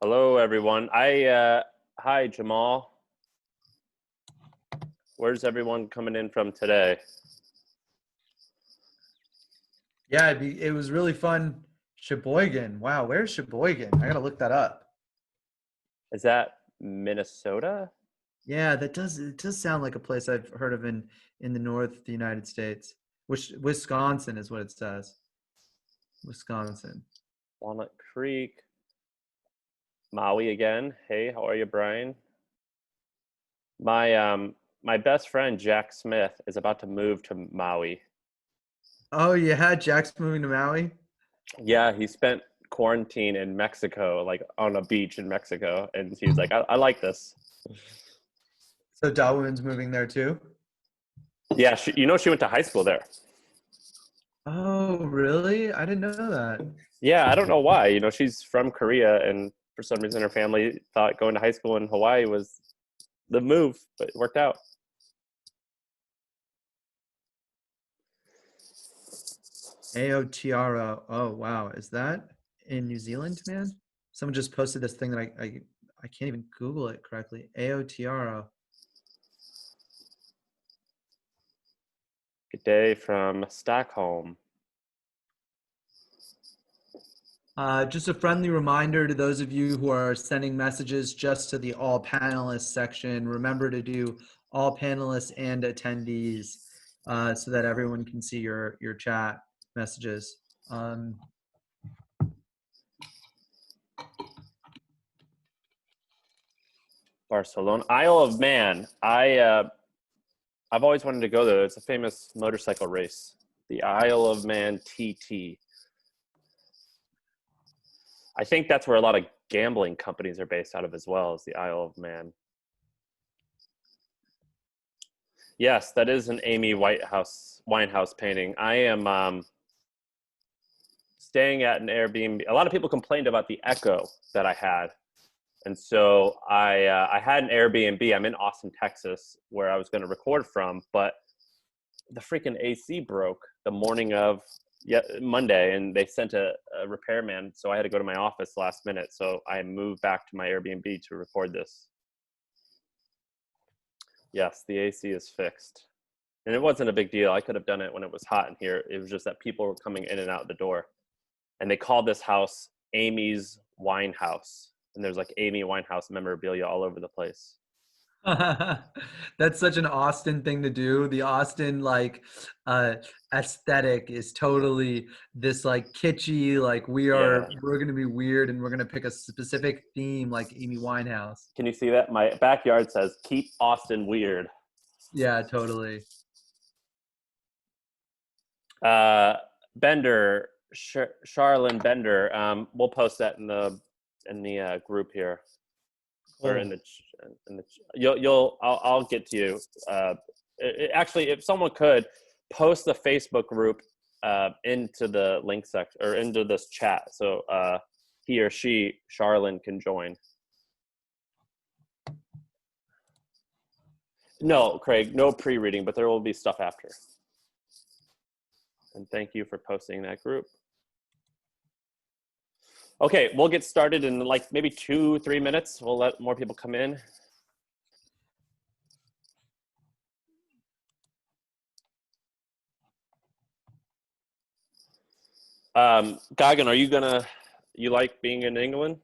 Hello, everyone. Hi, Jamal. Where's everyone coming in from today? Yeah, it was really fun. Sheboygan. Wow, where's Sheboygan? I gotta look that up. Is that Minnesota? Yeah, it does sound like a place I've heard of in the north of the United States. Which Wisconsin is what it says. Wisconsin. Walnut Creek, Maui again. Hey, how are you, Brian? My best friend Jack Smith is about to move to Maui. Oh yeah, Jack's moving to Maui. Yeah, he spent quarantine in Mexico, like on a beach in Mexico, and he's like, I like this. So Darwin's moving there too. Yeah, she went to high school there. Oh really? I didn't know that. Yeah, I don't know why. She's from Korea, and for some reason, her family thought going to high school in Hawaii was the move, but it worked out. Aotearoa. Oh wow, is that in New Zealand, man? Someone just posted this thing that I can't even Google it correctly. Aotearoa. Good day from Stockholm. Just a friendly reminder to those of you who are sending messages just to the all panelists section. Remember to do all panelists and attendees so that everyone can see your chat messages. Barcelona, Isle of Man. I've always wanted to go there. It's a famous motorcycle race, the Isle of Man TT. I think that's where a lot of gambling companies are based out of as well, as the Isle of Man. Yes, that is an Amy Winehouse painting. I am staying at an Airbnb. A lot of people complained about the echo that I had. And so I had an Airbnb. I'm in Austin, Texas, where I was going to record from, but the freaking AC broke the morning of Monday, and they sent a repairman. So I had to go to my office last minute. So I moved back to my Airbnb to record this. Yes, the AC is fixed. And it wasn't a big deal. I could have done it when it was hot in here. It was just that people were coming in and out the door. And they called this house Amy's Wine House. And there's like Amy Winehouse memorabilia all over the place. That's such an Austin thing to do. The Austin uh aesthetic is totally this like kitschy, like Yeah. we're gonna be weird and we're gonna pick a specific theme like Amy Winehouse. Can you see that? My backyard says, keep Austin weird. Yeah, totally. Bender, Charlene Bender. We'll post that in the group here, or Cool. I'll get to you. Actually, if someone could post the Facebook group into the link section or into this chat, so he or she, Charlene, can join. No, Craig, no pre-reading, but there will be stuff after. And thank you for posting that group. Okay, we'll get started in like maybe 2-3 minutes. We'll let more people come in. Gagan, you like being in England?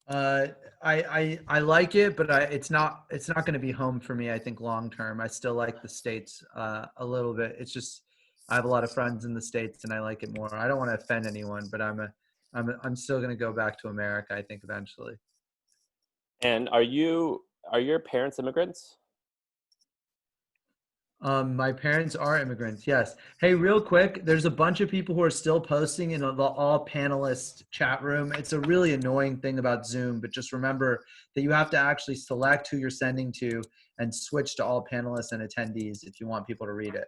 Uh, I like it, but it's not going to be home for me. I think long term, I still like the States a little bit. It's just I have a lot of friends in the States, and I like it more. I don't want to offend anyone, but I'm still going to go back to America. I think eventually. And are your parents immigrants? My parents are immigrants. Yes. Hey, real quick, there's a bunch of people who are still posting in the all panelist chat room. It's a really annoying thing about Zoom, but just remember that you have to actually select who you're sending to and switch to all panelists and attendees if you want people to read it.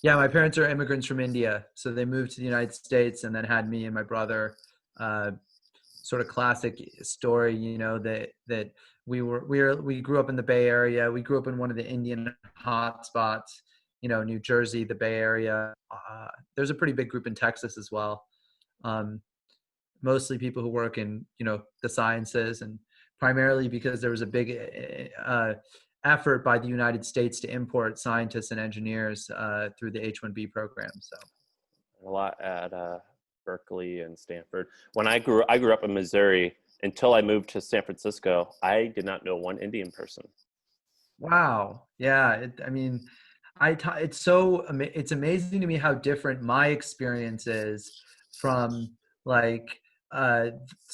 Yeah, my parents are immigrants from India, so they moved to the United States and then had me and my brother. Uh, Sort of classic story, that we grew up in the Bay Area. We grew up in one of the Indian hotspots, New Jersey, the Bay Area. There's a pretty big group in Texas as well. Um, mostly people who work in, the sciences, and primarily because there was a big effort by the United States to import scientists and engineers through the H-1B program. So A lot at Berkeley and Stanford. When I grew up in Missouri. Until I moved to San Francisco, I did not know one Indian person. wow, yeah. It's amazing to me how different my experience is from like uh,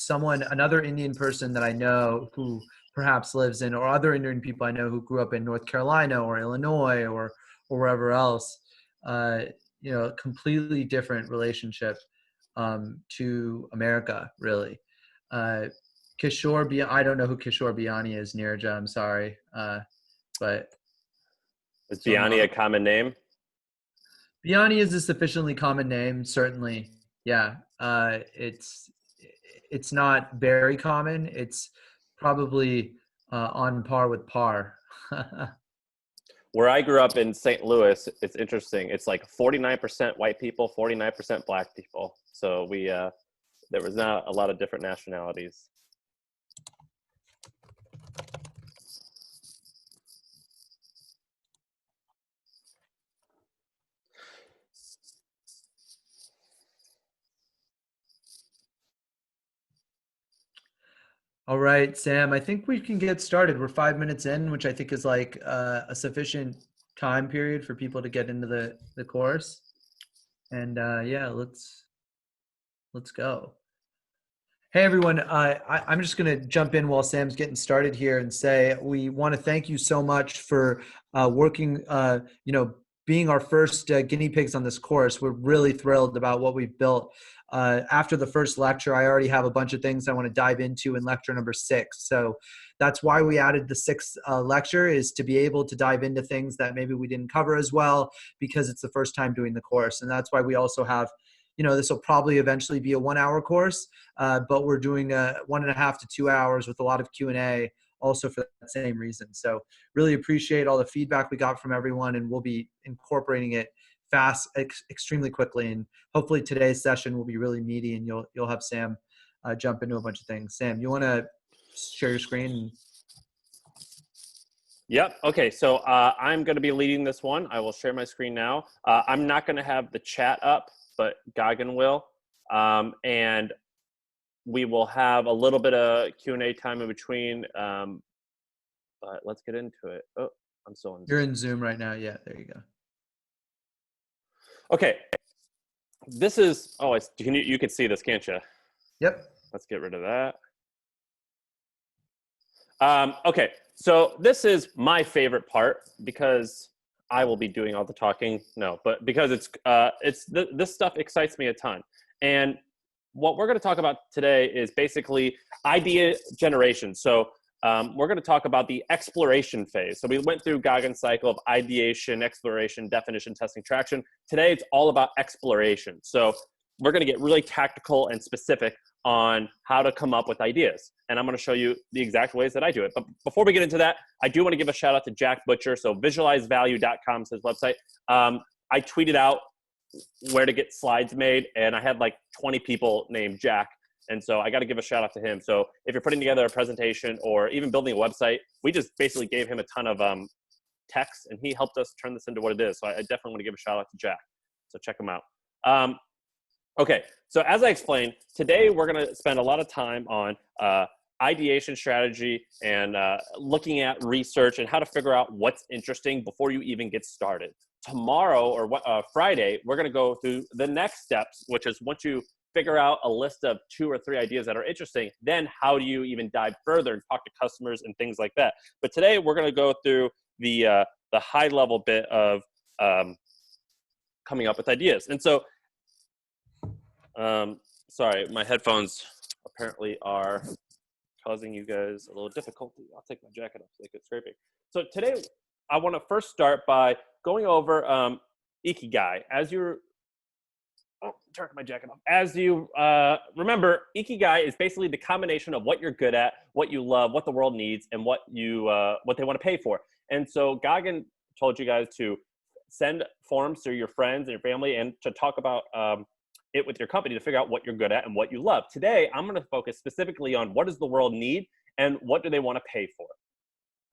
another Indian person that I know who perhaps lives in, or other Indian people I know who grew up in North Carolina or Illinois or wherever else. Uh, completely different relationship to America, really. Uh, I don't know who Kishore Biani is, Nirja. I'm sorry, but Is so Biani a common name? Biani is a sufficiently common name, certainly. Yeah, it's not very common. It's probably on par with par. Where I grew up in St. Louis, it's interesting. It's like 49% white people, 49% black people. So there was not a lot of different nationalities. All right, Sam, I think we can get started. We're 5 minutes in, which I think is like a sufficient time period for people to get into the course. And yeah, let's go. Hey everyone, I'm just going to jump in while Sam's getting started here and say we want to thank you so much for working, being our first guinea pigs on this course. We're really thrilled about what we've built. After the first lecture, I already have a bunch of things I want to dive into in lecture number 6. So that's why we added the 6th lecture, is to be able to dive into things that maybe we didn't cover as well, because it's the first time doing the course. And that's why we also have, this will probably eventually be a 1-hour course, but we're doing 1.5 to 2 hours with a lot of Q&A also for that same reason. So really appreciate all the feedback we got from everyone, and we'll be incorporating it extremely quickly. And hopefully today's session will be really meaty, and you'll have Sam jump into a bunch of things. Sam, you want to share your screen? Yep. Okay. So I'm going to be leading this one. I will share my screen now. I'm not going to have the chat up, but Gagan will. And we will have a little bit of Q&A time in between. But let's get into it. Oh, I'm still in Zoom. You're in Zoom right now. Yeah, there you go. Okay. This is, you can see this, can't you? Yep. Let's get rid of that. Okay, so this is my favorite part because I will be doing all the talking. No, but because this stuff excites me a ton. And what we're going to talk about today is basically idea generation. So we're going to talk about the exploration phase. So we went through Gagan's cycle of ideation, exploration, definition, testing, traction. Today it's all about exploration. So we're going to get really tactical and specific on how to come up with ideas. And I'm going to show you the exact ways that I do it. But before we get into that, I do want to give a shout out to Jack Butcher. So visualizevalue.com is his website. I tweeted out where to get slides made, and I had like 20 people named Jack. And so I got to give a shout out to him. So if you're putting together a presentation or even building a website, we just basically gave him a ton of text, and he helped us turn this into what it is. So I definitely want to give a shout out to Jack. So check him out. Okay, so as I explained, today we're going to spend a lot of time on ideation strategy and looking at research and how to figure out what's interesting before you even get started. Tomorrow or Friday, we're going to go through the next steps, which is once you figure out a list of 2 or 3 ideas that are interesting, then how do you even dive further and talk to customers and things like that. But today we're going to go through the high level bit of coming up with ideas. And so sorry, my headphones apparently are causing you guys a little difficulty. I'll take my jacket off so they quit scraping. So today, I want to first start by going over Ikigai. Turn my jacket off. As you remember, Ikigai is basically the combination of what you're good at, what you love, what the world needs, and what they want to pay for. And so Gagan told you guys to send forms to your friends and your family and to talk about it with your company to figure out what you're good at and what you love. Today, I'm going to focus specifically on what does the world need and what do they want to pay for.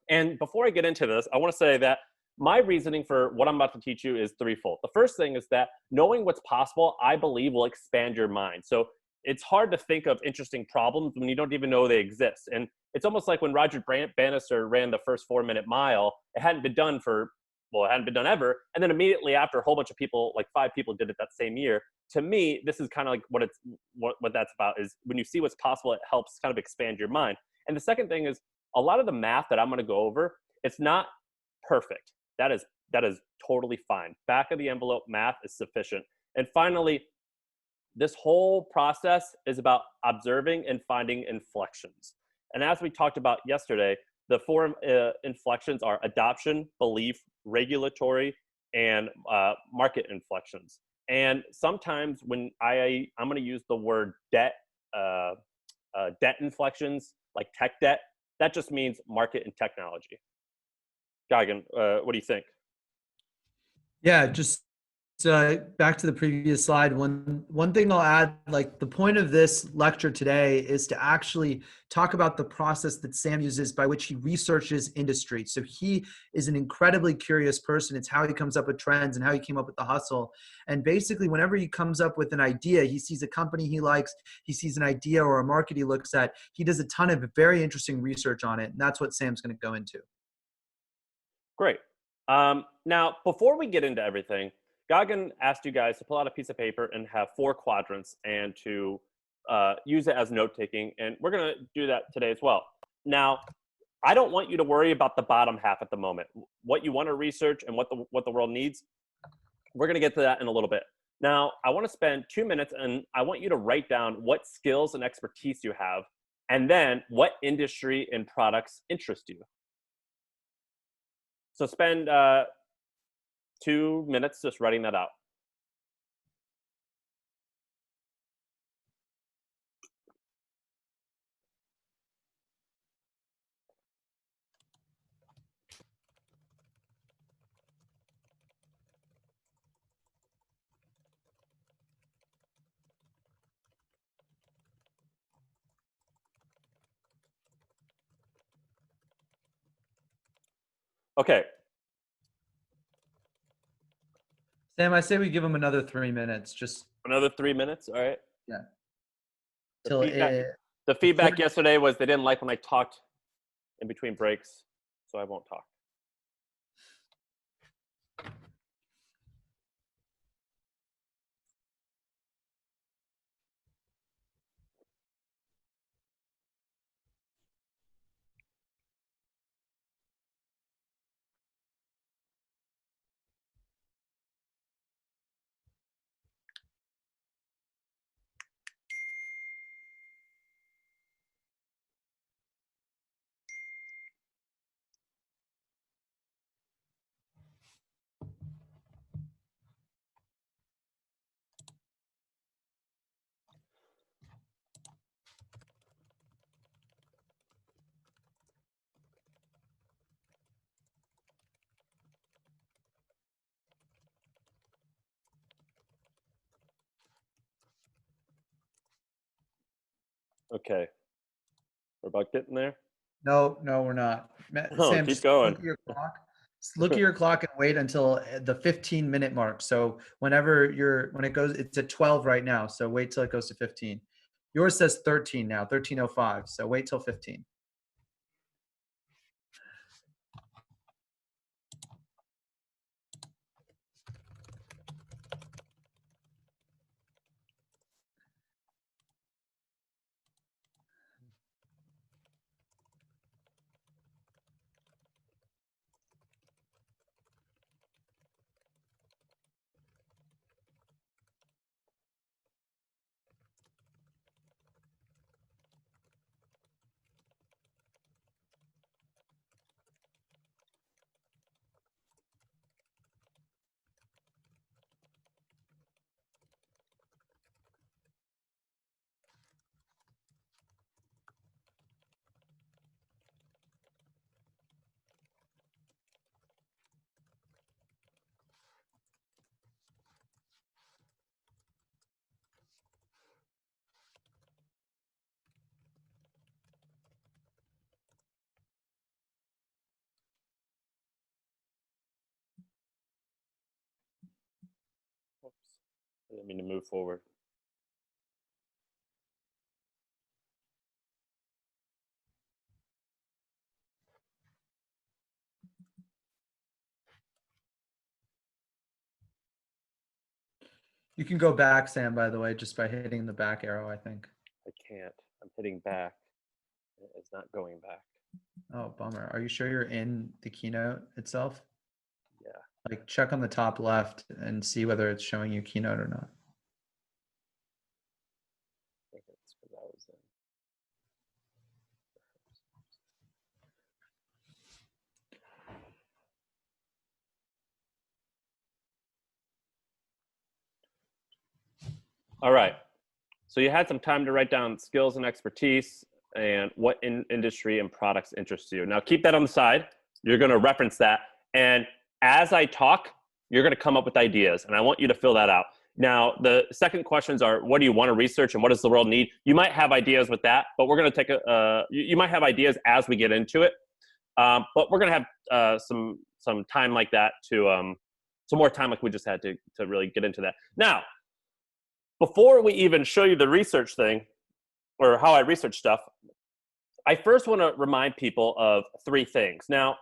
And before I get into this, I want to say that my reasoning for what I'm about to teach you is threefold. The first thing is that knowing what's possible, I believe, will expand your mind. So it's hard to think of interesting problems when you don't even know they exist. And it's almost like when Roger Bannister ran the first 4-minute mile, it hadn't been done for, well, it hadn't been done ever. And then immediately after, a whole bunch of people, like 5 people did it that same year. To me, this is kind of like what that's about, is when you see what's possible, it helps kind of expand your mind. And the second thing is, a lot of the math that I'm going to go over, it's not perfect. That is totally fine. Back of the envelope math is sufficient. And finally, this whole process is about observing and finding inflections. And as we talked about yesterday, the 4 inflections are adoption, belief, regulatory, and market inflections. And sometimes when I'm going to use the word debt inflections, like tech debt, that just means market and technology. Gagan, what do you think? Yeah, just back to the previous slide. One thing I'll add, like the point of this lecture today is to actually talk about the process that Sam uses by which he researches industry. So he is an incredibly curious person. It's how he comes up with trends and how he came up with the hustle. And basically, whenever he comes up with an idea, he sees a company he likes, he sees an idea or a market he looks at, he does a ton of very interesting research on it. And that's what Sam's going to go into. Great. Now, before we get into everything, Gagan asked you guys to pull out a piece of paper and have 4 quadrants and to use it as note-taking, and we're going to do that today as well. Now, I don't want you to worry about the bottom half at the moment. What you want to research and what the world needs, we're going to get to that in a little bit. Now, I want to spend 2 minutes, and I want you to write down what skills and expertise you have, and then what industry and products interest you. So spend 2 minutes just writing that out. Okay. Sam, I say we give him another 3 minutes. Just Another 3 minutes. All right. yeah. Till the feedback yesterday was they didn't like when I talked in between breaks, so I won't talk. Okay. We're about getting there. No, we're not. Oh, Sam, keep just going. look at your clock. Look at your clock and wait until the 15-minute mark. So when it goes, it's at 12 right now. So wait till it goes to 15. Yours says 13 now, 13:05. So wait till 15. I didn't mean to move forward. You can go back, Sam, by the way, just by hitting the back arrow, I think. I can't. I'm hitting back. It's not going back. Oh, bummer. Are you sure you're in the Keynote itself? Yeah. Like check on the top left and see whether it's showing you Keynote or not. I think it's because I was in. All right. So you had some time to write down skills and expertise and what industry and products interest you. Now keep that on the side. You're going to reference that. And as I talk, you're going to come up with ideas. And I want you to fill that out. Now, the second questions are, what do you want to research and what does the world need? You might have ideas with that, but we're going to take you might have ideas as we get into it. But we're going to have some time like that to, some more time like we just had to really get into that. Now, before we even show you the research thing or how I research stuff, I first want to remind people of three things. Now,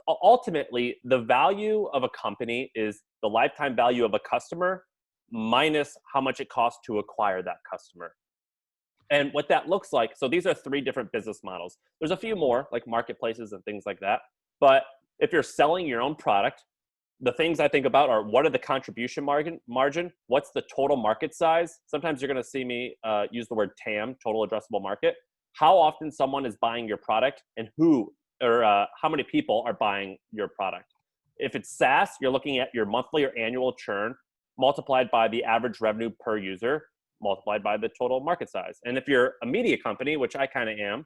ultimately, the value of a company is the lifetime value of a customer minus how much it costs to acquire that customer. And what that looks like, so these are three different business models. There's a few more, like marketplaces and things like that. But if you're selling your own product, the things I think about are, what are the contribution margin? What's the total market size? Sometimes you're going to see me use the word TAM, total addressable market. How often someone is buying your product and who or how many people are buying your product. If it's SaaS, you're looking at your monthly or annual churn multiplied by the average revenue per user multiplied by the total market size. And if you're a media company, which I kind of am,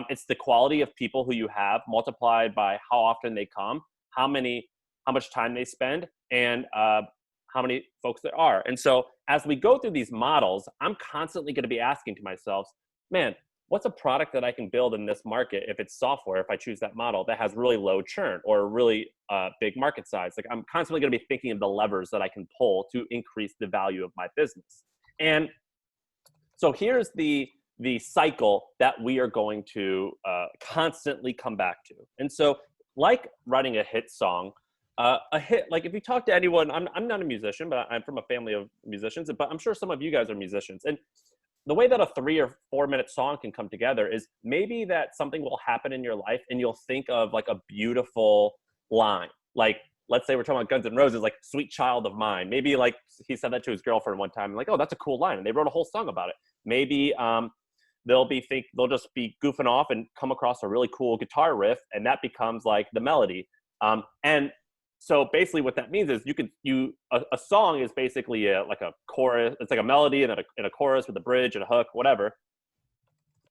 it's the quality of people who you have multiplied by how often they come, how much time they spend, and how many folks there are. And so as we go through these models, I'm constantly going to be asking to myself, man, what's a product that I can build in this market if it's software, if I choose that model that has really low churn or a really big market size? Like, I'm constantly going to be thinking of the levers that I can pull to increase the value of my business. And so here's the cycle that we are going to constantly come back to. And so, like writing a hit song, a hit, like if you talk to anyone, I'm not a musician, but I'm from a family of musicians, but I'm sure some of you guys are musicians. And the way that a 3 or 4 minute song can come together is maybe that something will happen in your life and you'll think of like a beautiful line. Like, let's say we're talking about Guns N' Roses, like "Sweet Child of Mine." Maybe like he said that to his girlfriend one time, and like, oh, that's a cool line. And they wrote a whole song about it. Maybe they'll just be goofing off and come across a really cool guitar riff, and that becomes like the melody. And so basically what that means is a song is basically like a chorus. It's like a melody and a chorus with a bridge and a hook, whatever.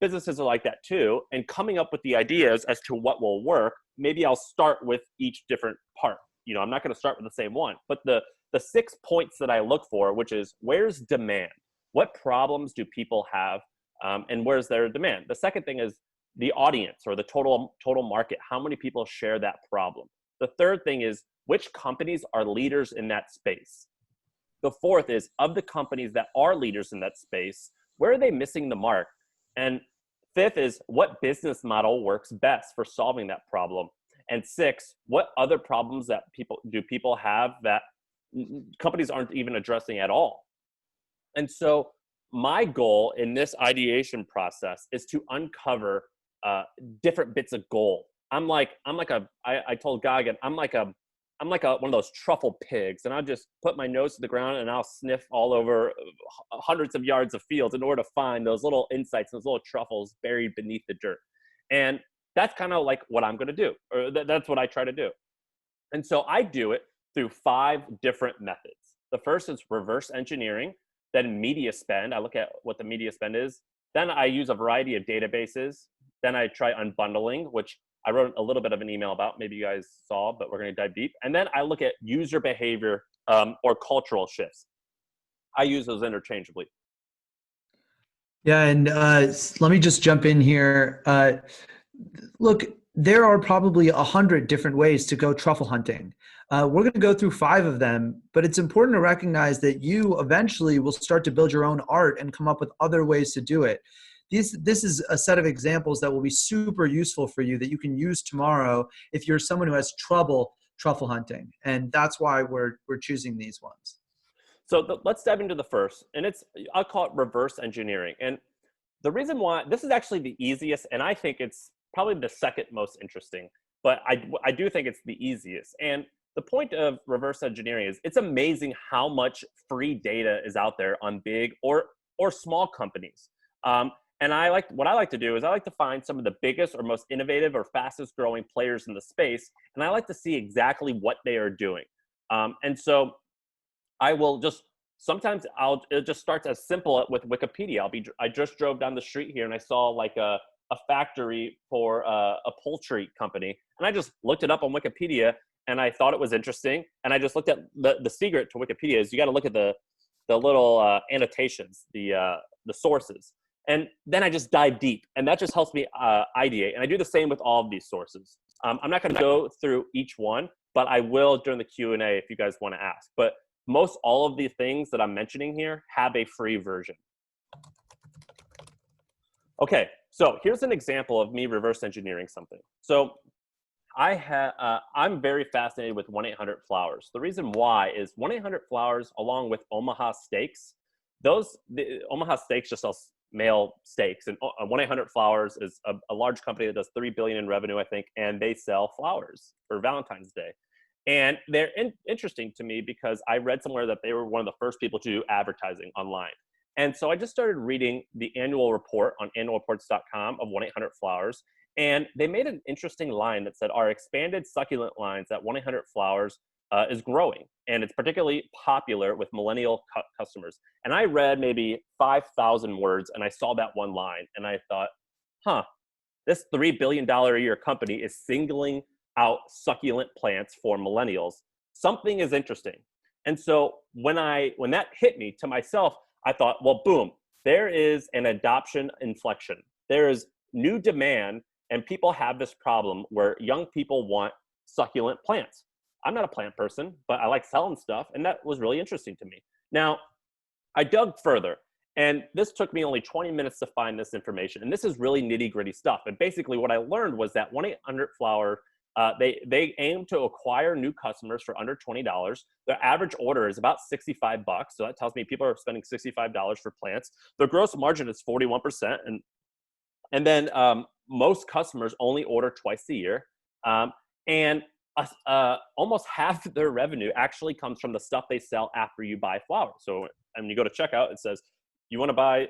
Businesses are like that too. And coming up with the ideas as to what will work, maybe I'll start with each different part. I'm not going to start with the same one, but the 6 points that I look for, which is, where's demand? What problems do people have? And where's their demand? The second thing is the audience or the total market. How many people share that problem? The third thing is, which companies are leaders in that space? The fourth is, of the companies that are leaders in that space, where are they missing the mark? And fifth is, what business model works best for solving that problem? And six, what other problems that people have that companies aren't even addressing at all? And so my goal in this ideation process is to uncover different bits of gold. I told Goggin, I'm like one of those truffle pigs, and I'll just put my nose to the ground and I'll sniff all over hundreds of yards of fields in order to find those little insights, those little truffles buried beneath the dirt. And that's kind of like what I'm going to do, or that's what I try to do. And so I do it through 5 different methods. The first is reverse engineering, then media spend. I look at what the media spend is. Then I use a variety of databases. Then I try unbundling, which I wrote a little bit of an email about, maybe you guys saw, but we're going to dive deep. And then I look at user behavior or cultural shifts. I use those interchangeably. Yeah, and let me just jump in here. Look, There are probably 100 different ways to go truffle hunting. We're going to go through 5 of them, but it's important to recognize that you eventually will start to build your own art and come up with other ways to do it. This is a set of examples that will be super useful for you that you can use tomorrow if you're someone who has trouble truffle hunting. And that's why we're choosing these ones. So let's dive into the first, and I'll call it reverse engineering. And the reason why this is actually the easiest, and I think it's probably the second most interesting, but I do think it's the easiest. And the point of reverse engineering is it's amazing how much free data is out there on big or small companies. And what I like to do is I like to find some of the biggest or most innovative or fastest growing players in the space, and I like to see exactly what they are doing. And so I will just sometimes it just starts as simple with Wikipedia. I just drove down the street here and I saw like a factory for a poultry company, and I just looked it up on Wikipedia and I thought it was interesting. And I just looked at the secret to Wikipedia is you got to look at the little annotations, the sources, and then I just dive deep, and that just helps me ideate. And I do the same with all of these sources. I'm not going to go through each one, but I will during the Q&A if you guys want to ask. But most all of the things that I'm mentioning here have a free version. Okay, so here's an example of me reverse engineering something. So I'm very fascinated with 1-800-Flowers. The reason why is 1-800-Flowers, along with Omaha Steaks, the Omaha Steaks just sells male steaks, and 1-800-Flowers is a large company that does $3 billion in revenue, I think, and they sell flowers for Valentine's Day. And they're interesting to me because I read somewhere that they were one of the first people to do advertising online. And so I just started reading the annual report on annualreports.com of 1-800-Flowers. And they made an interesting line that said, our expanded succulent lines at 1-800-Flowers is growing. And it's particularly popular with millennial customers. And I read maybe 5,000 words and I saw that one line. And I thought, this $3 billion a year company is singling out succulent plants for millennials. Something is interesting. And so when that hit me to myself, I thought, well, boom, there is an adoption inflection. There is new demand, and people have this problem where young people want succulent plants. I'm not a plant person, but I like selling stuff, and that was really interesting to me. Now, I dug further, and this took me only 20 minutes to find this information, and this is really nitty-gritty stuff. And basically what I learned was that 1-800-Flower, they aim to acquire new customers for under $20. Their average order is about $65. So that tells me people are spending $65 for plants. Their gross margin is 41%. And then most customers only order twice a year. And almost half of their revenue actually comes from the stuff they sell after you buy flowers. So when you go to checkout, it says, you want to buy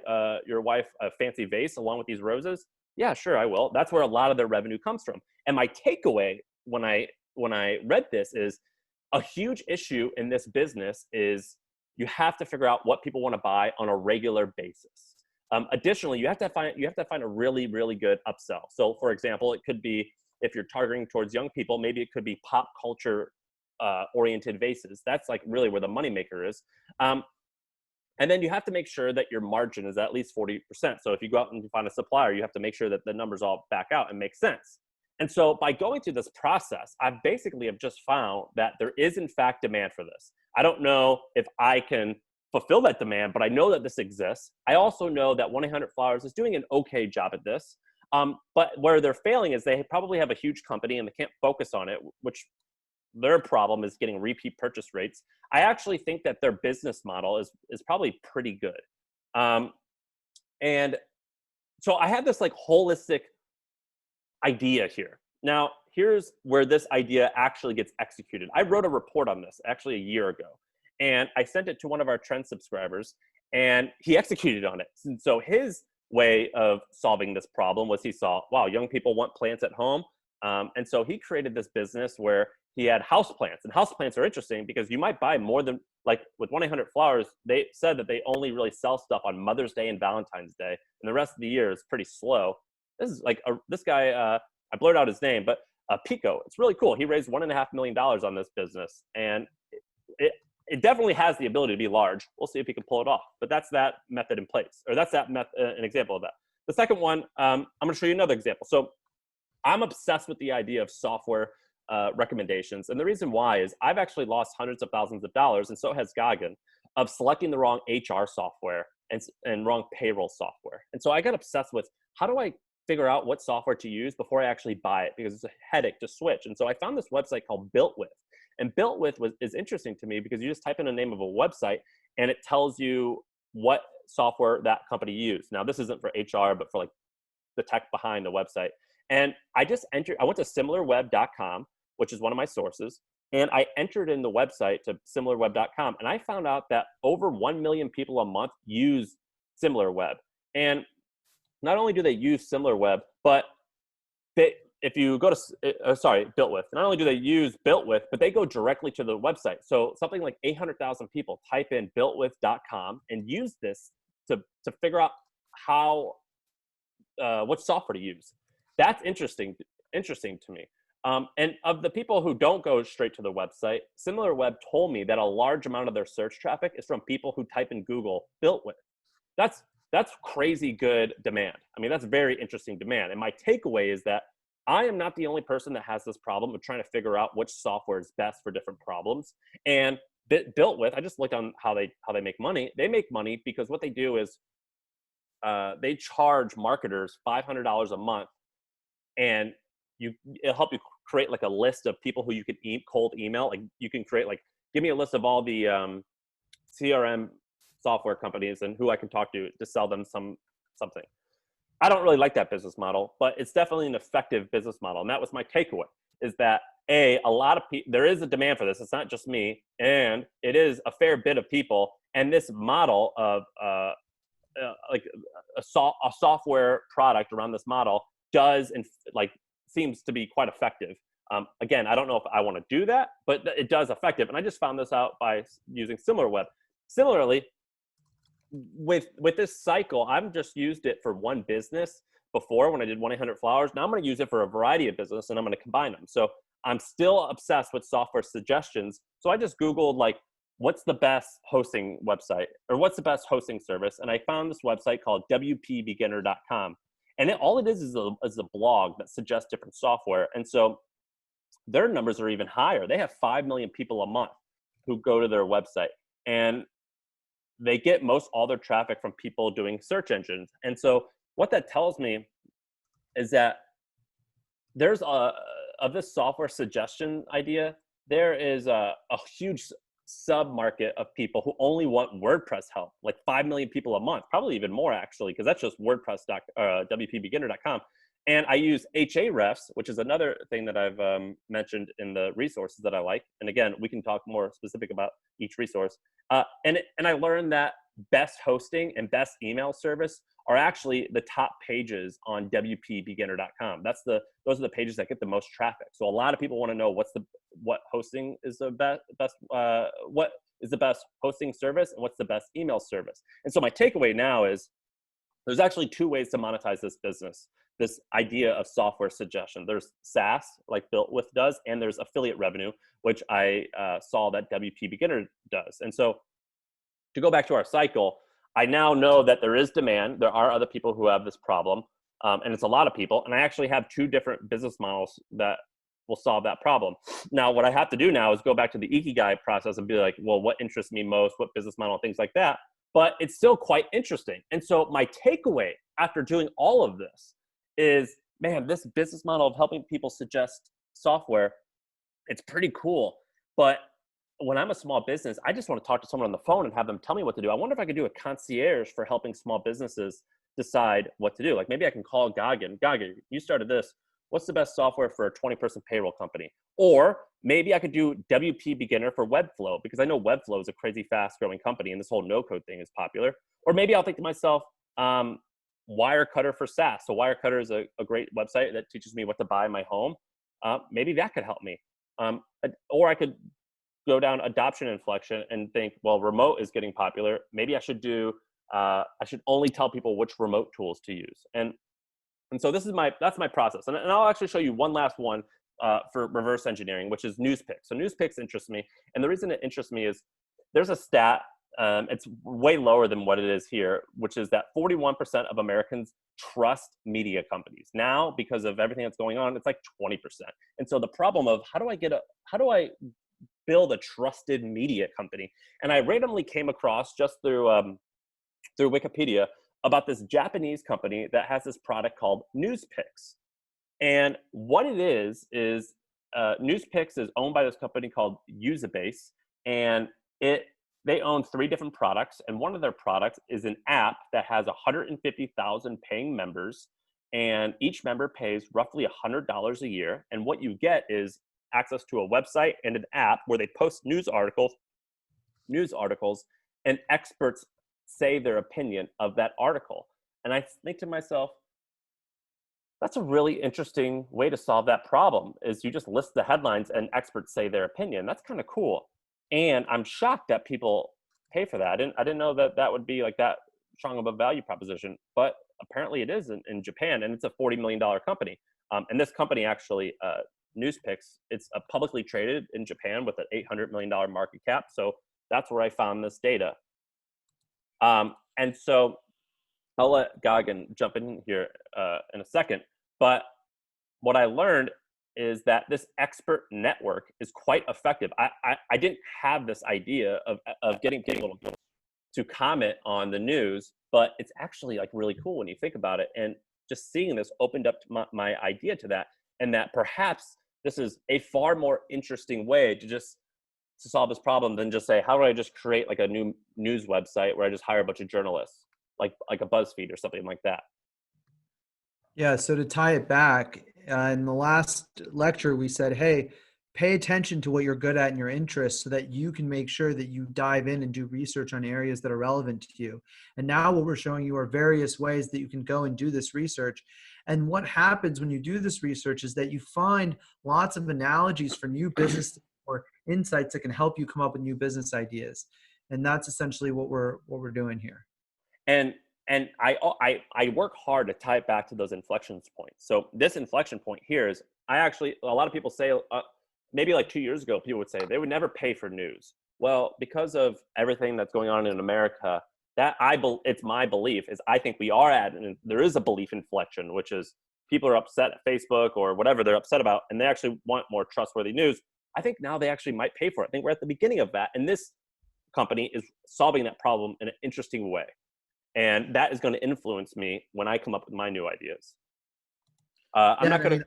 your wife a fancy vase along with these roses? Yeah, sure, I will. That's where a lot of their revenue comes from. And my takeaway when I read this is a huge issue in this business is you have to figure out what people want to buy on a regular basis. Additionally, you have to find a really, really good upsell. So, for example, it could be if you're targeting towards young people, maybe it could be pop culture oriented vases. That's like really where the moneymaker is. And then you have to make sure that your margin is at least 40%. So if you go out and you find a supplier, you have to make sure that the numbers all back out and make sense. And so by going through this process, I basically have just found that there is in fact demand for this. I don't know if I can fulfill that demand, but I know that this exists. I also know that 1-800-Flowers is doing an okay job at this. But where they're failing is they probably have a huge company and they can't focus on it, which their problem is getting repeat purchase rates. I actually think that their business model is probably pretty good. And so I have this like holistic idea here. Now, here's where this idea actually gets executed. I wrote a report on this actually a year ago, and I sent it to one of our Trend subscribers, and he executed on it. And so his way of solving this problem was he saw, wow, young people want plants at home. And so he created this business where he had house plants, and house plants are interesting because you might buy more than, like with 1-800-Flowers, they said that they only really sell stuff on Mother's Day and Valentine's Day, and the rest of the year is pretty slow. This is like this guy, I blurred out his name, but Pico, it's really cool. He raised $1.5 million on this business, and it definitely has the ability to be large. We'll see if he can pull it off, but that's that method in place, or that's an example of that. The second one, I'm gonna show you another example. So I'm obsessed with the idea of software recommendations. And the reason why is I've actually lost hundreds of thousands of dollars, and so has Goggin, of selecting the wrong HR software and wrong payroll software. And so I got obsessed with, how do I figure out what software to use before I actually buy it, because it's a headache to switch. And so I found this website called BuiltWith. And BuiltWith is interesting to me because you just type in the name of a website and it tells you what software that company used. Now, this isn't for HR, but for like the tech behind the website. And I went to similarweb.com, which is one of my sources, and I entered in the website to similarweb.com, and I found out that over 1 million people a month use SimilarWeb. And not only do they use SimilarWeb, but if you go to, BuiltWith, not only do they use BuiltWith, but they go directly to the website. So something like 800,000 people type in builtwith.com and use this to figure out what software to use. That's interesting to me. And of the people who don't go straight to the website, SimilarWeb told me that a large amount of their search traffic is from people who type in Google BuiltWith. That's crazy good demand. I mean, that's very interesting demand. And my takeaway is that I am not the only person that has this problem of trying to figure out which software is best for different problems. And BuiltWith, I just looked on how they make money. They make money because what they do is they charge marketers $500 a month, and it'll help you create like a list of people who you can cold email. Like you can create like, give me a list of all the CRM software companies and who I can talk to sell them something. I don't really like that business model, but it's definitely an effective business model. And that was my takeaway, is that a lot of people, there is a demand for this. It's not just me, and it is a fair bit of people. And this model of like a software product around this model seems to be quite effective. Again, I don't know if I want to do that, but it does effective. And I just found this out by using SimilarWeb. Similarly, with this cycle, I've just used it for one business before when I did 1-800-Flowers. Now I'm going to use it for a variety of business, and I'm going to combine them. So I'm still obsessed with software suggestions. So I just Googled like, what's the best hosting website, or what's the best hosting service? And I found this website called wpbeginner.com. And all it is a blog that suggests different software. And so their numbers are even higher. They have 5 million people a month who go to their website. And they get all their traffic from people doing search engines. And so what that tells me is that there's of this software suggestion idea, there is a huge sub-market of people who only want WordPress help, like 5 million people a month, probably even more actually, because that's just wpbeginner.com. And I use Ahrefs, which is another thing that I've mentioned in the resources that I like. And again, we can talk more specific about each resource. And I learned that best hosting and best email service are actually the top pages on wpbeginner.com. Those are the pages that get the most traffic. So a lot of people want to know what hosting is the best, what is the best hosting service, and what's the best email service. And so my takeaway now is there's actually 2 ways to monetize this business, this idea of software suggestion. There's SaaS, like BuiltWith does, and there's affiliate revenue, which I saw that WP Beginner does. And so to go back to our cycle, I now know that there is demand. There are other people who have this problem, and it's a lot of people. And I actually have 2 different business models that will solve that problem. Now, what I have to do now is go back to the Ikigai process and be like, well, what interests me most, what business model, things like that. But it's still quite interesting. And so my takeaway after doing all of this is, man, this business model of helping people suggest software, it's pretty cool. But when I'm a small business, I just want to talk to someone on the phone and have them tell me what to do. I wonder if I could do a concierge for helping small businesses decide what to do. Like maybe I can call Goggin. Goggin, you started this. What's the best software for a 20-person payroll company? Or maybe I could do WP Beginner for Webflow, because I know Webflow is a crazy fast growing company and this whole no-code thing is popular. Or maybe I'll think to myself, Wirecutter for SaaS. So Wirecutter is a great website that teaches me what to buy in my home. Maybe that could help me. Or I could go down adoption inflection and think, well, remote is getting popular. Maybe I should I should only tell people which remote tools to use. And so that's my process. And I'll actually show you one last one for reverse engineering, which is NewsPicks. So NewsPicks interests me. And the reason it interests me is there's a stat it's way lower than what it is here, which is that 41% of Americans trust media companies. Now, because of everything that's going on, it's like 20%. And so the problem of how do I build a trusted media company? And I randomly came across just through Wikipedia about this Japanese company that has this product called NewsPicks. And what it is NewsPicks is owned by this company called Usabase, and they own 3 different products, and one of their products is an app that has 150,000 paying members, and each member pays roughly $100 a year. And what you get is access to a website and an app where they post news articles, and experts say their opinion of that article. And I think to myself, that's a really interesting way to solve that problem, is you just list the headlines and experts say their opinion. That's kind of cool. And I'm shocked that people pay for that. I didn't know that would be like that strong of a value proposition, but apparently it is in Japan, and it's a $40 million company. And this company actually, NewsPicks, it's publicly traded in Japan with an $800 million market cap. So that's where I found this data. And so I'll let Gagan jump in here in a second. But what I learned is that this expert network is quite effective. I didn't have this idea of getting people to comment on the news, but it's actually like really cool when you think about it. And just seeing this opened up my idea to that, and that perhaps this is a far more interesting way to solve this problem than just say, how do I just create like a new news website where I just hire a bunch of journalists, like a BuzzFeed or something like that. Yeah, so to tie it back, in the last lecture, we said, hey, pay attention to what you're good at and your interests so that you can make sure that you dive in and do research on areas that are relevant to you. And now what we're showing you are various ways that you can go and do this research. And what happens when you do this research is that you find lots of analogies for new business or insights that can help you come up with new business ideas. And that's essentially what we're doing here. And I work hard to tie it back to those inflection points. So this inflection point here is, a lot of people say, maybe like 2 years ago, people would say they would never pay for news. Well, because of everything that's going on in America, it's my belief is I think we are and there is a belief inflection, which is people are upset at Facebook or whatever they're upset about, and they actually want more trustworthy news. I think now they actually might pay for it. I think we're at the beginning of that, and this company is solving that problem in an interesting way. And that is going to influence me when I come up with my new ideas. I'm not going to.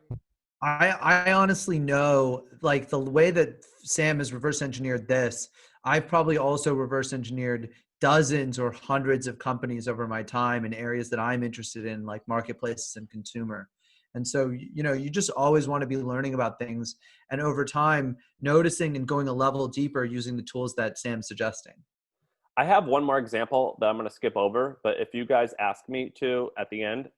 I honestly know, like, the way that Sam has reverse engineered this, I've probably also reverse engineered dozens or hundreds of companies over my time in areas that I'm interested in, like marketplaces and consumer. And so, you just always want to be learning about things, and over time, noticing and going a level deeper using the tools that Sam's suggesting. I have one more example that I'm going to skip over, but if you guys ask me to at the end,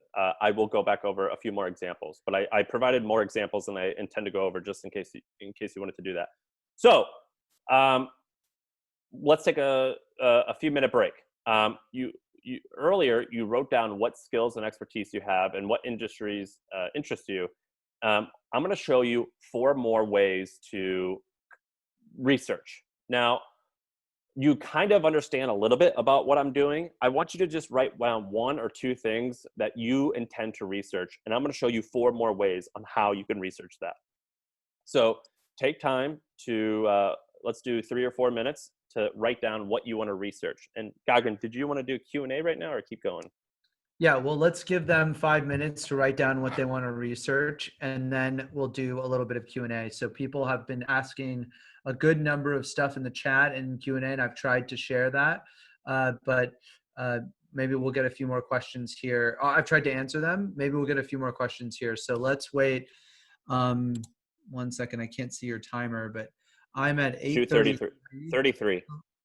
I will go back over a few more examples. But I provided more examples than I intend to go over, just in case you wanted to do that. So let's take a few minute break. Earlier you wrote down what skills and expertise you have and what industries interest you. I'm going to show you 4 more ways to research. Now, you kind of understand a little bit about what I'm doing. I want you to just write down 1 or 2 things that you intend to research. And I'm going to show you 4 more ways on how you can research that. So take time to, let's do 3 or 4 minutes to write down what you want to research. And Gagan, did you want to do Q&A right now or keep going? Yeah, well, let's give them 5 minutes to write down what they want to research, and then we'll do a little bit of Q&A. So people have been asking a good number of stuff in the chat and Q&A, and I've tried to share that, but maybe we'll get a few more questions here. I've tried to answer them. Maybe we'll get a few more questions here. So let's wait 1 second. I can't see your timer, but I'm at 8:33. 33.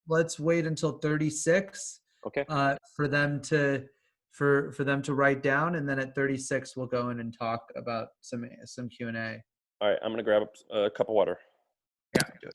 Let's wait until 36. Okay. For them to write down, and then at 36 we'll go in and talk about some Q&A. All right, I'm gonna grab a cup of water. Yeah, do it.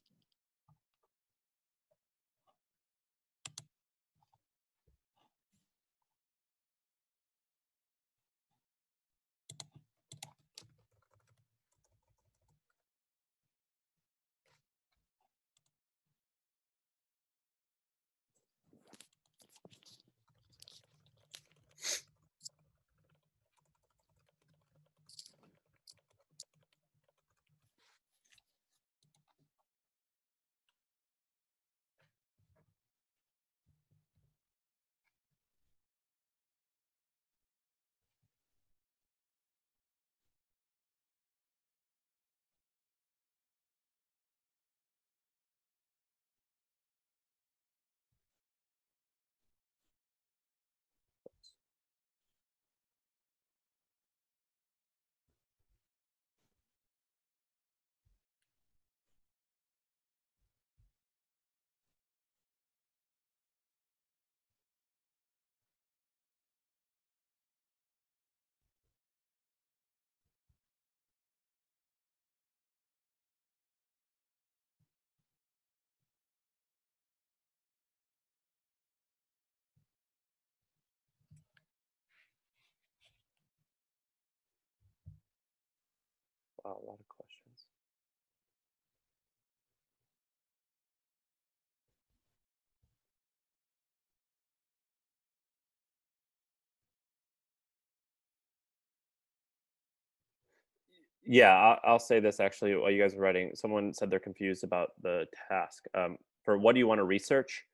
Wow, a lot of questions. Yeah, I'll say this actually while you guys are writing. Someone said they're confused about the task. For what do you want to research?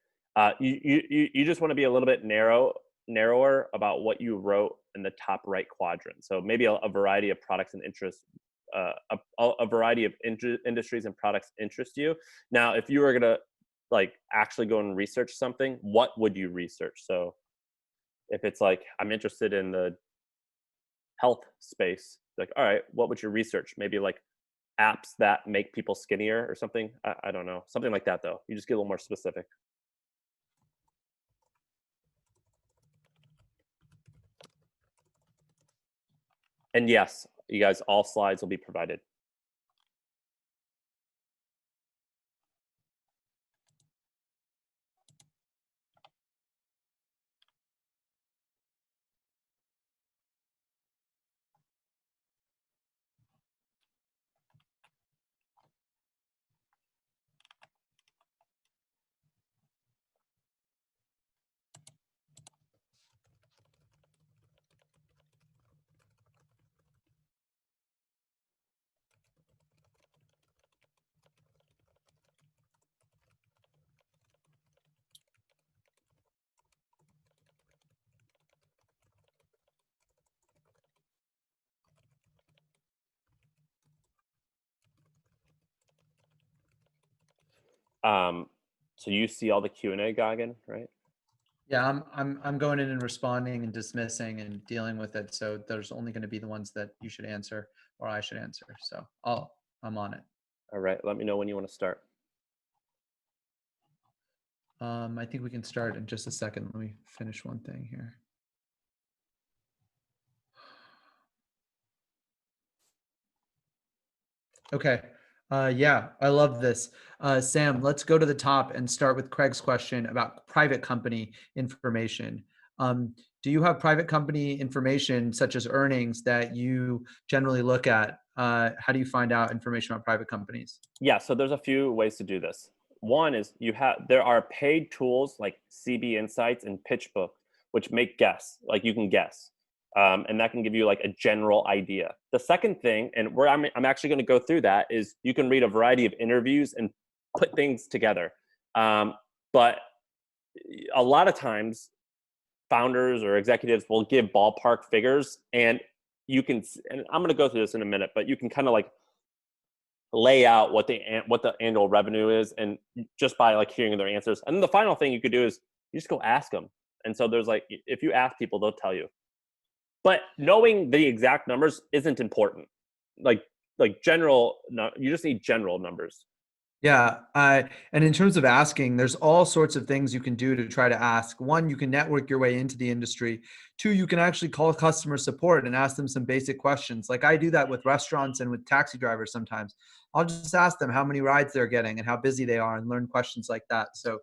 You just want to be a little bit narrower about what you wrote in the top right quadrant. So maybe a variety of products and interests, a variety of industries and products interest you. Now, if you were gonna like actually go and research something, what would you research? So if it's like I'm interested in the health space, like all right, what would you research? Maybe like apps that make people skinnier or something. I don't know, something like that though. You just get a little more specific. And yes, you guys, all slides will be provided. Um, so you see all the Q&A, Goggin, right? Yeah, I'm going in and responding and dismissing and dealing with it. So there's only going to be the ones that you should answer or I should answer. So I'm on it. All right, let me know when you want to start. I think we can start in just a second. Let me finish one thing here. Okay. Yeah, I love this. Sam, let's go to the top and start with Craig's question about private company information. Do you have private company information such as earnings that you generally look at? How do you find out information about private companies? Yeah, so there's a few ways to do this. One is there are paid tools like CB Insights and PitchBook, which make guess, like you can guess. And that can give you like a general idea. The second thing, and where I'm actually going to go through that, is you can read a variety of interviews and put things together. But a lot of times, founders or executives will give ballpark figures, and and I'm going to go through this in a minute, but you can kind of like lay out what the annual revenue is, and just by like hearing their answers. And then the final thing you could do is you just go ask them. And so there's like, if you ask people, they'll tell you. But knowing the exact numbers isn't important. Like general, no, you just need general numbers. Yeah, and in terms of asking, there's all sorts of things you can do to try to ask. One, you can network your way into the industry. Two, you can actually call customer support and ask them some basic questions. Like I do that with restaurants and with taxi drivers sometimes. I'll just ask them how many rides they're getting and how busy they are and learn questions like that. So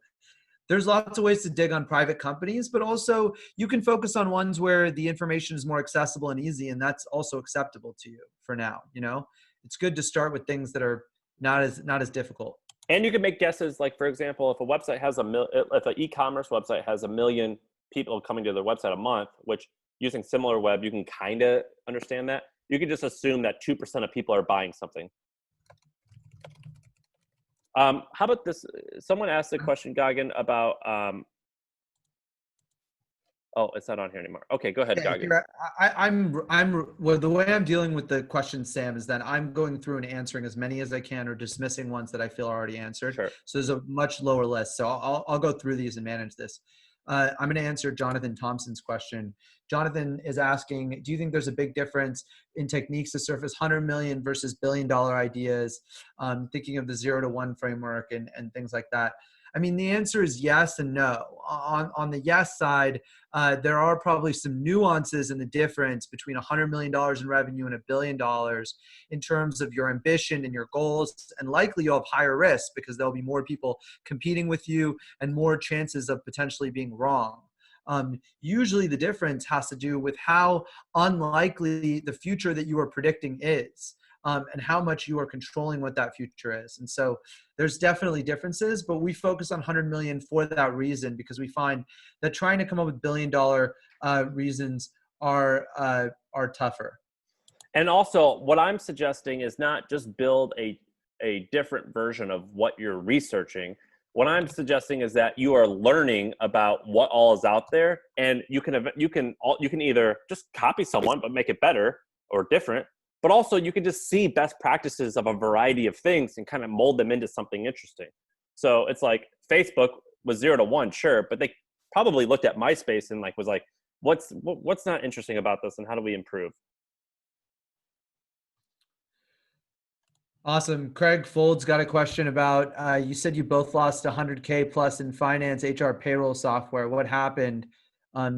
there's lots of ways to dig on private companies, but also you can focus on ones where the information is more accessible and easy, and that's also acceptable to you for now. You know, it's good to start with things that are not as difficult. And you can make guesses. Like for example, if a website has if an e-commerce website has 1 million people coming to their website a month, which using SimilarWeb you can kind of understand that. You can just assume that 2% of people are buying something. How about this? Someone asked a question, Goggin, about. Oh, it's not on here anymore. Okay, go ahead, Yeah, Goggin. well, the way I'm dealing with the question, Sam, is that I'm going through and answering as many as I can or dismissing ones that I feel are already answered. Sure. So there's a much lower list. So I'll go through these and manage this. I'm going to answer Jonathan Thompson's question. Jonathan is asking, do you think there's a big difference in techniques to surface 100 million versus billion-dollar ideas? Thinking of the 0 to 1 framework and things like that. I mean, the answer is yes and no. On the yes side, there are probably some nuances in the difference between $100 million in revenue and $1 billion in terms of your ambition and your goals. And likely you'll have higher risk because there'll be more people competing with you and more chances of potentially being wrong. Usually the difference has to do with how unlikely the future that you are predicting is. and how much you are controlling what that future is. And so there's definitely differences, but we focus on 100 million for that reason, because we find that trying to come up with billion-dollar reasons are tougher. And also, what I'm suggesting is not just build a different version of what you're researching. What I'm suggesting is that you are learning about what all is out there, and you can either just copy someone but make it better or different, but also you can just see best practices of a variety of things and kind of mold them into something interesting. So it's like Facebook was 0 to 1, sure, but they probably looked at MySpace and was like, what's not interesting about this, and how do we improve? Awesome. Craig Folds got a question about, you said you both lost 100K plus in finance, HR, payroll software. What happened?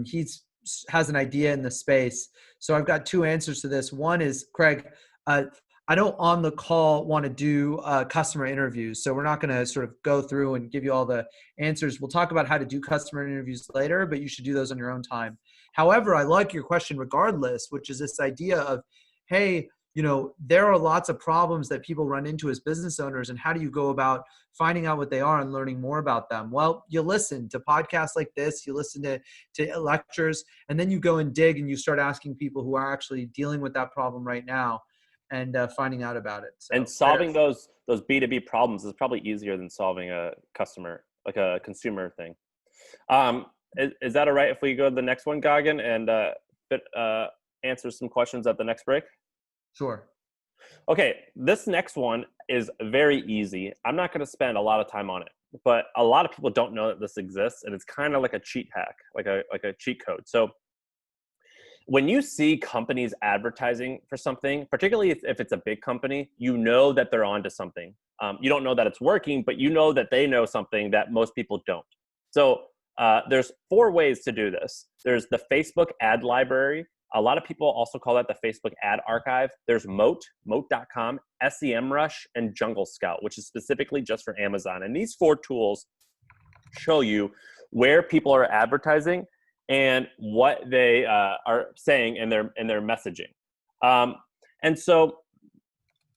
He's has an idea in the space. So I've got two answers to this. One is, Craig, I don't on the call want to do customer interviews. So we're not going to sort of go through and give you all the answers. We'll talk about how to do customer interviews later, but you should do those on your own time. However, I like your question regardless, which is this idea of, hey, there are lots of problems that people run into as business owners, and how do you go about finding out what they are and learning more about them? Well, you listen to podcasts like this, you listen to lectures, and then you go and dig and you start asking people who are actually dealing with that problem right now and finding out about it. So, And solving those B2B problems is probably easier than solving a customer, like a consumer thing. Is that all right if we go to the next one, Goggin, and answer some questions at the next break? Sure. Okay, this next one is very easy. I'm not going to spend a lot of time on it, but a lot of people don't know that this exists, and it's kind of like a cheat hack, like a cheat code. So when you see companies advertising for something, particularly if it's a big company, you know that they're onto something. You don't know that it's working, but you know that they know something that most people don't. So there's 4 ways to do this. There's the Facebook ad library. A lot of people also call that the Facebook ad archive. There's Moat, Moat.com, SEMrush, and Jungle Scout, which is specifically just for Amazon. And these 4 tools show you where people are advertising and what they are saying in their messaging. And so,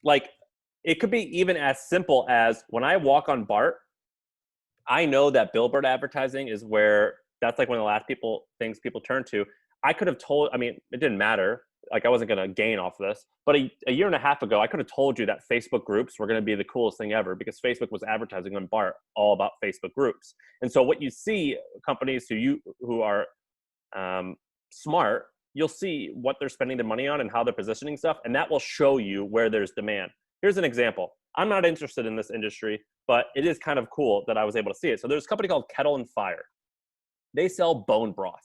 it could be even as simple as when I walk on BART, I know that billboard advertising is where that's like one of the last things people turn to. I could have told, it didn't matter. I wasn't going to gain off of this. But a year and a half ago, I could have told you that Facebook groups were going to be the coolest thing ever, because Facebook was advertising on BART all about Facebook groups. And so what you see, companies who are smart, you'll see what they're spending their money on and how they're positioning stuff. And that will show you where there's demand. Here's an example. I'm not interested in this industry, but it is kind of cool that I was able to see it. So there's a company called Kettle and Fire. They sell bone broth.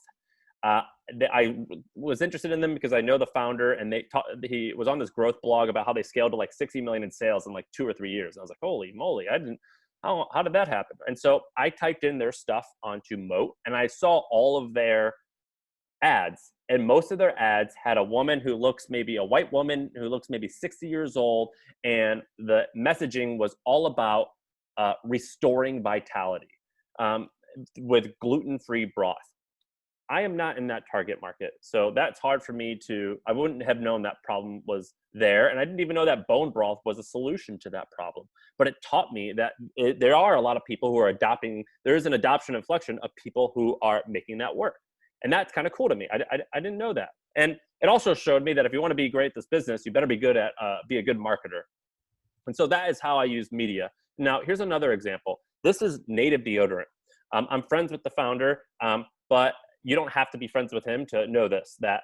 I was interested in them because I know the founder, and he was on this growth blog about how they scaled to 60 million in sales in 2 or 3 years. And I was like, holy moly, how did that happen? And so I typed in their stuff onto Moat, and I saw all of their ads, and most of their ads had a woman who looks maybe a white woman who looks maybe 60 years old. And the messaging was all about restoring vitality with gluten-free broth. I am not in that target market. So that's hard for me I wouldn't have known that problem was there. And I didn't even know that bone broth was a solution to that problem. But it taught me that there are a lot of people who are there is an adoption inflection of people who are making that work. And that's kind of cool to me. I didn't know that. And it also showed me that if you want to be great at this business, you better be a good marketer. And so that is how I use media. Now, here's another example. This is Native Deodorant. I'm friends with the founder, but you don't have to be friends with him to know this, that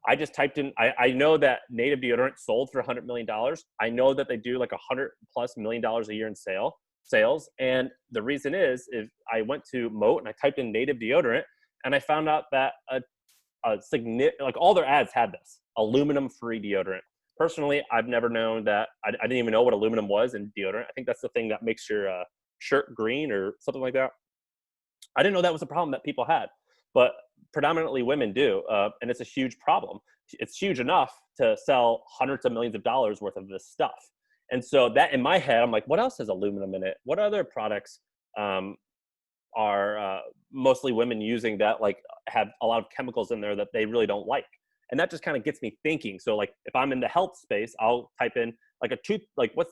I just typed in, I know that Native Deodorant sold for $100 million. I know that they do $100+ million a year in sales. And the reason is I went to Moat and I typed in Native Deodorant, and I found out that all their ads had this aluminum-free deodorant. Personally, I've never known that. I didn't even know what aluminum was in deodorant. I think that's the thing that makes your shirt green or something like that. I didn't know that was a problem that people had, but predominantly women do, and it's a huge problem. It's huge enough to sell hundreds of millions of dollars worth of this stuff. And so that in my head, I'm like, what else has aluminum in it? What other products are mostly women using that have a lot of chemicals in there that they really don't like? And that just kind of gets me thinking. So like if I'm in the health space, I'll type in like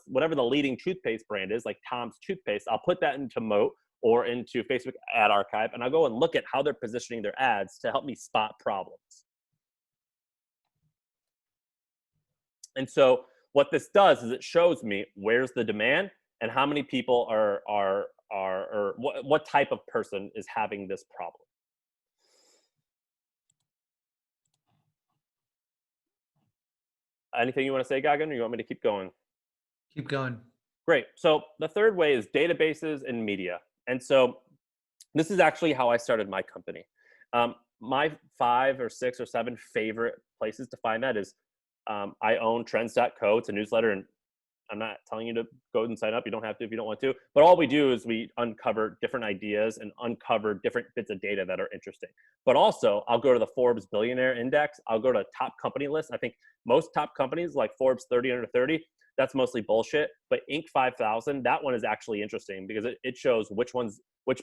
whatever the leading toothpaste brand is, like Tom's toothpaste. I'll put that into Moat or into Facebook Ad Archive, and I'll go and look at how they're positioning their ads to help me spot problems. And so what this does is it shows me where's the demand and how many people or what type of person is having this problem. Anything you want to say, Gagan, or you want me to keep going? Keep going. Great. So the third way is databases and media. And so this is actually how I started my company. My 5 or 6 or 7 favorite places to find that is I own trends.co. It's a newsletter, and I'm not telling you to go and sign up. You don't have to if you don't want to. But all we do is we uncover different ideas and uncover different bits of data that are interesting. But also, I'll go to the Forbes Billionaire Index. I'll go to top company lists. I think most top companies, like Forbes 30 under 30, that's mostly bullshit. But Inc. 5000, that one is actually interesting because it shows which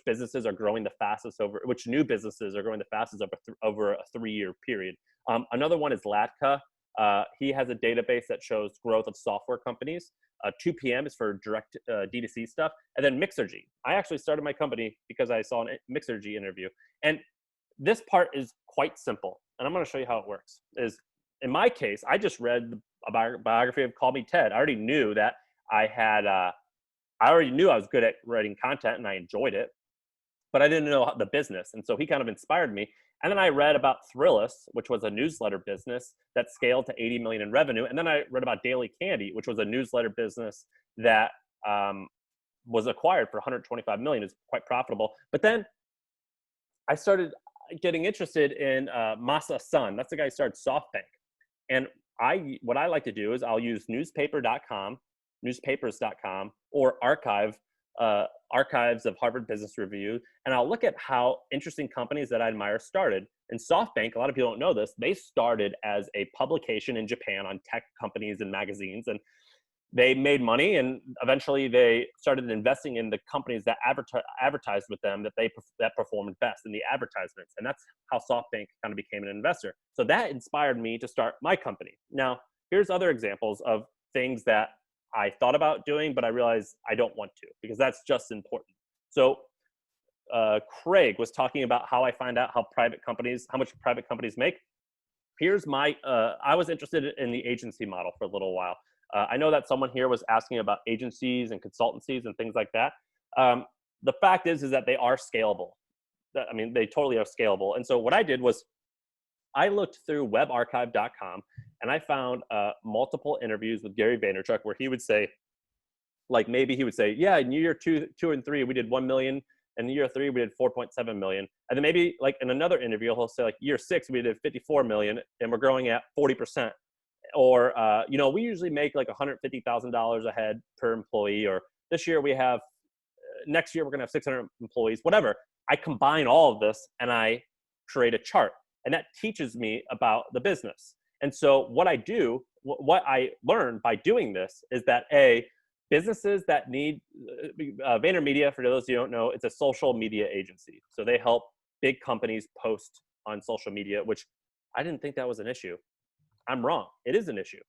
businesses are growing the fastest which new businesses are growing the fastest over a 3-year period. Another one is Latka. He has a database that shows growth of software companies. 2PM is for direct D2C stuff. And then Mixergy. I actually started my company because I saw an Mixergy interview. And this part is quite simple. And I'm going to show you how it works. In my case, I just read a biography of Call Me Ted. I already knew that I was good at writing content and I enjoyed it, but I didn't know the business. And so he kind of inspired me. And then I read about Thrillist, which was a newsletter business that scaled to 80 million in revenue. And then I read about Daily Candy, which was a newsletter business that was acquired for 125 million. It's quite profitable. But then I started getting interested in Masa Son. That's the guy who started SoftBank. And what I like to do is I'll use newspapers.com, or archives of Harvard Business Review, and I'll look at how interesting companies that I admire started. And SoftBank, a lot of people don't know this, they started as a publication in Japan on tech companies and magazines, and they made money, and eventually they started investing in the companies that advertised with them that performed best in the advertisements. And that's how SoftBank kind of became an investor. So that inspired me to start my company. Now, here's other examples of things that I thought about doing, but I realized I don't want to because that's just important. So Craig was talking about how I find out how much private companies make. Here's I was interested in the agency model for a little while. I know that someone here was asking about agencies and consultancies and things like that. The fact is that they are scalable. They totally are scalable. And so what I did was I looked through webarchive.com and I found multiple interviews with Gary Vaynerchuk where he would say, yeah, in year two and three, we did 1 million. And in year 3, we did 4.7 million. And then maybe like in another interview, he'll say like year 6, we did 54 million and we're growing at 40%. Or, we usually make like $150,000 a head per employee, or this year next year we're going to have 600 employees, whatever. I combine all of this and I create a chart, and that teaches me about the business. And so what I learned by doing this is that businesses that need VaynerMedia, for those of you who don't know, it's a social media agency. So they help big companies post on social media, which I didn't think that was an issue. I'm wrong. It is an issue.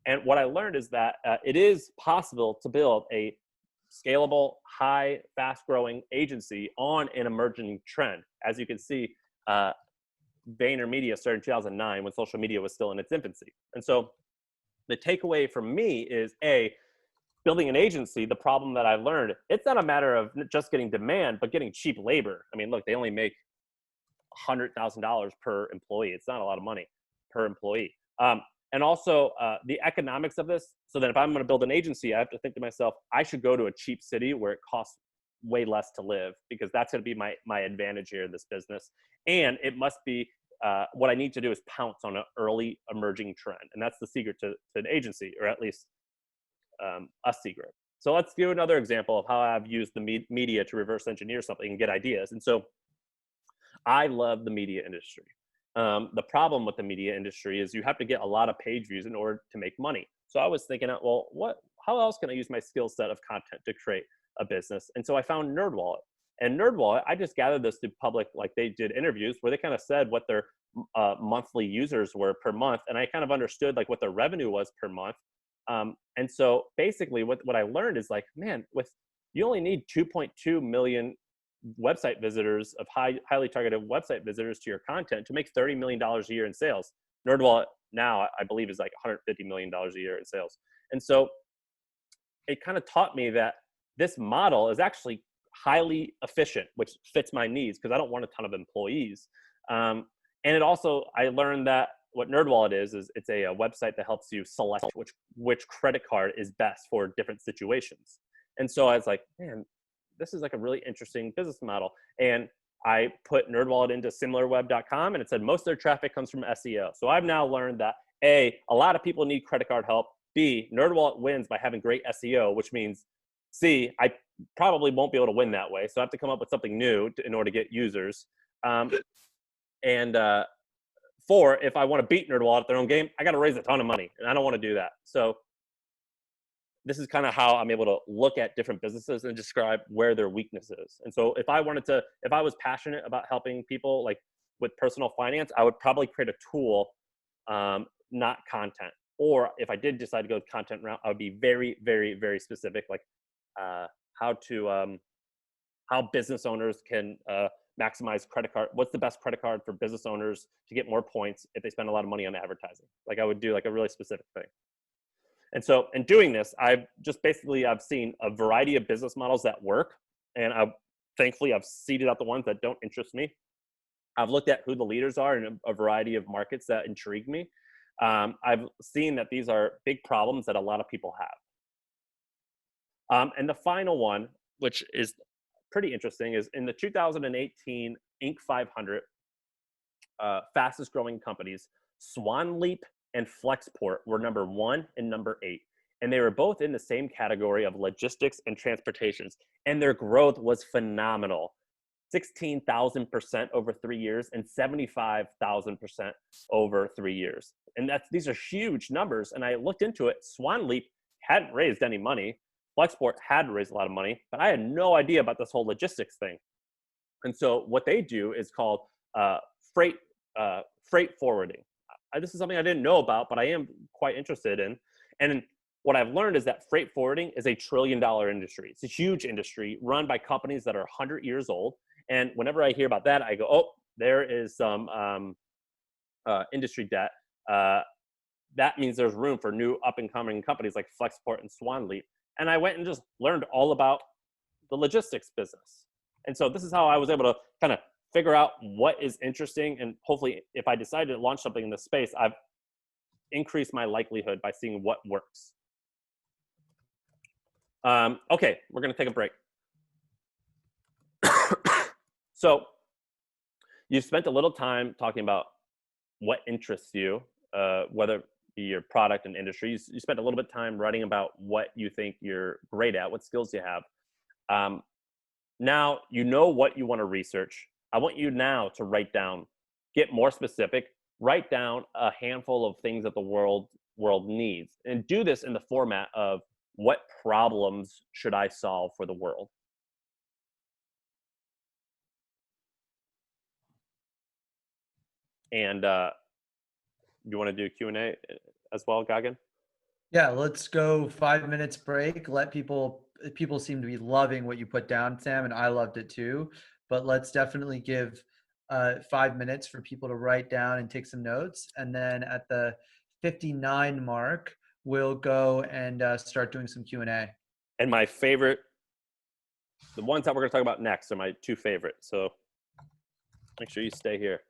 And what I learned is that it is possible to build a scalable, high, fast-growing agency on an emerging trend. As you can see, VaynerMedia started in 2009 when social media was still in its infancy. And so the takeaway from me is, building an agency, the problem that I've learned, it's not a matter of just getting demand, but getting cheap labor. Look, they only make $100,000 per employee. It's not a lot of money per employee. And also the economics of this, so that if I'm going to build an agency, I have to think to myself, I should go to a cheap city where it costs way less to live, because that's going to be my advantage here in this business. And it must be, what I need to do is pounce on an early emerging trend. And that's the secret to an agency, or at least a secret. So let's do another example of how I've used the media to reverse engineer something and get ideas. And so I love the media industry. The problem with the media industry is you have to get a lot of page views in order to make money. So I was thinking, how else can I use my skill set of content to create a business? And so I found NerdWallet. And NerdWallet, I just gathered this to public, like they did interviews where they kind of said what their monthly users were per month, and I kind of understood like what the revenue was per month. And so basically, what I learned is like, man, with you only need 2.2 million website visitors of highly targeted website visitors to your content to make $30 million a year in sales. NerdWallet now, I believe, is like $150 million a year in sales. And so it kind of taught me that this model is actually highly efficient, which fits my needs because I don't want a ton of employees. And it also, I learned that what NerdWallet is it's a website that helps you select which credit card is best for different situations. And so I was like, man, this is like a really interesting business model. And I put NerdWallet into similarweb.com, and it said most of their traffic comes from SEO. So I've now learned that A, a lot of people need credit card help. B, NerdWallet wins by having great SEO, which means C, I probably won't be able to win that way. So I have to come up with something new in order to get users. And 4, if I want to beat NerdWallet at their own game, I got to raise a ton of money, and I don't want to do that. So this is kind of how I'm able to look at different businesses and describe where their weakness is. And so if I was passionate about helping people like with personal finance, I would probably create a tool, not content. Or if I did decide to go with content route, I would be very, very, very specific, like how business owners can maximize credit card. What's the best credit card for business owners to get more points if they spend a lot of money on advertising? Like I would do like a really specific thing. And so in doing this, I've seen a variety of business models that work. And thankfully, I've seeded out the ones that don't interest me. I've looked at who the leaders are in a variety of markets that intrigue me. I've seen that these are big problems that a lot of people have. And the final one, which is pretty interesting, is in the 2018 Inc. 500 fastest growing companies, Swanleap and Flexport were number 1 and number 8. And they were both in the same category of logistics and transportations. And their growth was phenomenal. 16,000% over 3 years and 75,000% over 3 years. And these are huge numbers. And I looked into it. Swanleap hadn't raised any money. Flexport had raised a lot of money, but I had no idea about this whole logistics thing. And so what they do is called freight forwarding. This is something I didn't know about, but I am quite interested in. And what I've learned is that freight forwarding is a $1 trillion industry. It's a huge industry run by companies that are 100 years old. And whenever I hear about that, I go, oh, there is some industry debt. That means there's room for new up-and-coming companies like Flexport and Swanleap. And I went and just learned all about the logistics business. And so this is how I was able to kind of figure out what is interesting. And hopefully, if I decide to launch something in this space, I've increased my likelihood by seeing what works. Okay, we're going to take a break. So you've spent a little time talking about what interests you, whether it be your product and industry. You spent a little bit of time writing about what you think you're great at, what skills you have. Now you know what you want to research. I want you now to write down, get more specific, write down a handful of things that the world needs, and do this in the format of what problems should I solve for the world? And you want to do Q&A as well, Gagan? Yeah, let's go 5 minutes break. Let people seem to be loving what you put down, Sam, and I loved it too. But let's definitely give 5 minutes for people to write down and take some notes. And then at the 59 mark, we'll go and start doing some Q&A. And my favorite, the ones that we're going to talk about next are my 2 favorites. So make sure you stay here.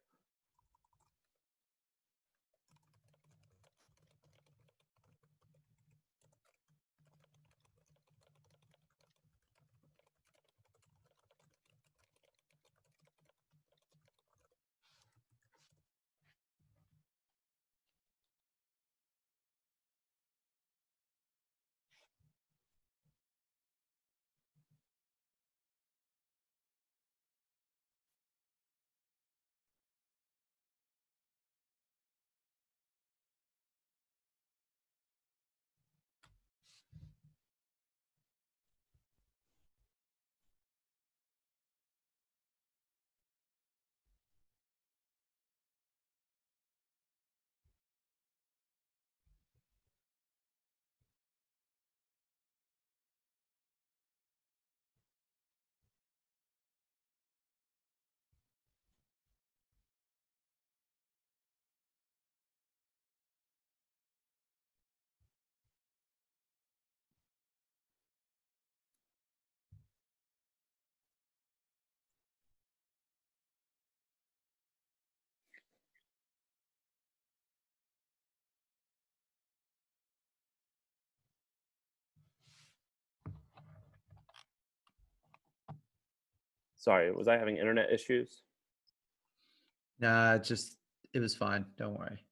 Sorry, was I having internet issues? Nah, it was fine. Don't worry.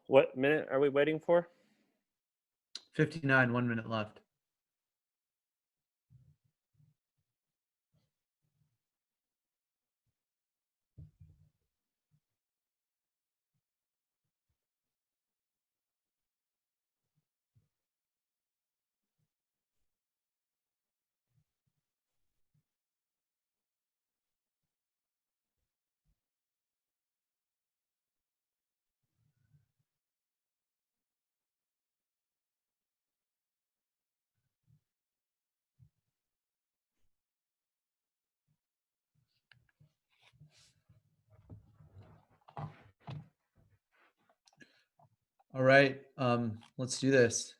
What minute are we waiting for? 59, 1 minute left. All right, let's do this.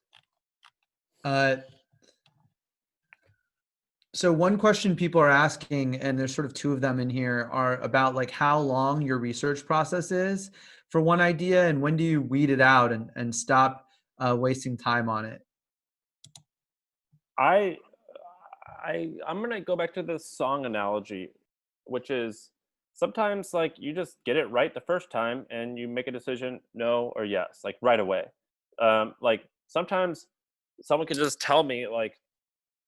So one question people are asking, and there's sort of two of them in here, are about like how long your research process is for one idea, and when do you weed it out and stop wasting time on it? I I'm gonna go back to this song analogy, which is sometimes like you just get it right the first time and you make a decision, no or yes, like right away. Like sometimes someone could just tell me like,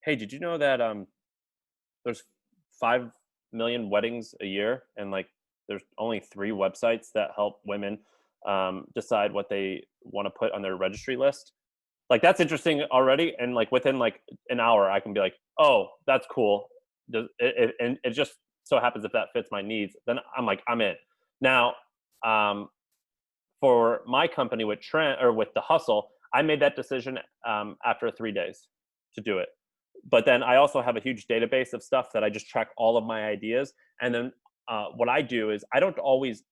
hey, did you know that there's 5 million weddings a year, and like there's only 3 websites that help women decide what they want to put on their registry list. Like that's interesting already, and like within like an hour I can be like, oh, that's cool. And it just so happens if that fits my needs, then I'm like, I'm in. Now, um for my company with Trent, or with the Hustle, I made that decision after 3 days to do it. But then I also have a huge database of stuff that I just track all of my ideas. And then what I do is I don't always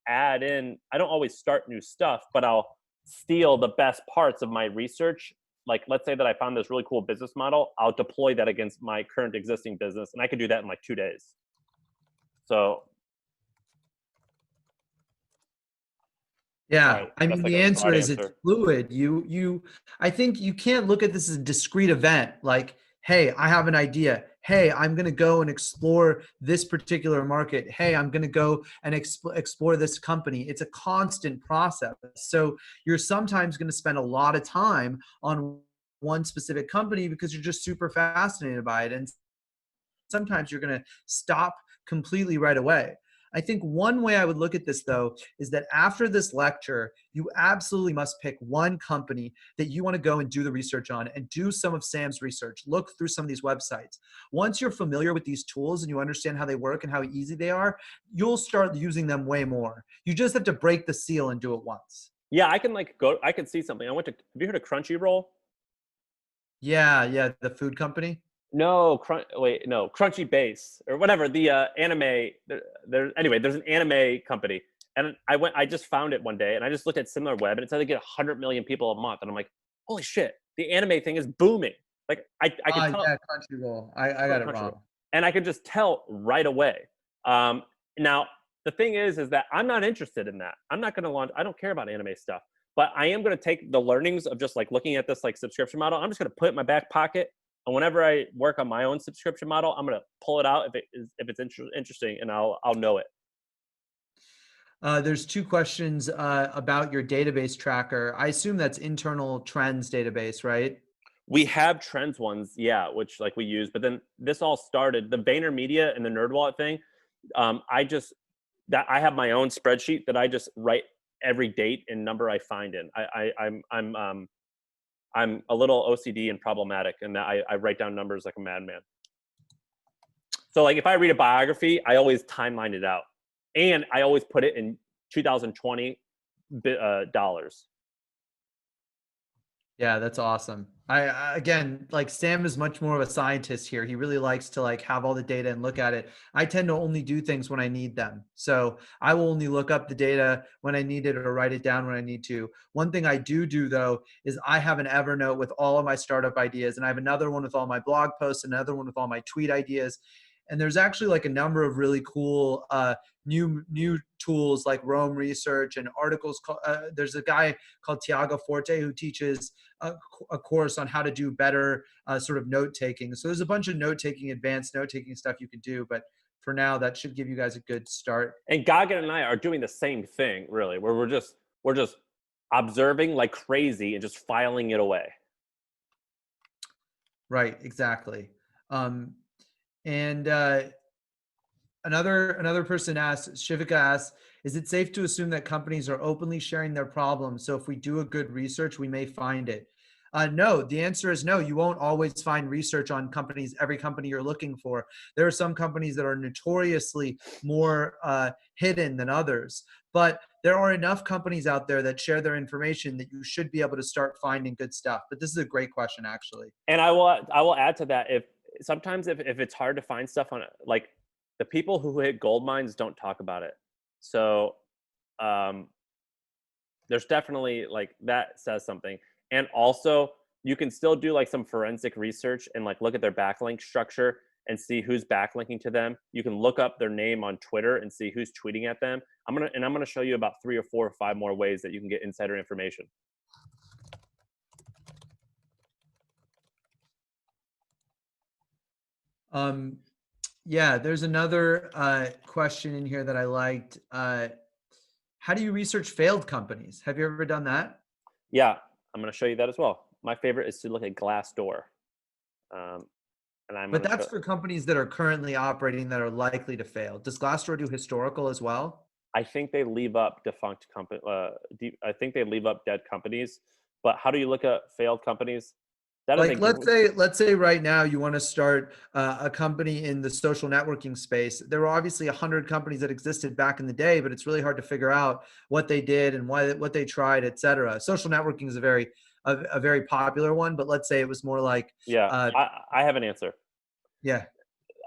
start new stuff, but I'll steal the best parts of my research. Like, let's say that I found this really cool business model, I'll deploy that against my current existing business. And I can do that in like 2 days. So, Yeah, sorry, I mean, that's like the a answer broad is it's answer. fluid. I think you can't look at this as a discrete event. Like, hey, I have an idea. Hey, I'm going to go and explore this particular market. Hey, I'm going to go and explore this company. It's a constant process. So you're sometimes going to spend a lot of time on one specific company because you're just super fascinated by it. And sometimes you're going to stop completely right away. I think one way I would look at this, though, is that after this lecture, you absolutely must pick one company that you want to go and do the research on and do some of Sam's research. Look through some of these websites. Once you're familiar with these tools and you understand how they work and how easy they are, you'll start using them way more. You just have to break the seal and do it once. Yeah, I can like go. I can see something. I went to. Have you heard of Crunchyroll? Yeah, yeah, the food company. No, wait, no, Crunchy Base or whatever. The anime. Anyway. There's an anime company, and I just found it one day, and I just looked at SimilarWeb, and it said they get 100 million people a month, and I'm like, holy shit, the anime thing is booming. Like I can tell. Yeah, Crunchyroll. I got it Crunchyroll, wrong. and I can just tell right away. Now the thing is that I'm not interested in that. I'm not going to launch. I don't care about anime stuff, but I am going to take the learnings of just like looking at this like subscription model. I'm just going to put it in my back pocket. And whenever I work on my own subscription model, I'm gonna pull it out if it's interesting, and I'll know it. There's two questions about your database tracker. I assume that's internal trends database, right? We have trends ones, yeah, which like we use, but then this all started the VaynerMedia and the NerdWallet thing. I have my own spreadsheet that I just write every date and number I find in. I'm a little OCD and problematic, and that I write down numbers like a madman. So like if I read a biography, I always timeline it out, and I always put it in 2020 dollars. Yeah, that's awesome. Again, like Sam is much more of a scientist here. He really likes to like have all the data and look at it. I tend to only do things when I need them. So I will only look up the data when I need it or write it down when I need to. One thing I do though is I have an Evernote with all of my startup ideas, and I have another one with all my blog posts, another one with all my tweet ideas. And there's actually like a number of really cool new tools like Rome Research and articles. There's a guy called Tiago Forte who teaches a course on how to do better sort of note taking. So there's a bunch of note taking, advanced note taking stuff you can do. But for now, that should give you guys a good start. And Gagan and I are doing the same thing, really, where we're just observing like crazy and just filing it away. Right, exactly. And another person asks, Shivika asks, is it safe to assume that companies are openly sharing their problems? So if we do a good research, we may find it. No, the answer is no. You won't always find research on companies, every company you're looking for. There are some companies that are notoriously more hidden than others, but there are enough companies out there that share their information that you should be able to start finding good stuff. But this is a great question, actually. And I will add to that, if it's hard to find stuff on it, like the people who hit gold mines don't talk about it. So there's definitely like that says something. And also you can still do like some forensic research and like look at their backlink structure and see who's backlinking to them. You can look up their name on Twitter and see who's tweeting at them. I'm gonna show you about 3 or 4 or 5 more ways that you can get insider information. Yeah, there's another question in here that I liked. How do you research failed companies? Have you ever done that? Yeah, I'm going to show you that as well. My favorite is to look at Glassdoor. But that's for companies that are currently operating that are likely to fail. Does Glassdoor do historical as well? I think they leave up defunct company. I think they leave up dead companies. But how do you look at failed companies? Like let's say right now you want to start a company in the social networking space. There were obviously 100 companies that existed back in the day, but it's really hard to figure out what they did and what they tried, etc. Social networking is a very popular one, but let's say it was more like I have an answer. Yeah.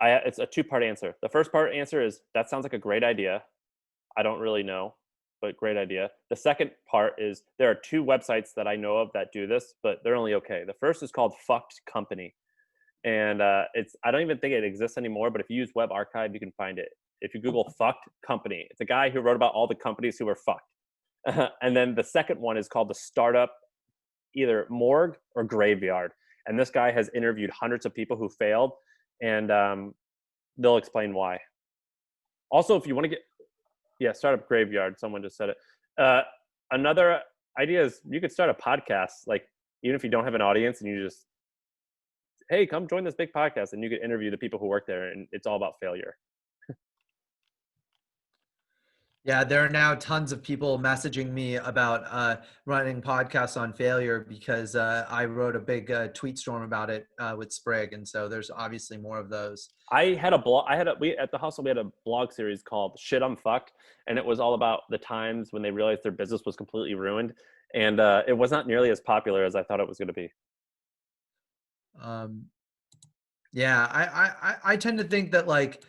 It's a 2-part answer. The first part answer is that sounds like a great idea. I don't really know, but great idea. The second part is there are 2 websites that I know of that do this, but they're only okay. The first is called Fucked Company. And I don't even think it exists anymore, but if you use Web Archive, you can find it. If you Google Fucked Company, it's a guy who wrote about all the companies who were fucked. And then the second one is called the Startup, either Morgue or Graveyard. And this guy has interviewed hundreds of people who failed, and they'll explain why. Also, if you want to get, Startup Graveyard, someone just said it. Another idea is you could start a podcast. Like even if you don't have an audience and you just, hey, come join this big podcast, and you could interview the people who work there, and it's all about failure. Yeah, there are now tons of people messaging me about running podcasts on failure because I wrote a big tweet storm about it with Sprig, and so there's obviously more of those. I had a blog. We at the hustle, we had a blog series called "Shit I'm Fucked," and it was all about the times when they realized their business was completely ruined, and it was not nearly as popular as I thought it was going to be. Um, Yeah, I tend to think that like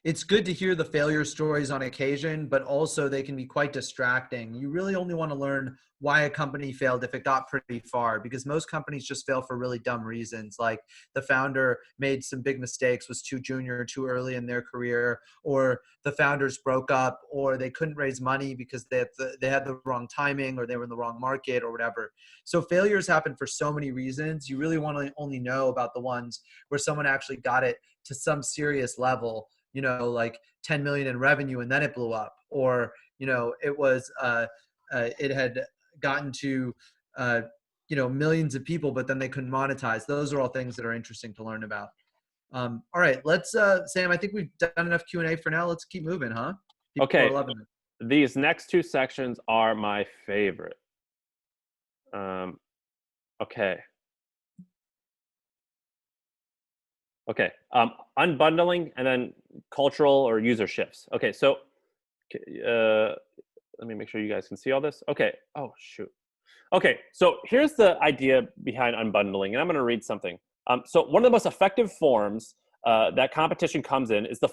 it's good to hear the failure stories on occasion, but also they can be quite distracting. You really only want to learn why a company failed if it got pretty far, because most companies just fail for really dumb reasons. Like the founder made some big mistakes, was too junior, too early in their career, or the founders broke up, or they couldn't raise money because they had the wrong timing, or they were in the wrong market, or whatever. So failures happen for so many reasons. You really want to only know about the ones where someone actually got it to some serious level, like 10 million in revenue and then it blew up, or it was it had gotten to millions of people, but then they couldn't monetize. Those are all things that are interesting to learn about. All right, let's Sam, I think we've done enough Q&A for now. Let's keep moving. People Okay, are loving it. these next two sections are my favorite. Okay. Okay. Unbundling and then cultural or user shifts. Okay. So, let me make sure you guys can see all this. Okay. Oh, shoot. Okay. So here's the idea behind unbundling, and I'm going to read something. So one of the most effective forms that competition comes in is in the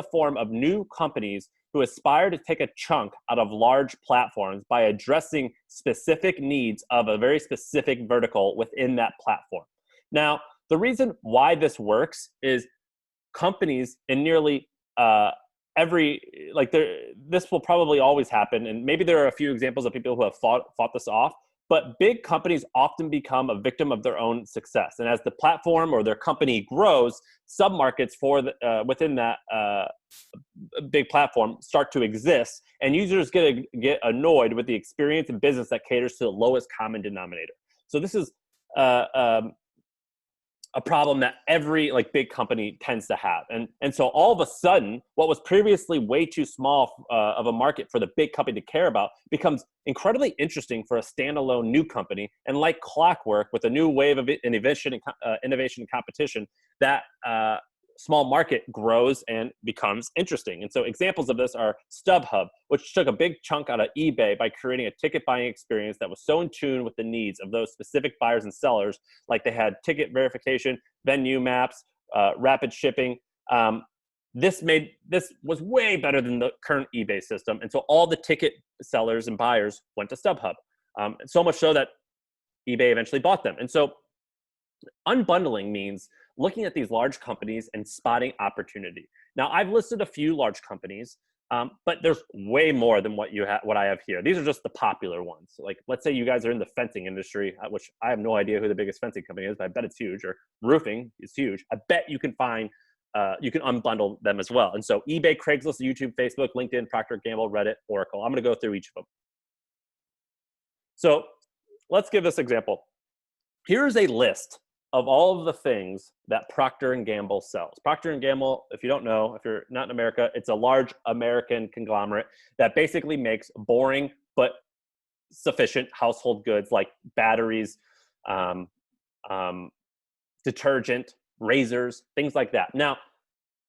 form of new companies who aspire to take a chunk out of large platforms by addressing specific needs of a very specific vertical within that platform. Now, the reason why this works is companies in nearly this will probably always happen, and maybe there are a few examples of people who have fought this off, but big companies often become a victim of their own success. And as the platform or their company grows, sub-markets within that big platform start to exist, and users get annoyed with the experience and business that caters to the lowest common denominator. So this is a problem that every big company tends to have. And so all of a sudden, what was previously way too small of a market for the big company to care about becomes incredibly interesting for a standalone new company. And like clockwork, with a new wave of innovation and competition, that small market grows and becomes interesting. And so examples of this are StubHub, which took a big chunk out of eBay by creating a ticket buying experience that was so in tune with the needs of those specific buyers and sellers. Like they had ticket verification, venue maps, rapid shipping. This was way better than the current eBay system. And so all the ticket sellers and buyers went to StubHub. So much so that eBay eventually bought them. And so unbundling means looking at these large companies and spotting opportunity. Now, I've listed a few large companies, but there's way more than what I have here. These are just the popular ones. Like, let's say you guys are in the fencing industry, which I have no idea who the biggest fencing company is, but I bet it's huge. Or roofing is huge. I bet you can find, you can unbundle them as well. And so eBay, Craigslist, YouTube, Facebook, LinkedIn, Procter & Gamble, Reddit, Oracle. I'm going to go through each of them. So let's give this example. Here's a list of all of the things that Procter & Gamble sells. Procter & Gamble, if you don't know, if you're not in America, it's a large American conglomerate that basically makes boring but sufficient household goods like batteries, detergent, razors, things like that. Now,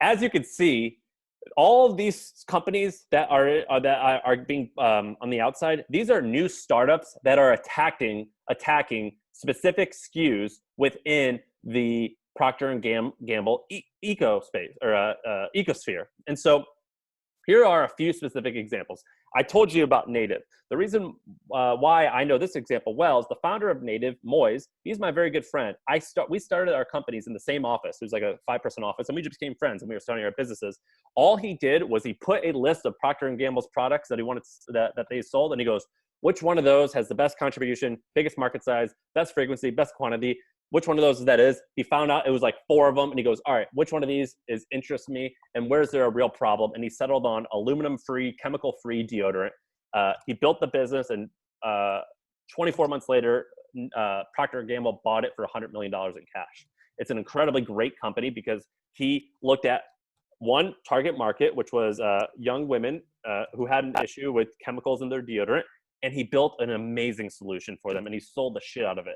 as you can see, all of these companies that are being on the outside, these are new startups that are attacking specific SKUs within the Procter & Gamble ecospace or ecosphere. And so here are a few specific examples. I told you about Native. The reason why I know this example well is the founder of Native, Moise. He's my very good friend. We started our companies in the same office. It was like a 5-person office, and we just became friends, and we were starting our businesses. All he did was he put a list of Procter & Gamble's products that he wanted that they sold, and he goes, which one of those has the best contribution, biggest market size, best frequency, best quantity? Which one of those that is? He found out it was like 4 of them, and he goes, all right, which one of these interests me, and where's there a real problem? And he settled on aluminum-free, chemical-free deodorant. He built the business and 24 months later, Procter & Gamble bought it for $100 million in cash. It's an incredibly great company because he looked at one target market, which was young women who had an issue with chemicals in their deodorant, and he built an amazing solution for them, and he sold the shit out of it.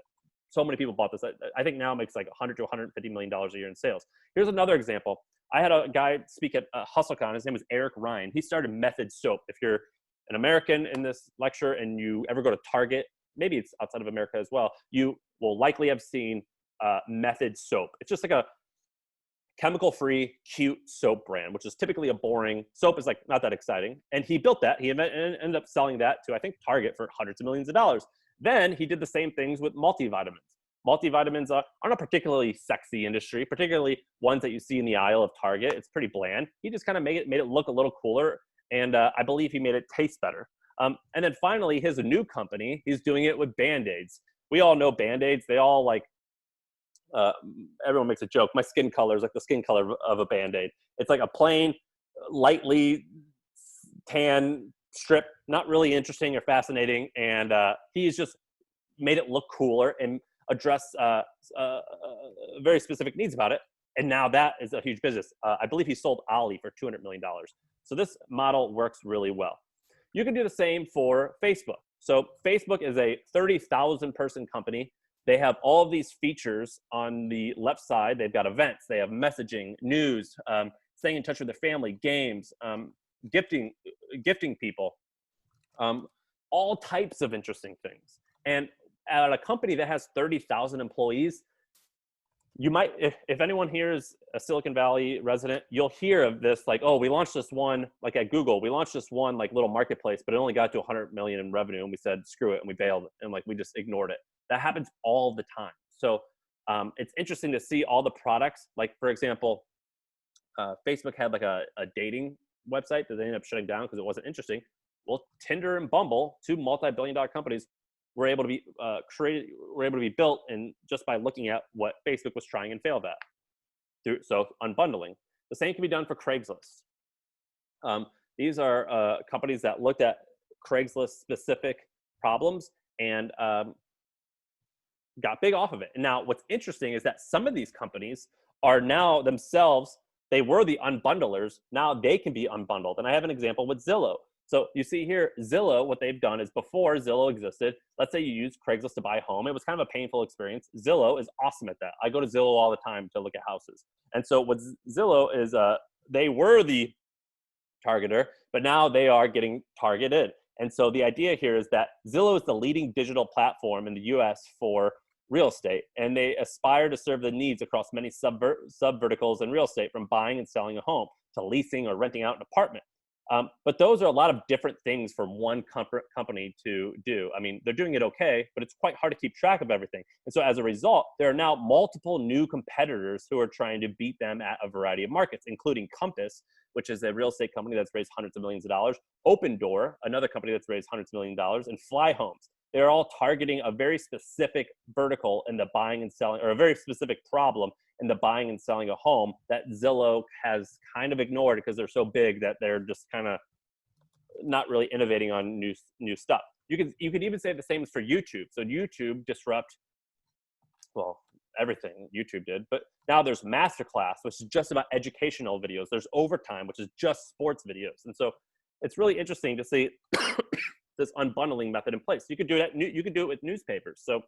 So many people bought this. I think now it makes like $100 to $150 million a year in sales. Here's another example. I had a guy speak at HustleCon. His name was Eric Ryan. He started Method Soap. If you're an American in this lecture and you ever go to Target, maybe it's outside of America as well, you will likely have seen Method Soap. It's just like a chemical-free, cute soap brand, which is typically a boring soap. Is like not that exciting. And he built that. He ended up selling that to, I think, Target for hundreds of millions of dollars. Then he did the same things with multivitamins. Multivitamins aren't a particularly sexy industry, particularly ones that you see in the aisle of Target. It's pretty bland. He just kind of made it look a little cooler, and I believe he made it taste better. And then finally, his new company, he's doing it with Band-Aids. We all know Band-Aids. They all like, everyone makes a joke. My skin color is like the skin color of a Band-Aid. It's like a plain, lightly tan strip, not really interesting or fascinating. And he's just made it look cooler and address very specific needs about it. And now that is a huge business. I believe he sold Ollie for $200 million. So this model works really well. You can do the same for Facebook. So Facebook is a 30,000 person company. They have all of these features on the left side. They've got events, they have messaging, news, staying in touch with their family, games, gifting people, all types of interesting things. And at a company that has 30,000 employees, you might, if anyone here is a Silicon Valley resident, you'll hear of this like, oh, we launched this one, like at Google, we launched this one like little marketplace, but it only got to 100 million in revenue, and we said, screw it, and we bailed, and like we just ignored it. That happens all the time. So it's interesting to see all the products. Like, for example, Facebook had like a dating website that they ended up shutting down because it wasn't interesting. Well, Tinder and Bumble, two multi-billion-dollar companies, were able to be created, were able to be built, and just by looking at what Facebook was trying and failed at. So unbundling. The same can be done for Craigslist. These are companies that looked at Craigslist-specific problems and got big off of it. And now what's interesting is that some of these companies are now themselves, they were the unbundlers. Now they can be unbundled. And I have an example with Zillow. So you see here, Zillow, what they've done is before Zillow existed, let's say you use Craigslist to buy a home. It was kind of a painful experience. Zillow is awesome at that. I go to Zillow all the time to look at houses. And so what Zillow is, they were the targeter, but now they are getting targeted. And so the idea here is that Zillow is the leading digital platform in the US for real estate, and they aspire to serve the needs across many sub-verticals in real estate, from buying and selling a home to leasing or renting out an apartment. But those are a lot of different things for one company to do. I mean, they're doing it okay, but it's quite hard to keep track of everything. And so as a result, there are now multiple new competitors who are trying to beat them at a variety of markets, including Compass, which is a real estate company that's raised hundreds of millions of dollars, Opendoor, another company that's raised hundreds of millions of dollars, and Fly Homes. They're all targeting a very specific vertical in the buying and selling, or a very specific problem in the buying and selling a home that Zillow has kind of ignored because they're so big that they're just kind of not really innovating on new stuff. You could even say the same is for YouTube. So YouTube disrupt, well, everything YouTube did, but now there's Masterclass, which is just about educational videos. There's Overtime, which is just sports videos. And so it's really interesting to see this unbundling method in place. You could do it with newspapers. So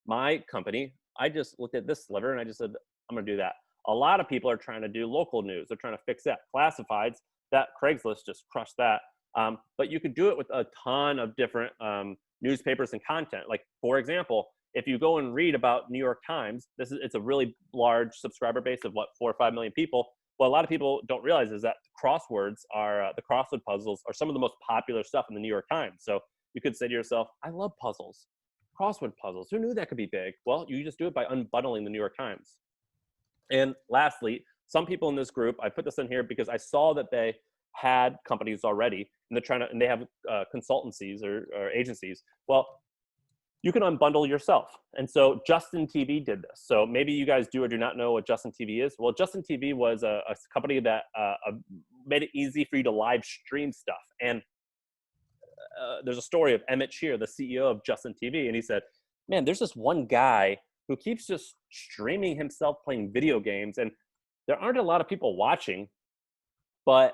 my company, I just looked at this sliver and I just said, I'm gonna do that. A lot of people are trying to do local news. They're trying to fix that. Classifieds, that Craigslist just crushed that. But you could do it with a ton of different newspapers and content. Like, for example, if you go and read about New York Times, it's a really large subscriber base of 4 or 5 million people. What a lot of people don't realize is that crosswords are, the crossword puzzles are some of the most popular stuff in the New York Times. So you could say to yourself, I love puzzles, crossword puzzles. Who knew that could be big? Well, you just do it by unbundling the New York Times. And lastly, some people in this group, I put this in here because I saw that they had companies already, and they have consultancies or agencies. Well, you can unbundle yourself. And so Justin TV did this. So maybe you guys do or do not know what Justin TV is. Well, Justin TV was a company that made it easy for you to live stream stuff. And there's a story of Emmett Shear, the CEO of Justin TV, and he said, man, there's this one guy who keeps just streaming himself playing video games, and there aren't a lot of people watching, but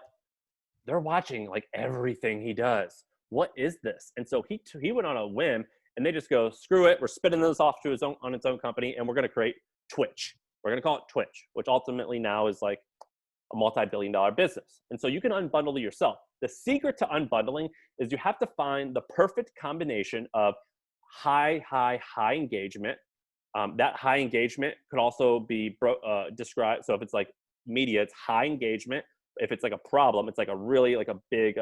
they're watching like everything he does. What is this? And so he went on a whim, and they just go, screw it, we're spinning this off to on its own company, and we're going to create Twitch. We're going to call it Twitch, which ultimately now is like a multi-billion-dollar business. And so you can unbundle yourself. The secret to unbundling is you have to find the perfect combination of high engagement. That high engagement could also be described. So if it's like media, it's high engagement. If it's like a problem, it's like a really like a big,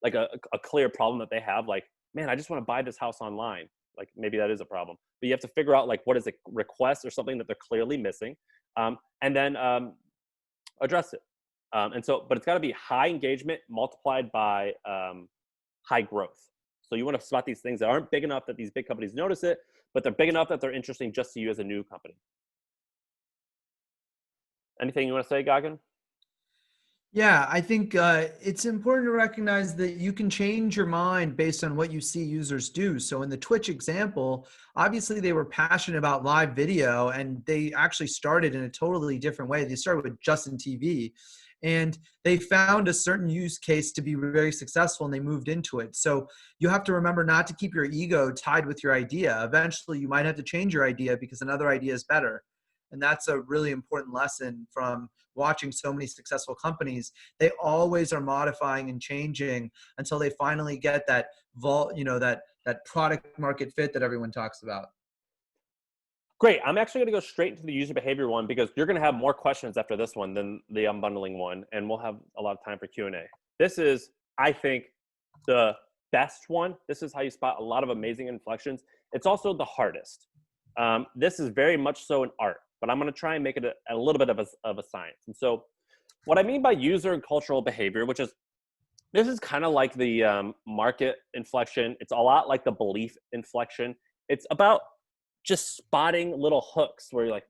like a clear problem that they have. Like, man, I just want to buy this house online. Like maybe that is a problem, but you have to figure out like what is a request or something that they're clearly missing, and then address it. And so, but it's got to be high engagement multiplied by high growth. So you want to spot these things that aren't big enough that these big companies notice it, but they're big enough that they're interesting just to you as a new company. Anything you want to say, Gagan? Yeah, I think it's important to recognize that you can change your mind based on what you see users do. So in the Twitch example, obviously they were passionate about live video, and they actually started in a totally different way. They started with Justin TV, and they found a certain use case to be very successful, and they moved into it. So you have to remember not to keep your ego tied with your idea. Eventually you might have to change your idea because another idea is better. And that's a really important lesson from watching so many successful companies. They always are modifying and changing until they finally get that that product market fit that everyone talks about. Great. I'm actually going to go straight into the user behavior one because you're going to have more questions after this one than the unbundling one, and we'll have a lot of time for Q&A. This is, I think, the best one. This is how you spot a lot of amazing inflections. It's also the hardest. This is very much so an art, but I'm going to try and make it a little bit of a science. And so what I mean by user and cultural behavior, this is kind of like the market inflection. It's a lot like the belief inflection. It's about just spotting little hooks where you're like,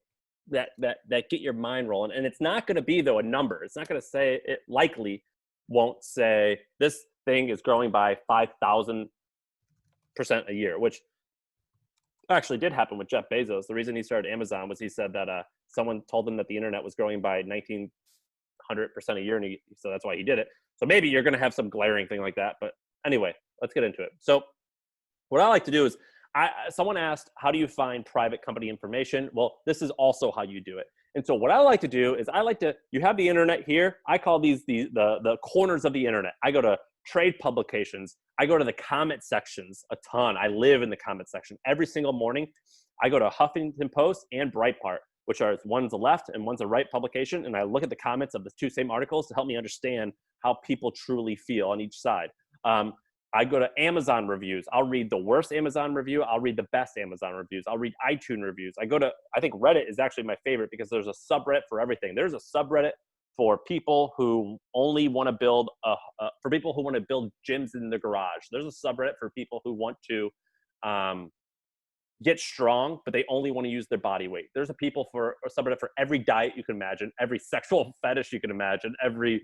that get your mind rolling. And it's not going to be, though, a number. It's not going to say, it likely won't say this thing is growing by 5,000% a year, which actually did happen with Jeff Bezos. The reason he started Amazon was he said that someone told him that the internet was growing by 1,900% a year, and so that's why he did it. So maybe you're going to have some glaring thing like that. But anyway, let's get into it. So what I like to do is, someone asked, how do you find private company information? Well, this is also how you do it. And so what I like to do is you have the internet here. I call these the corners of the internet. I go to trade publications. I go to the comment sections a ton. I live in the comment section. Every single morning, I go to Huffington Post and Breitbart, which are one's a left and one's a right publication. And I look at the comments of the two same articles to help me understand how people truly feel on each side. I go to Amazon reviews. I'll read the worst Amazon review. I'll read the best Amazon reviews. I'll read iTunes reviews. I think Reddit is actually my favorite because there's a subreddit for everything. There's a subreddit for people who only want to build, for people who want to build gyms in the garage. There's a subreddit for people who want to get strong, but they only want to use their body weight. There's a subreddit for every diet you can imagine, every sexual fetish you can imagine, every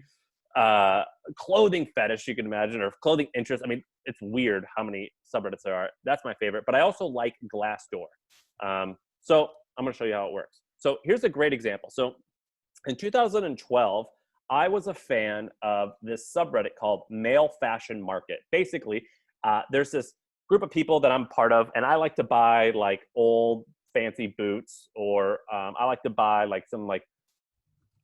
clothing fetish you can imagine, or clothing interest. I mean, it's weird how many subreddits there are. That's my favorite. But I also like Glassdoor. So I'm going to show you how it works. So here's a great example. So in 2012, I was a fan of this subreddit called Male Fashion Market. Basically, there's this group of people that I'm part of, and I like to buy like old fancy boots, or I like to buy like some like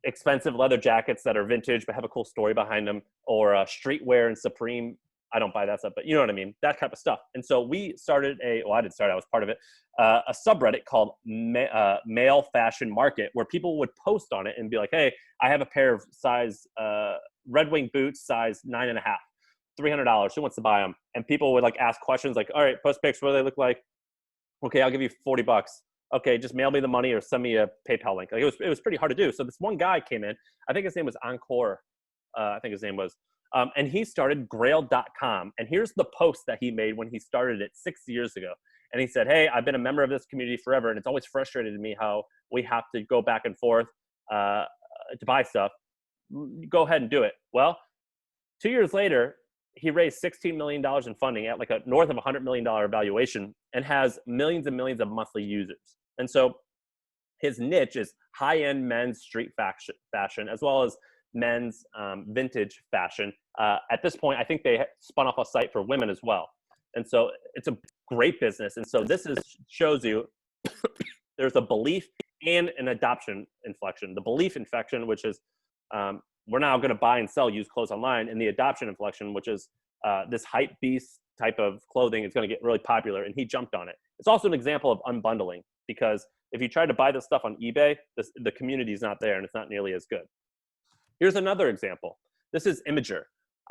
expensive leather jackets that are vintage but have a cool story behind them, or streetwear and Supreme. I don't buy that stuff, but you know what I mean, that type of stuff. And so we started I didn't start, I was part of it, a subreddit called Male Fashion Market, where people would post on it and be like, hey, I have a pair of size Red Wing boots, size 9.5, $300. Who wants to buy them? And people would like ask questions like, all right, post pics, what do they look like? Okay, I'll give you $40. Okay, just mail me the money or send me a PayPal link. Like it was pretty hard to do. So this one guy came in. I think his name was Encore. I think his name was. And he started Grail.com. And here's the post that he made when he started it 6 years ago. And he said, hey, I've been a member of this community forever, and it's always frustrated me how we have to go back and forth to buy stuff. Go ahead and do it. Well, 2 years later, he raised $16 million in funding at like a north of $100 million valuation and has millions and millions of monthly users. And so his niche is high-end men's street fashion, as well as men's vintage fashion. At this point, I think they spun off a site for women as well. And so it's a great business. And so this shows you there's a belief and an adoption inflection. The belief inflection, which is we're now going to buy and sell used clothes online, and the adoption inflection, which is this hype beast type of clothing is going to get really popular, and he jumped on it. It's also an example of unbundling, because if you try to buy this stuff on eBay, the community is not there, and it's not nearly as good. Here's another example. This is Imgur.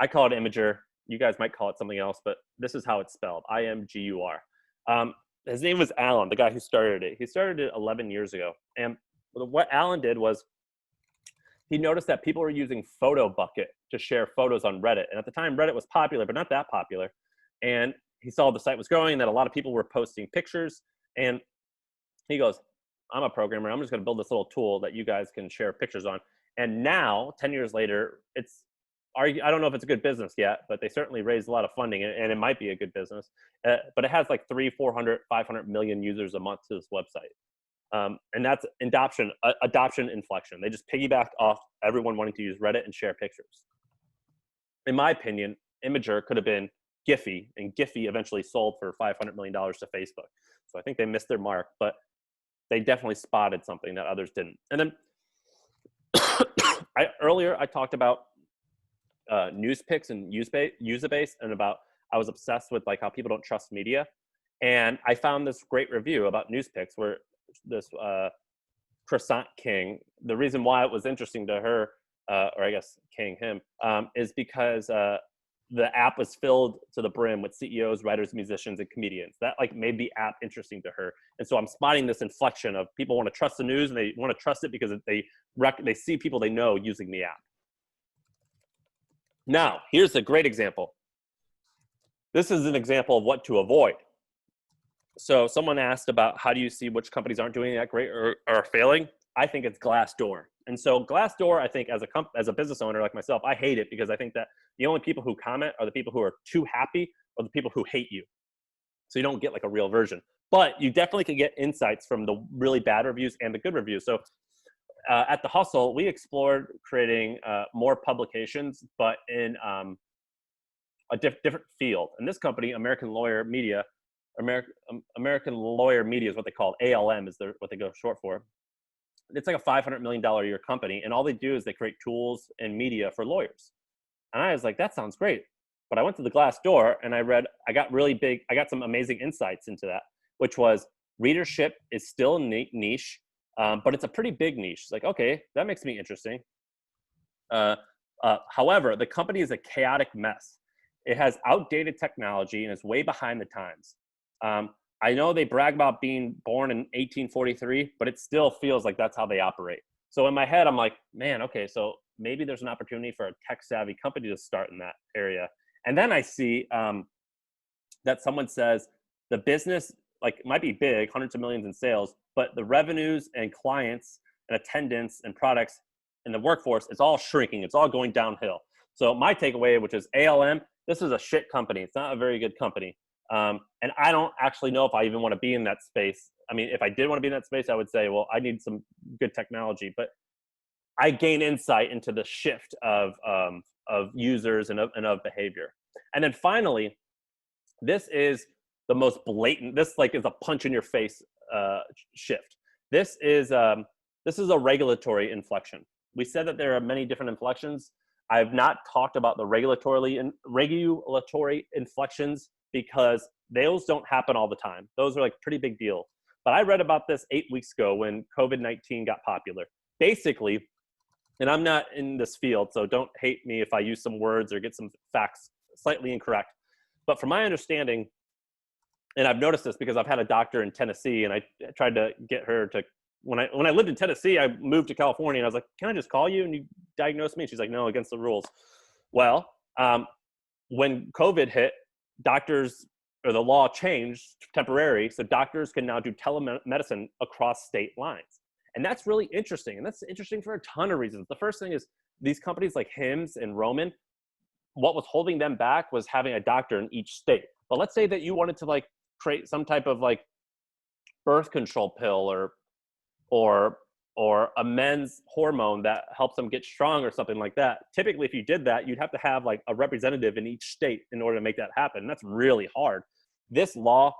I call it Imgur. You guys might call it something else, but this is how it's spelled, Imgur. His name was Alan, the guy who started it. He started it 11 years ago. And what Alan did was he noticed that people were using PhotoBucket to share photos on Reddit. And at the time, Reddit was popular, but not that popular. And he saw the site was growing, and that a lot of people were posting pictures. And he goes, I'm a programmer. I'm just going to build this little tool that you guys can share pictures on. And now, 10 years later, I don't know if it's a good business yet, but they certainly raised a lot of funding, and it might be a good business. But it has like 300, 400, 500 million users a month to this website. And that's adoption inflection. They just piggybacked off everyone wanting to use Reddit and share pictures. In my opinion, Imgur could have been Giphy, and Giphy eventually sold for $500 million to Facebook. So I think they missed their mark, but they definitely spotted something that others didn't. And then earlier I talked about news picks and user base, and about I was obsessed with like how people don't trust media. And I found this great review about news picks where this Croissant King, the reason why it was interesting to her, or I guess King, him, is because the app was filled to the brim with CEOs, writers, musicians, and comedians. That like made the app interesting to her. And so I'm spotting this inflection of people want to trust the news, and they want to trust it because they see people they know using the app. Now, here's a great example. This is an example of what to avoid. So someone asked about how do you see which companies aren't doing that great or are failing? I think it's Glassdoor. And so Glassdoor, I think as a business owner like myself, I hate it because I think that the only people who comment are the people who are too happy or the people who hate you. So you don't get like a real version. But you definitely can get insights from the really bad reviews and the good reviews. So at The Hustle, we explored creating more publications, but in a different field. And this company, American Lawyer Media is what they call it. ALM is what they go short for. It's like a $500 million a year company, and all they do is they create tools and media for lawyers. And I was like, that sounds great. But I went to the Glassdoor and I got some amazing insights into that, which was readership is still niche, but it's a pretty big niche. It's like, okay, that makes me interesting. However, the company is a chaotic mess. It has outdated technology and is way behind the times. I know they brag about being born in 1843, but it still feels like that's how they operate. So in my head, I'm like, man, okay, so maybe there's an opportunity for a tech-savvy company to start in that area. And then I see that someone says the business like might be big, hundreds of millions in sales, but the revenues and clients and attendance and products and the workforce, it's all shrinking. It's all going downhill. So my takeaway, which is ALM, this is a shit company. It's not a very good company. And I don't actually know if I even want to be in that space. I mean, if I did want to be in that space, I would say, well, I need some good technology, but I gain insight into the shift of users and of behavior. And then finally, this is the most blatant, this like is a punch in your face shift. This is a regulatory inflection. We said that there are many different inflections. I have not talked about the regulatory inflections because those don't happen all the time. Those are like pretty big deal. But I read about this 8 weeks ago when COVID-19 got popular. Basically, and I'm not in this field, so don't hate me if I use some words or get some facts slightly incorrect. But from my understanding, and I've noticed this because I've had a doctor in Tennessee, and I tried to get her to, when I lived in Tennessee, I moved to California, and I was like, can I just call you and you diagnose me? And she's like, no, against the rules. Well, when COVID hit, doctors, or the law changed temporary, so doctors can now do telemedicine across state lines. And that's really interesting. And that's interesting for a ton of reasons. The first thing is these companies like Hims and Roman, what was holding them back was having a doctor in each state. But let's say that you wanted to like create some type of like birth control pill or or a men's hormone that helps them get strong or something like that. Typically, if you did that, you'd have to have like a representative in each state in order to make that happen. And that's really hard. This law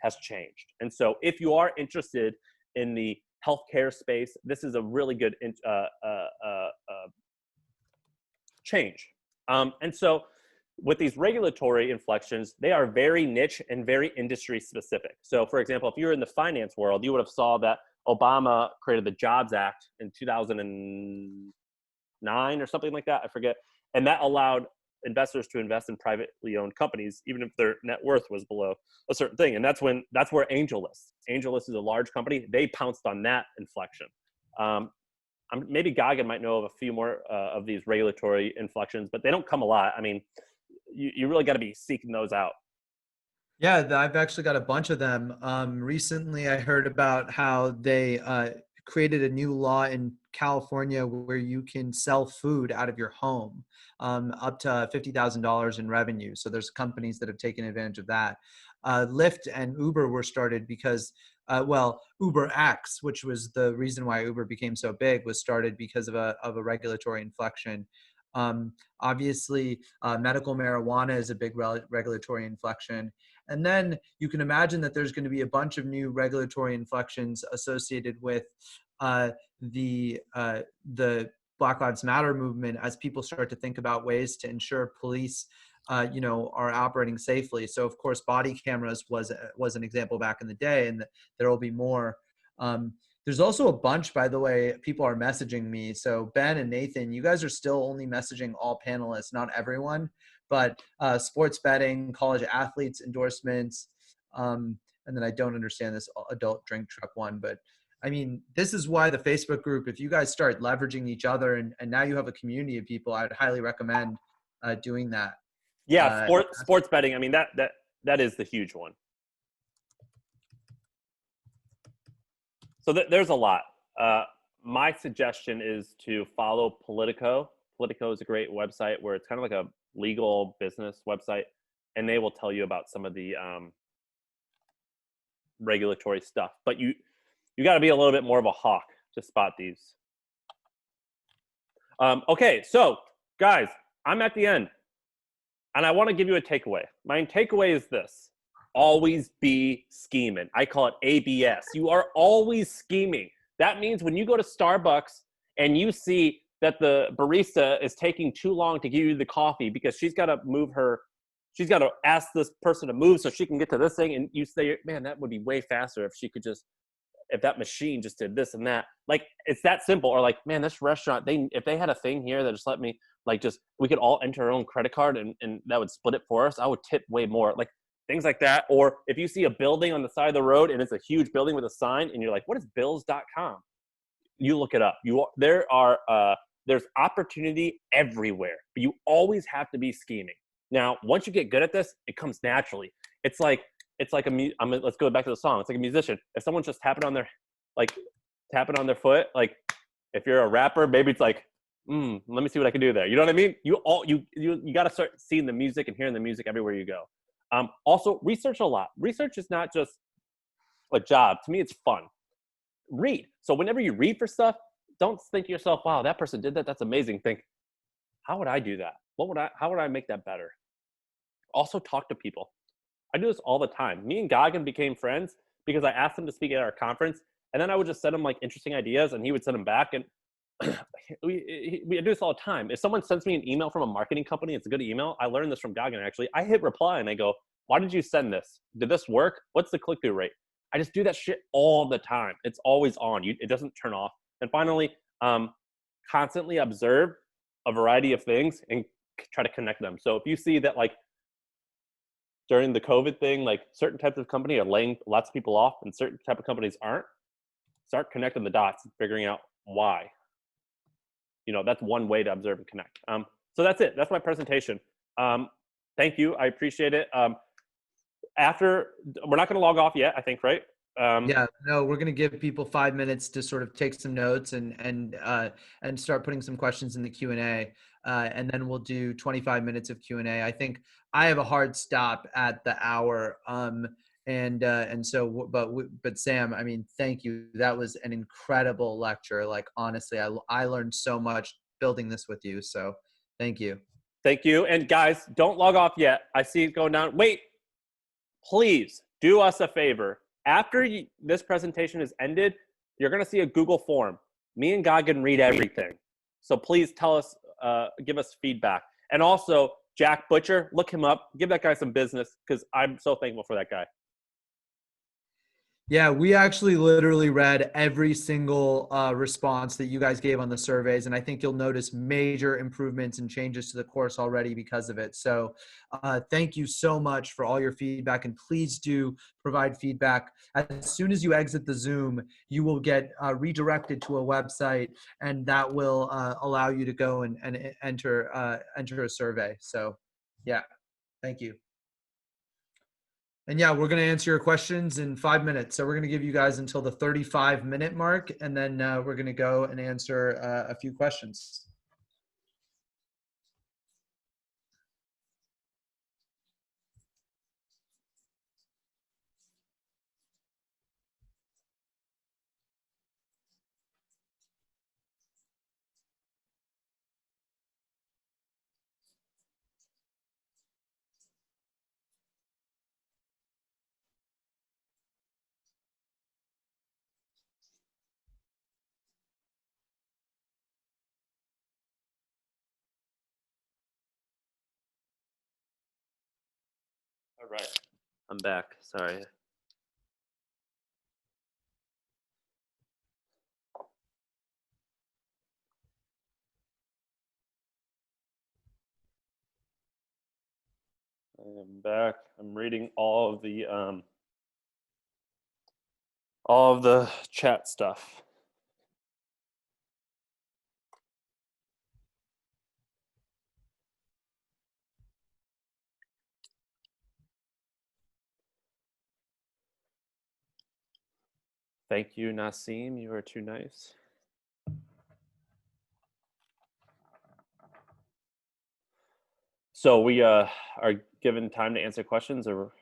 has changed. And so if you are interested in the healthcare space, this is a really good change. And so with these regulatory inflections, they are very niche and very industry specific. So for example, if you're in the finance world, you would have saw that Obama created the Jobs Act in 2009 or something like that. I forget. And that allowed investors to invest in privately owned companies, even if their net worth was below a certain thing. And that's where AngelList is a large company. They pounced on that inflection. Maybe Goggin might know of a few more of these regulatory inflections, but they don't come a lot. I mean, you really got to be seeking those out. Yeah, I've actually got a bunch of them. Recently, I heard about how they created a new law in California where you can sell food out of your home up to $50,000 in revenue. So there's companies that have taken advantage of that. Lyft and Uber were started because, UberX, which was the reason why Uber became so big, was started because of a regulatory inflection. Obviously, medical marijuana is a big regulatory inflection. And then you can imagine that there's going to be a bunch of new regulatory inflections associated with the Black Lives Matter movement as people start to think about ways to ensure police, are operating safely. So of course, body cameras was an example back in the day, and there will be more. There's also a bunch, by the way, people are messaging me. So Ben and Nathan, you guys are still only messaging all panelists, not everyone, but sports betting, college athletes endorsements, and then I don't understand this adult drink truck one, but I mean, this is why the Facebook group, if you guys start leveraging each other and now you have a community of people, I would highly recommend doing that. Yeah, sports betting. I mean, that is the huge one. So there's a lot. My suggestion is to follow Politico. Politico is a great website where it's kind of like a legal business website, and they will tell you about some of the regulatory stuff. But you got to be a little bit more of a hawk to spot these. Okay, so guys, I'm at the end, and I want to give you a takeaway. My takeaway is this. Always be scheming. I call it ABS. You are always scheming. That means when you go to Starbucks and you see that the barista is taking too long to give you the coffee because she's got to ask this person to move so she can get to this thing, and you say, man, that would be way faster if that machine just did this and that. Like, it's that simple. Or like, man, this restaurant, if they had a thing here that just let me, like, we could all enter our own credit card and that would split it for us, I would tip way more. Like, things like that. Or if you see a building on the side of the road and it's a huge building with a sign and you're like, what is bills.com? You look it up. There's opportunity everywhere, but you always have to be scheming. Now, once you get good at this, it comes naturally. Let's go back to the song. It's like a musician. If someone's just tapping on their foot, like if you're a rapper, maybe it's like, let me see what I can do there. You know what I mean? You got to start seeing the music and hearing the music everywhere you go. Also, research a lot. Research is not just a job. To me, it's fun. Read. So whenever you read for stuff, don't think to yourself, wow, that person did that. That's amazing. Think, how would I do that? How would I make that better? Also, talk to people. I do this all the time. Me and Goggin became friends because I asked him to speak at our conference, and then I would just send him like interesting ideas, and he would send them back. And we do this all the time. If someone sends me an email from a marketing company, it's a good email. I learned this from Goggin, actually. I hit reply, and I go, why did you send this? Did this work? What's the click-through rate? I just do that shit all the time. It's always on. It doesn't turn off. And finally, constantly observe a variety of things and try to connect them. So if you see that, like, during the COVID thing, like certain types of company are laying lots of people off and certain type of companies aren't, start connecting the dots and figuring out why. That's one way to observe and connect. So that's it. That's my presentation. Thank you. I appreciate it. We're not going to log off yet, I think, right? Yeah, no, we're gonna give people 5 minutes to sort of take some notes and start putting some questions in the Q&A, and then we'll do 25 minutes of Q&A. I think I have a hard stop at the hour, and so but Sam, I mean, thank you. That was an incredible lecture. Like honestly, I learned so much building this with you. So thank you. Thank you. And guys, don't log off yet. I see it going down. Wait, please do us a favor. After this presentation is ended, you're going to see a Google form. Me and Goggin read everything. So please tell us, give us feedback. And also, Jack Butcher, look him up. Give that guy some business because I'm so thankful for that guy. Yeah, we actually literally read every single response that you guys gave on the surveys, and I think you'll notice major improvements and changes to the course already because of it. So thank you so much for all your feedback, and please do provide feedback. As soon as you exit the Zoom, you will get redirected to a website, and that will allow you to go and enter a survey. So yeah, thank you. And yeah, we're going to answer your questions in 5 minutes. So we're going to give you guys until the 35-minute mark, and then we're going to go and answer a few questions. All right. I'm back. Sorry. I am back. I'm reading all of the chat stuff. Thank you, Nasim. You are too nice. So we are given time to answer questions, or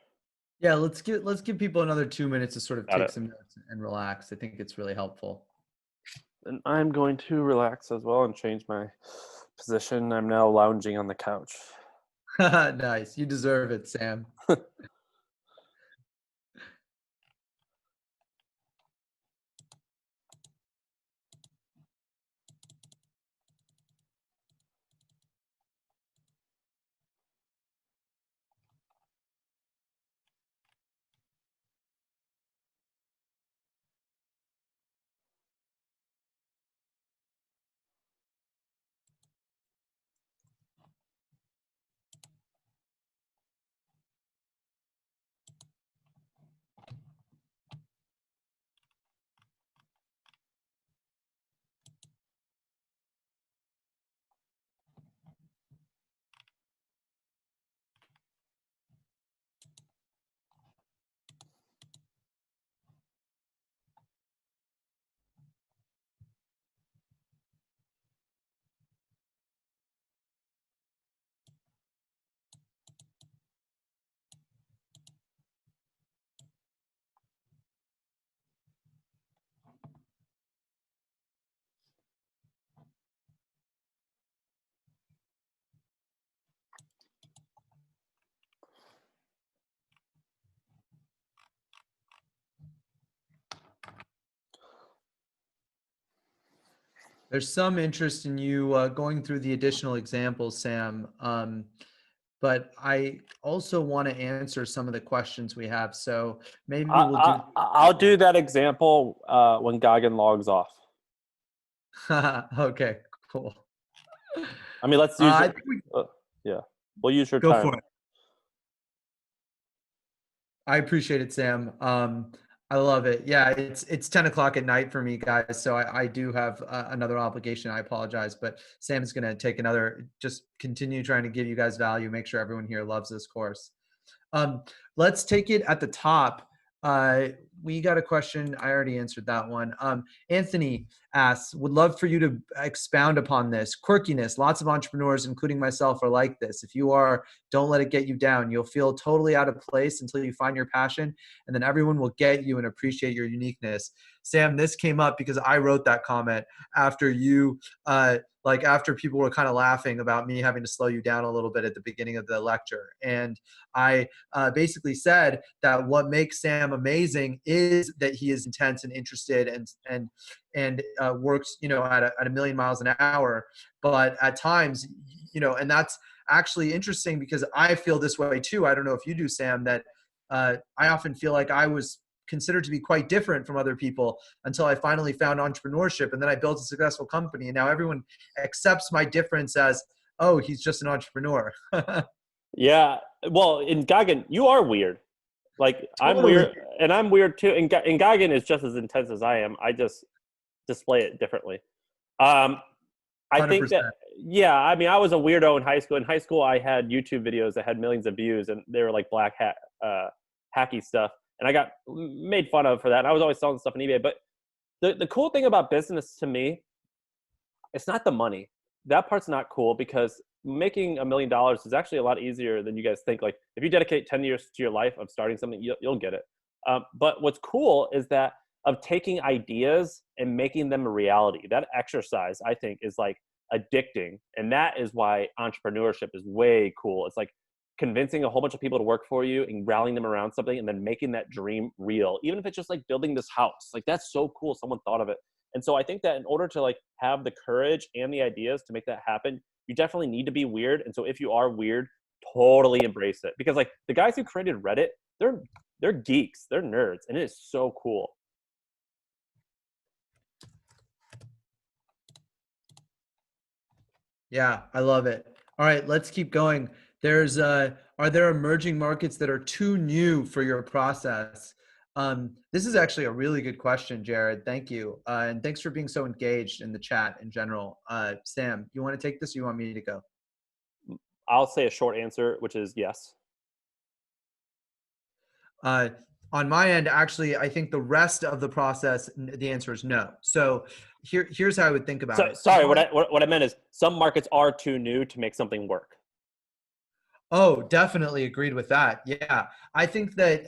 Yeah, let's give people another 2 minutes to sort of Got take it. some notes and relax. I think it's really helpful. And I'm going to relax as well and change my position. I'm now lounging on the couch. Nice. You deserve it, Sam. There's some interest in you going through the additional examples, Sam. But I also want to answer some of the questions we have. So maybe we'll do. I'll do that example when Goggin logs off. Okay, cool. I mean, let's use I it. think Yeah, we'll use your go time. for it. I appreciate it, Sam. I love it. Yeah, it's 10 o'clock at night for me, guys. So I do have another obligation. I apologize, but Sam is going to take just continue trying to give you guys value, make sure everyone here loves this course. Let's take it at the top. We got a question. I already answered that one. Anthony asks, would love for you to expound upon this. Quirkiness. Lots of entrepreneurs, including myself, are like this. If you are, don't let it get you down. You'll feel totally out of place until you find your passion, and then everyone will get you and appreciate your uniqueness. Sam, this came up because I wrote that comment after you, like after people were kind of laughing about me having to slow you down a little bit at the beginning of the lecture. And I basically said that what makes Sam amazing is that he is intense and interested and works, you know, at a million miles an hour. But at times, you know, and that's actually interesting because I feel this way too. I don't know if you do, Sam, that I often feel like I was considered to be quite different from other people until I finally found entrepreneurship, and then I built a successful company, and now everyone accepts my difference as, oh, he's just an entrepreneur. Yeah. Well, in Gagan, you are weird. Like I'm Totally. weird, and I'm weird too. And Gagan is just as intense as I am. I just display it differently. Um, I think 100%. that, yeah. I mean, I was a weirdo in high school. In high school, I had YouTube videos that had millions of views, and they were like black hat, hacky stuff, and I got made fun of for that. And I was always selling stuff on eBay. But the cool thing about business to me, it's not the money. That part's not cool because making $1 million is actually a lot easier than you guys think. Like if you dedicate 10 years to your life of starting something, you'll get it. But what's cool is that of taking ideas and making them a reality. That exercise, I think, is like addicting. And that is why entrepreneurship is way cool. It's like convincing a whole bunch of people to work for you and rallying them around something and then making that dream real. Even if it's just like building this house, like that's so cool. Someone thought of it. And so I think that in order to like have the courage and the ideas to make that happen, you definitely need to be weird. And so if you are weird, totally embrace it. Because like the guys who created Reddit, they're geeks, they're nerds, and it is so cool. Yeah, I love it. All right, let's keep going. There's are there emerging markets that are too new for your process? This is actually a really good question, Jared. Thank you. And thanks for being so engaged in the chat in general. Sam, you want to take this or you want me to go? I'll say a short answer, which is yes. Uh, on my end, actually, I think the rest of the process, the answer is no. So here's how I would think about So it. sorry, One, what I meant is some markets are too new to make something work. oh, definitely agreed with that. Yeah, I think that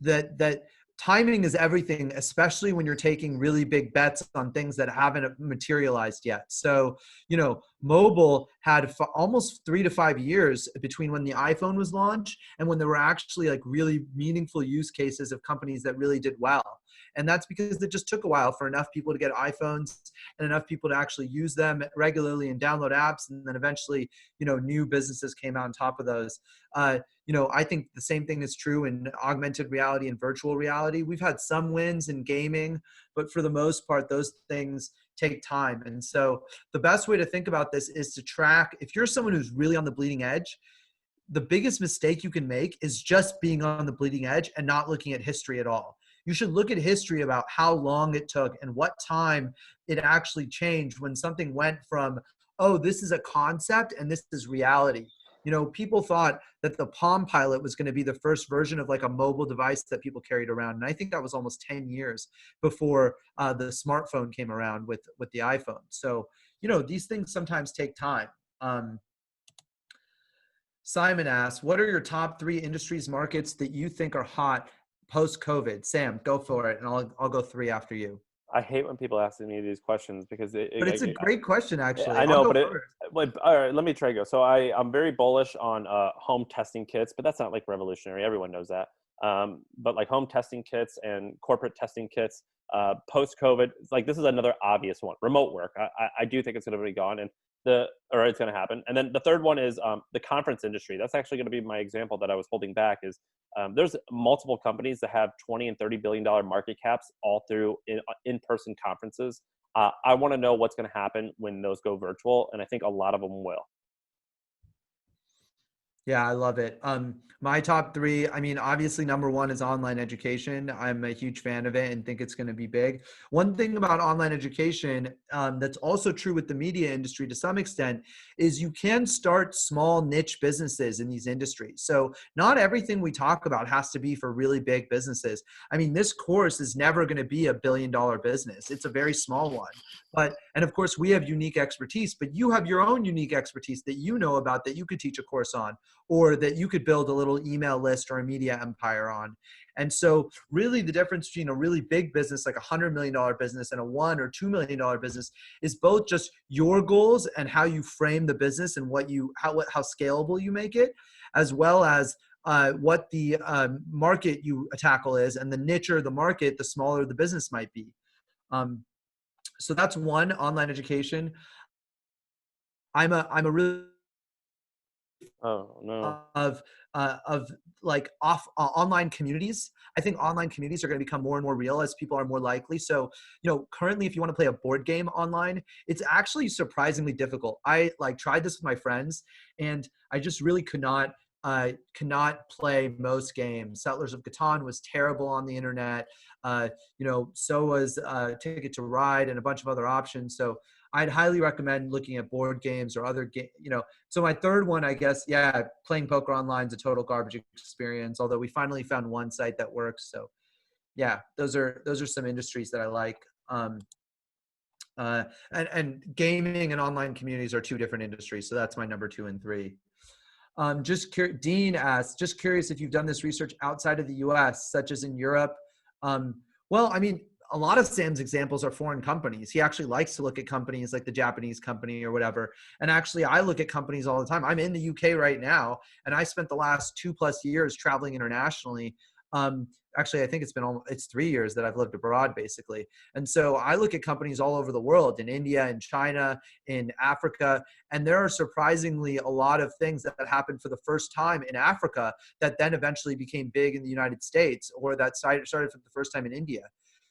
that timing is everything, especially when you're taking really big bets on things that haven't materialized yet. So, you know, mobile had almost 3 to 5 years between when the iPhone was launched and when there were actually like really meaningful use cases of companies that really did well. And that's because it just took a while for enough people to get iPhones and enough people to actually use them regularly and download apps, and then eventually, you know, new businesses came out on top of those. You know, I think the same thing is true in augmented reality and virtual reality. We've had some wins in gaming, but for the most part, those things take time. And so the best way to think about this is to track, if you're someone who's really on the bleeding edge, the biggest mistake you can make is just being on the bleeding edge and not looking at history at all. You should look at history about how long it took and what time it actually changed when something went from, oh, this is a concept and this is reality. You know, people thought that the Palm Pilot was going to be the first version of like a mobile device that people carried around. And I think that was almost 10 years before the smartphone came around with the iPhone. So, you know, these things sometimes take time. Simon asks, what are your top 3 industries markets that you think are hot post COVID? Sam, go for it, and I'll go 3 after you. I hate when people ask me these questions because But it's a great question, actually. I I'll know, go but first. all right, let me try to go. So I'm very bullish on home testing kits, but that's not like revolutionary. Everyone knows that. But like home testing kits and corporate testing kits, post COVID, like this is another obvious one. Remote work. I do think it's going to be gone, and or it's going to happen. And then the third one is the conference industry. That's actually going to be my example that I was holding back. Is there's multiple companies that have 20 and $30 billion market caps all through in-person conferences. I want to know what's going to happen when those go virtual, and I think a lot of them will. Yeah, I love it. My top three, I mean, obviously number one is online education. I'm a huge fan of it and think it's going to be big. One thing about online education that's also true with the media industry to some extent is you can start small niche businesses in these industries. So not everything we talk about has to be for really big businesses. I mean, this course is never going to be $1 billion business. It's a very small one. But, and of course we have unique expertise, but you have your own unique expertise that you know about that you could teach a course on, or that you could build a little email list or a media empire on. And so really the difference between a really big business like $100 million business and a $1 or $2 million business is both just your goals and how you frame the business and how scalable you make it, as well as what the market you tackle is, and the niche or the market, the smaller the business might be. Um, so that's one, online education. I'm a really Oh no. of of like off online communities. I think online communities are going to become more and more real as people are more likely. So, currently, if you want to play a board game online, it's actually surprisingly difficult. I like tried this with my friends, and I just really could not play most games. Settlers of Catan was terrible on the internet. So was Ticket to Ride and a bunch of other options. So I'd highly recommend looking at board games or other So my third one, I guess, yeah, playing poker online is a total garbage experience. Although we finally found one site that works. So yeah, those are some industries that I like. And gaming and online communities are two different industries. So that's my number two and three. Dean asks, just curious if you've done this research outside of the U.S., such as in Europe. Well, I mean, a lot of Sam's examples are foreign companies. He actually likes to look at companies like the Japanese company or whatever. And actually, I look at companies all the time. I'm in the UK right now, and I spent the last 2+ years traveling internationally. Actually, I think it's 3 years that I've lived abroad, basically. And so I look at companies all over the world, in India, in China, in Africa, and there are surprisingly a lot of things that happened for the first time in Africa that then eventually became big in the United States, or that started for the first time in India.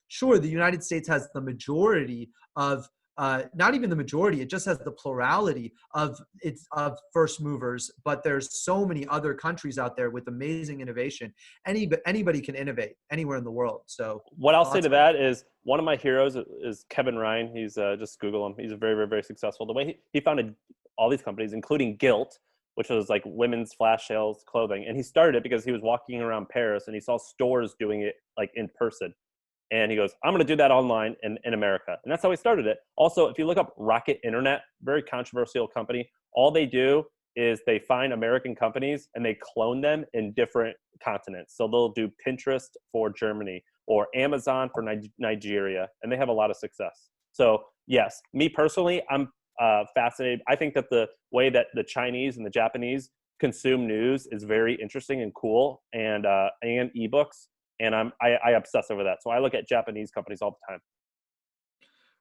Sure, the United States has the majority of, not even the majority, it just has the plurality of first movers, but there's so many other countries out there with amazing innovation. Anybody can innovate anywhere in the world. So What I'll say lots to of, that is one of my heroes is Kevin Ryan. He's just Google him. He's very, very, very successful. The way he founded all these companies, including Gilt, which was like women's flash sales clothing. And he started it because he was walking around Paris and he saw stores doing it like in person. And he goes, I'm going to do that online in America. And that's how he started it. Also, if you look up Rocket Internet, very controversial company, all they do is they find American companies and they clone them in different continents. So they'll do Pinterest for Germany or Amazon for Nigeria, and they have a lot of success. So yes, me personally, I'm fascinated. I think that the way that the Chinese and the Japanese consume news is very interesting and cool, and ebooks, and I obsess over that. So I look at Japanese companies all the time.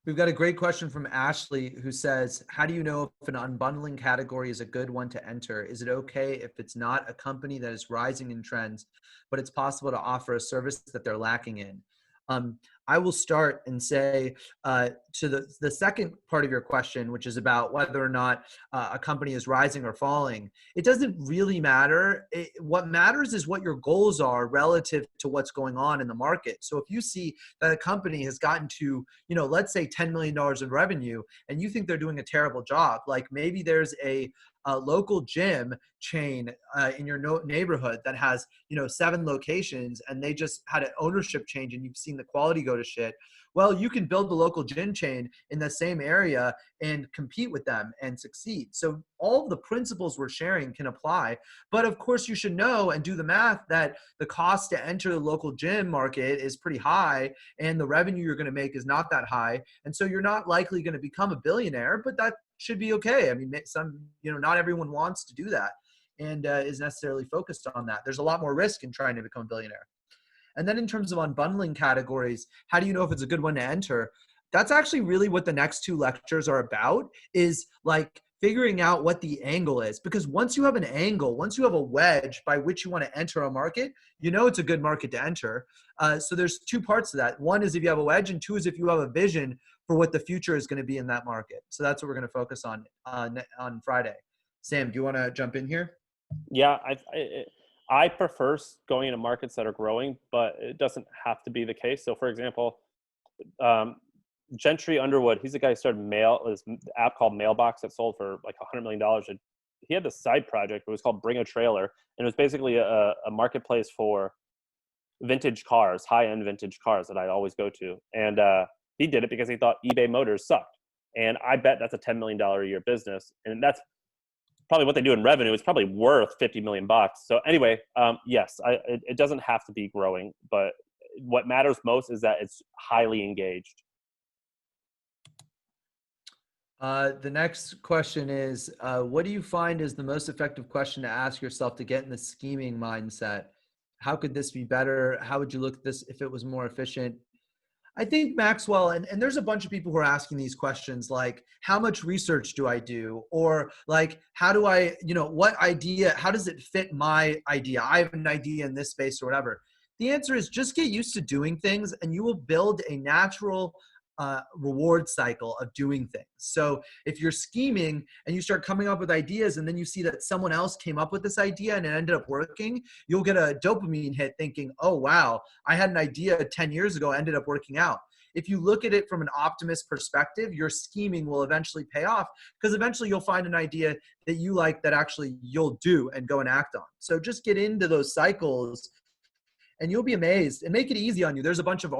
We've got a great question from Ashley, who says, how do you know if an unbundling category is a good one to enter? Is it okay if it's not a company that is rising in trends, but it's possible to offer a service that they're lacking in? I will start and say to the second part of your question, which is about whether or not a company is rising or falling. It doesn't really matter. What matters is what your goals are relative to what's going on in the market. So if you see that a company has gotten to, let's say $10 million in revenue, and you think they're doing a terrible job, like maybe there's a local gym chain in your neighborhood that has 7 locations, and they just had an ownership change and you've seen the quality go to shit. Well, you can build the local gym chain in the same area and compete with them and succeed. So all of the principles we're sharing can apply, but of course you should know and do the math that the cost to enter the local gym market is pretty high and the revenue you're going to make is not that high, and so you're not likely going to become a billionaire, but that should be okay. I mean, not everyone wants to do that and is necessarily focused on that. There's a lot more risk in trying to become a billionaire. And then in terms of unbundling categories, how do you know if it's a good one to enter? That's actually really what the next 2 lectures are about, is like figuring out what the angle is. Because once you have an angle, once you have a wedge by which you want to enter a market, it's a good market to enter. So there's 2 parts to that. One is if you have a wedge, and 2 is if you have a vision for what the future is going to be in that market. So that's what we're going to focus on Friday. Sam, do you want to jump in here? Yeah, I prefer going into markets that are growing, but it doesn't have to be the case. So, for example, um, Gentry Underwood, he's the guy who started this app called Mailbox that sold for like $100 million. He had this side project. It was called Bring a Trailer, and it was basically a marketplace for vintage cars, high end vintage cars that I always go to. And he did it because he thought eBay Motors sucked. And I bet that's a $10 million a year business, and that's probably what they do in revenue. It's probably worth 50 million bucks. So anyway, yes, it doesn't have to be growing, but what matters most is that it's highly engaged. The next question is, what do you find is the most effective question to ask yourself to get in the scheming mindset? How could this be better? How would you look at this if it was more efficient? I think Maxwell, and there's a bunch of people who are asking these questions like, how much research do I do? Or like, how do I, what idea, how does it fit my idea? I have an idea in this space or whatever. The answer is just get used to doing things and you will build a natural reward cycle of doing things. So if you're scheming and you start coming up with ideas and then you see that someone else came up with this idea and it ended up working, you'll get a dopamine hit thinking, oh, wow, I had an idea 10 years ago, ended up working out. If you look at it from an optimist perspective, your scheming will eventually pay off because eventually you'll find an idea that you like that actually you'll do and go and act on. So just get into those cycles and you'll be amazed and make it easy on you. There's a bunch of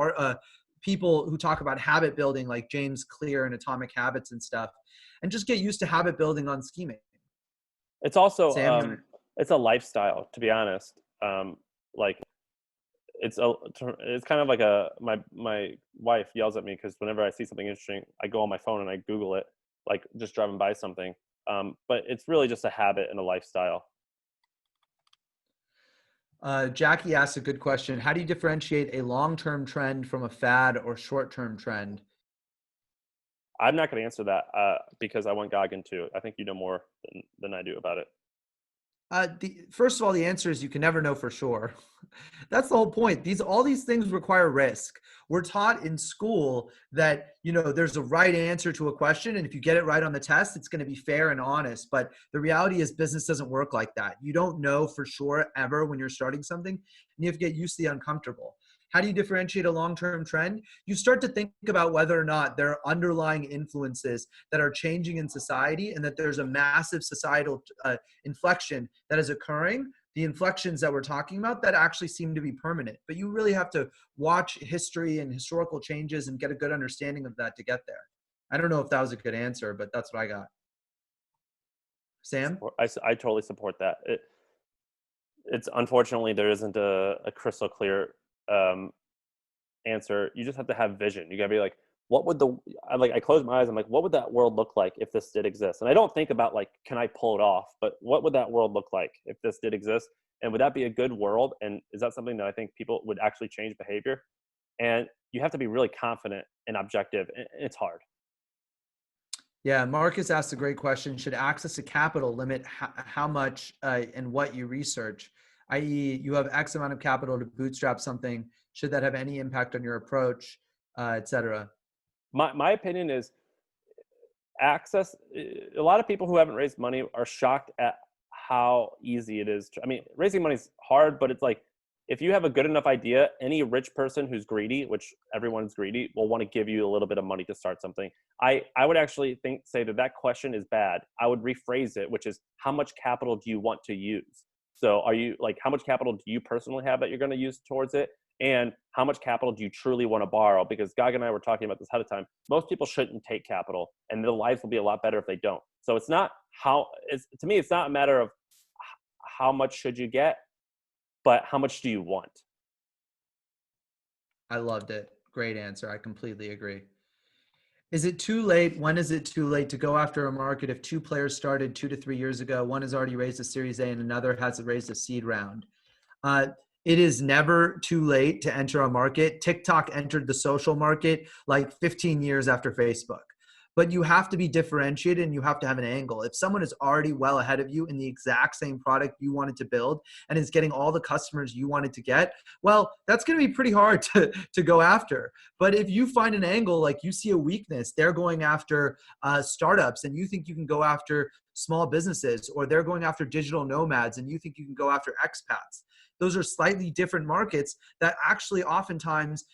people who talk about habit building like James Clear and Atomic Habits and stuff, and just get used to habit building on scheming. It's also Sam, it's a lifestyle, to be honest. Like it's kind of like my wife yells at me because whenever I see something interesting, I go on my phone and I Google it, like just driving by something. But it's really just a habit and a lifestyle. Jackie asked a good question. How do you differentiate a long-term trend from a fad or short-term trend? I'm not going to answer that because I want Goggin to. I think you know more than I do about it. First of all, the answer is you can never know for sure. That's the whole point. All these things require risk. We're taught in school that, there's a right answer to a question. And if you get it right on the test, it's going to be fair and honest. But the reality is business doesn't work like that. You don't know for sure ever when you're starting something, and you have to get used to the uncomfortable. How do you differentiate a long-term trend? You start to think about whether or not there are underlying influences that are changing in society and that there's a massive societal inflection that is occurring, the inflections that we're talking about that actually seem to be permanent. But you really have to watch history and historical changes and get a good understanding of that to get there. I don't know if that was a good answer, but that's what I got. Sam? I totally support that. It's unfortunately there isn't a crystal clear answer. You just have to have vision. You gotta be like, what would I close my eyes, I'm like, what would that world look like if this did exist? And I don't think about like, can I pull it off? But what would that world look like if this did exist? And would that be a good world? And is that something that I think people would actually change behavior? And you have to be really confident and objective. It's hard. Yeah, Marcus asked a great question. Should access to capital limit how much and what you research? I.e., you have X amount of capital to bootstrap something. Should that have any impact on your approach, et cetera? My opinion is access. A lot of people who haven't raised money are shocked at how easy it is. I mean, raising money is hard, but it's like, if you have a good enough idea, any rich person who's greedy, which everyone's greedy, will want to give you a little bit of money to start something. I would actually say that question is bad. I would rephrase it, which is, how much capital do you want to use? So are you like, how much capital do you personally have that you're going to use towards it? And how much capital do you truly want to borrow? Because Gag and I were talking about this ahead of time. Most people shouldn't take capital, and their lives will be a lot better if they don't. So it's not to me, it's not a matter of how much should you get, but how much do you want? I loved it. Great answer. I completely agree. Is it too late? When is it too late to go after a market if two players started 2 to 3 years ago? One has already raised a Series A and another hasn't raised a seed round. It is never too late to enter a market. TikTok entered the social market like 15 years after Facebook. But you have to be differentiated and you have to have an angle. If someone is already well ahead of you in the exact same product you wanted to build and is getting all the customers you wanted to get, well, that's going to be pretty hard to go after. But if you find an angle, like you see a weakness, they're going after startups and you think you can go after small businesses, or they're going after digital nomads and you think you can go after expats. Those are slightly different markets that actually oftentimes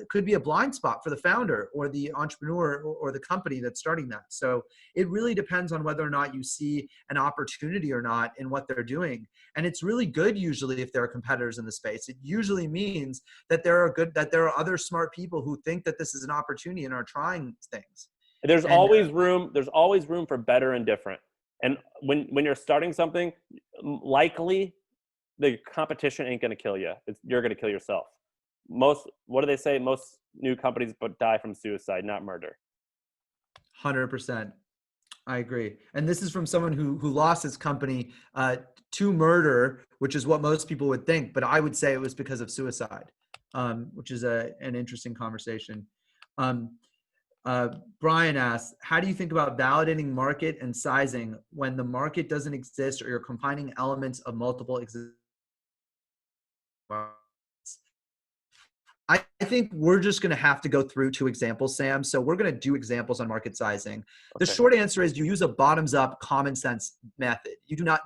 could be a blind spot for the founder or the entrepreneur or the company that's starting that. So it really depends on whether or not you see an opportunity or not in what they're doing. And it's really good usually if there are competitors in the space. It usually means that there are other smart people who think that this is an opportunity and are trying things. There's And always room. There's always room for better and different. And when you're starting something, likely the competition ain't going to kill you. You're going to kill yourself. What do they say? Most new companies but die from suicide, not murder. 100%. I agree. And this is from someone who lost his company to murder, which is what most people would think. But I would say it was because of suicide, which is an interesting conversation. Brian asks, how do you think about validating market and sizing when the market doesn't exist or you're combining elements of multiple existing? I think we're just going to have to go through 2 examples, Sam. So we're going to do examples on market sizing. The short answer is you use a bottoms-up common sense method. You do not,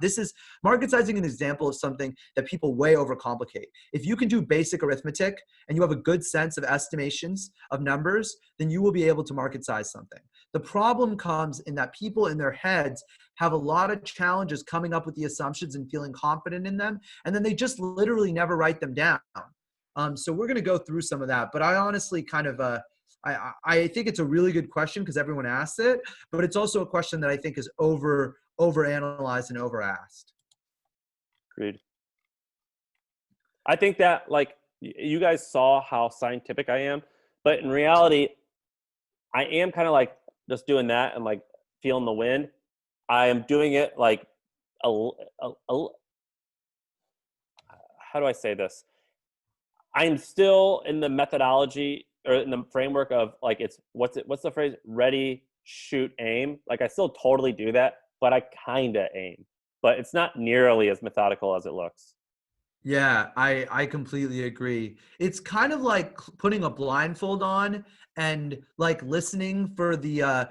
market sizing is an example of something that people way overcomplicate. If you can do basic arithmetic and you have a good sense of estimations of numbers, then you will be able to market size something. The problem comes in that people in their heads have a lot of challenges coming up with the assumptions and feeling confident in them. And then they just literally never write them down. So we're going to go through some of that, but I honestly kind of, I think it's a really good question because everyone asks it, but it's also a question that I think is overanalyzed and over asked. Agreed. I think that like you guys saw how scientific I am, but in reality, I am kind of like just doing that and like feeling the wind. I am doing it like how do I say this? I'm still in the methodology or in the framework of like, what's the phrase? Ready, shoot, aim. Like I still totally do that, but I kind of aim, but it's not nearly as methodical as it looks. Yeah, I completely agree. It's kind of like putting a blindfold on and like listening for the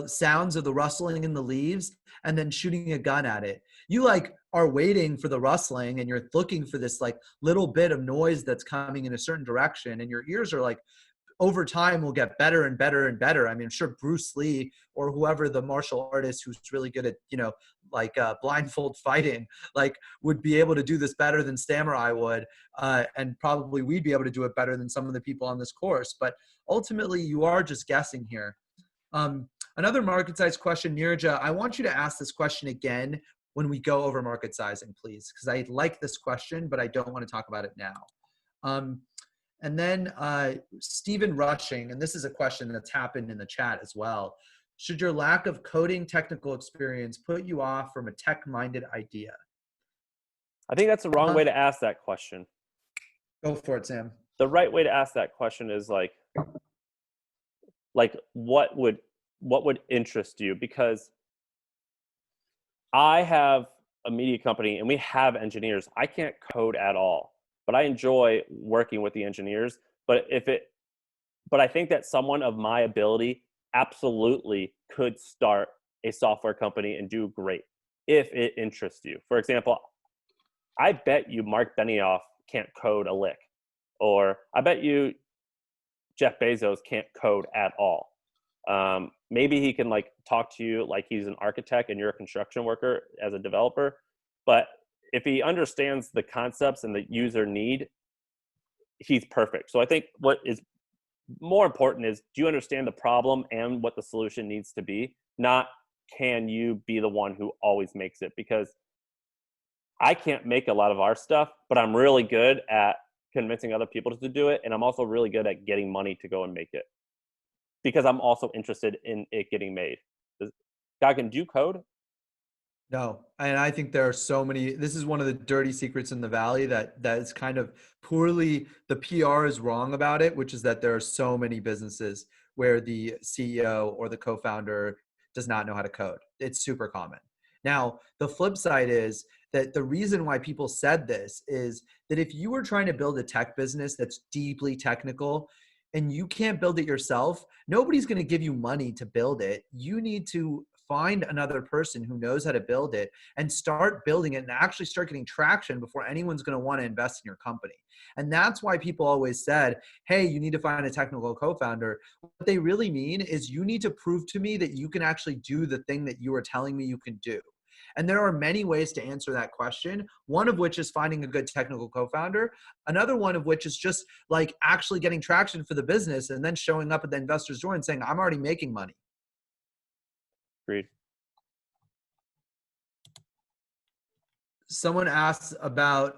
sounds of the rustling in the leaves and then shooting a gun at it. You like are waiting for the rustling and you're looking for this like little bit of noise that's coming in a certain direction, and your ears are like over time will get better and better and better. I mean, I'm sure Bruce Lee or whoever the martial artist who's really good at, like blindfold fighting, like would be able to do this better than Samurai would. And probably we'd be able to do it better than some of the people on this course. But ultimately you are just guessing here. Another market size question, Nirja, I want you to ask this question again when we go over market sizing, please, because I like this question, but I don't want to talk about it now. And then Stephen Rushing, and this is a question that's happened in the chat as well. Should your lack of coding technical experience put you off from a tech-minded idea? I think that's the wrong way to ask that question. Go for it, Sam. The right way to ask that question is like what would interest you? Because I have a media company and we have engineers. I can't code at all, but I enjoy working with the engineers. But I think that someone of my ability absolutely could start a software company and do great if it interests you. For example, I bet you Mark Benioff can't code a lick, or I bet you Jeff Bezos can't code at all. Maybe he can like talk to you like he's an architect and you're a construction worker as a developer. But if he understands the concepts and the user need, he's perfect. So I think what is more important is, do you understand the problem and what the solution needs to be? Not can you be the one who always makes it? Because I can't make a lot of our stuff, but I'm really good at convincing other people to do it. And I'm also really good at getting money to go and make it, because I'm also interested in it getting made. Gagan, do you code? No, and I think there are so many. This is one of the dirty secrets in the Valley that is kind of poorly, the PR is wrong about it, which is that there are so many businesses where the CEO or the co-founder does not know how to code. It's super common. Now, the flip side is that the reason why people said this is that if you were trying to build a tech business that's deeply technical and you can't build it yourself, nobody's going to give you money to build it. You need to find another person who knows how to build it and start building it and actually start getting traction before anyone's going to want to invest in your company. And that's why people always said, hey, you need to find a technical co-founder. What they really mean is you need to prove to me that you can actually do the thing that you are telling me you can do. And there are many ways to answer that question, one of which is finding a good technical co-founder. Another one of which is just like actually getting traction for the business and then showing up at the investor's door and saying, I'm already making money. Agreed. Someone asks about,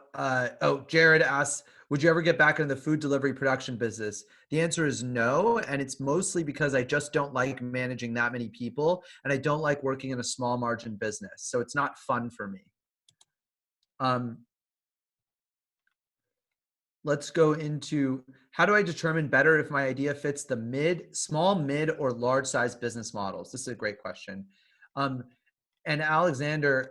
Jared asks, would you ever get back into the food delivery production business? The answer is no. And it's mostly because I just don't like managing that many people. And I don't like working in a small margin business. So it's not fun for me. Let's go into, how do I determine better if my idea fits the small, mid, or large size business models? This is a great question. And Alexander,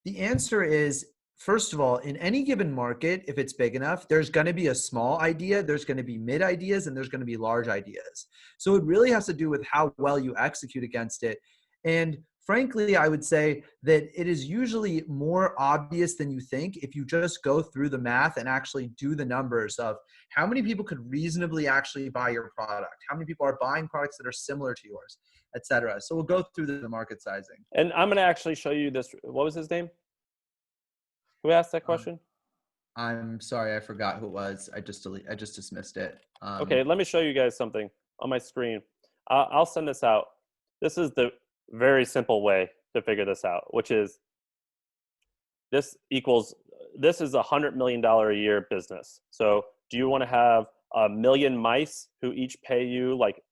the answer is, first of all, in any given market, if it's big enough, there's going to be a small idea, there's going to be mid ideas, and there's going to be large ideas. So it really has to do with how well you execute against it. And frankly, I would say that it is usually more obvious than you think if you just go through the math and actually do the numbers of how many people could reasonably actually buy your product, how many people are buying products that are similar to yours, etc. So we'll go through the market sizing. And I'm going to actually show you this. What was his name? Who asked that question? I'm sorry, I forgot who it was. I just dismissed it. Okay, let me show you guys something on my screen. I'll send this out. This is the very simple way to figure this out, which is this is $100 million a year business. So do you want to have 1 million mice who each pay you like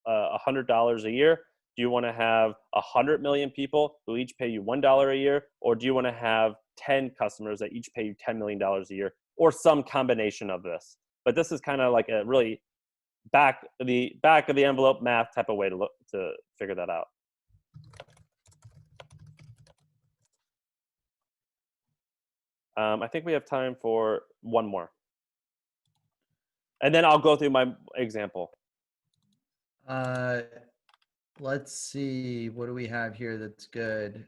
$100 a year? Do you want to have 100 million people who each pay you $1 a year? Or do you want to have 10 customers that each pay you $10 million a year, or some combination of this? But this is kind of like a really back of the envelope math type of way to figure that out. I think we have time for one more. And then I'll go through my example. Let's see. What do we have here that's good?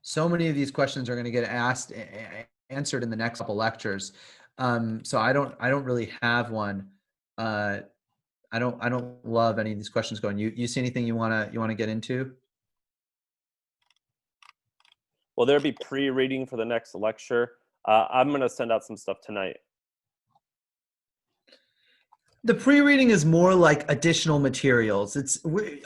So many of these questions are going to get answered in the next couple lectures. So I don't really have one. I don't love any of these questions going. You see anything you wanna get into? Will there be pre-reading for the next lecture? I'm going to send out some stuff tonight. The pre-reading is more like additional materials.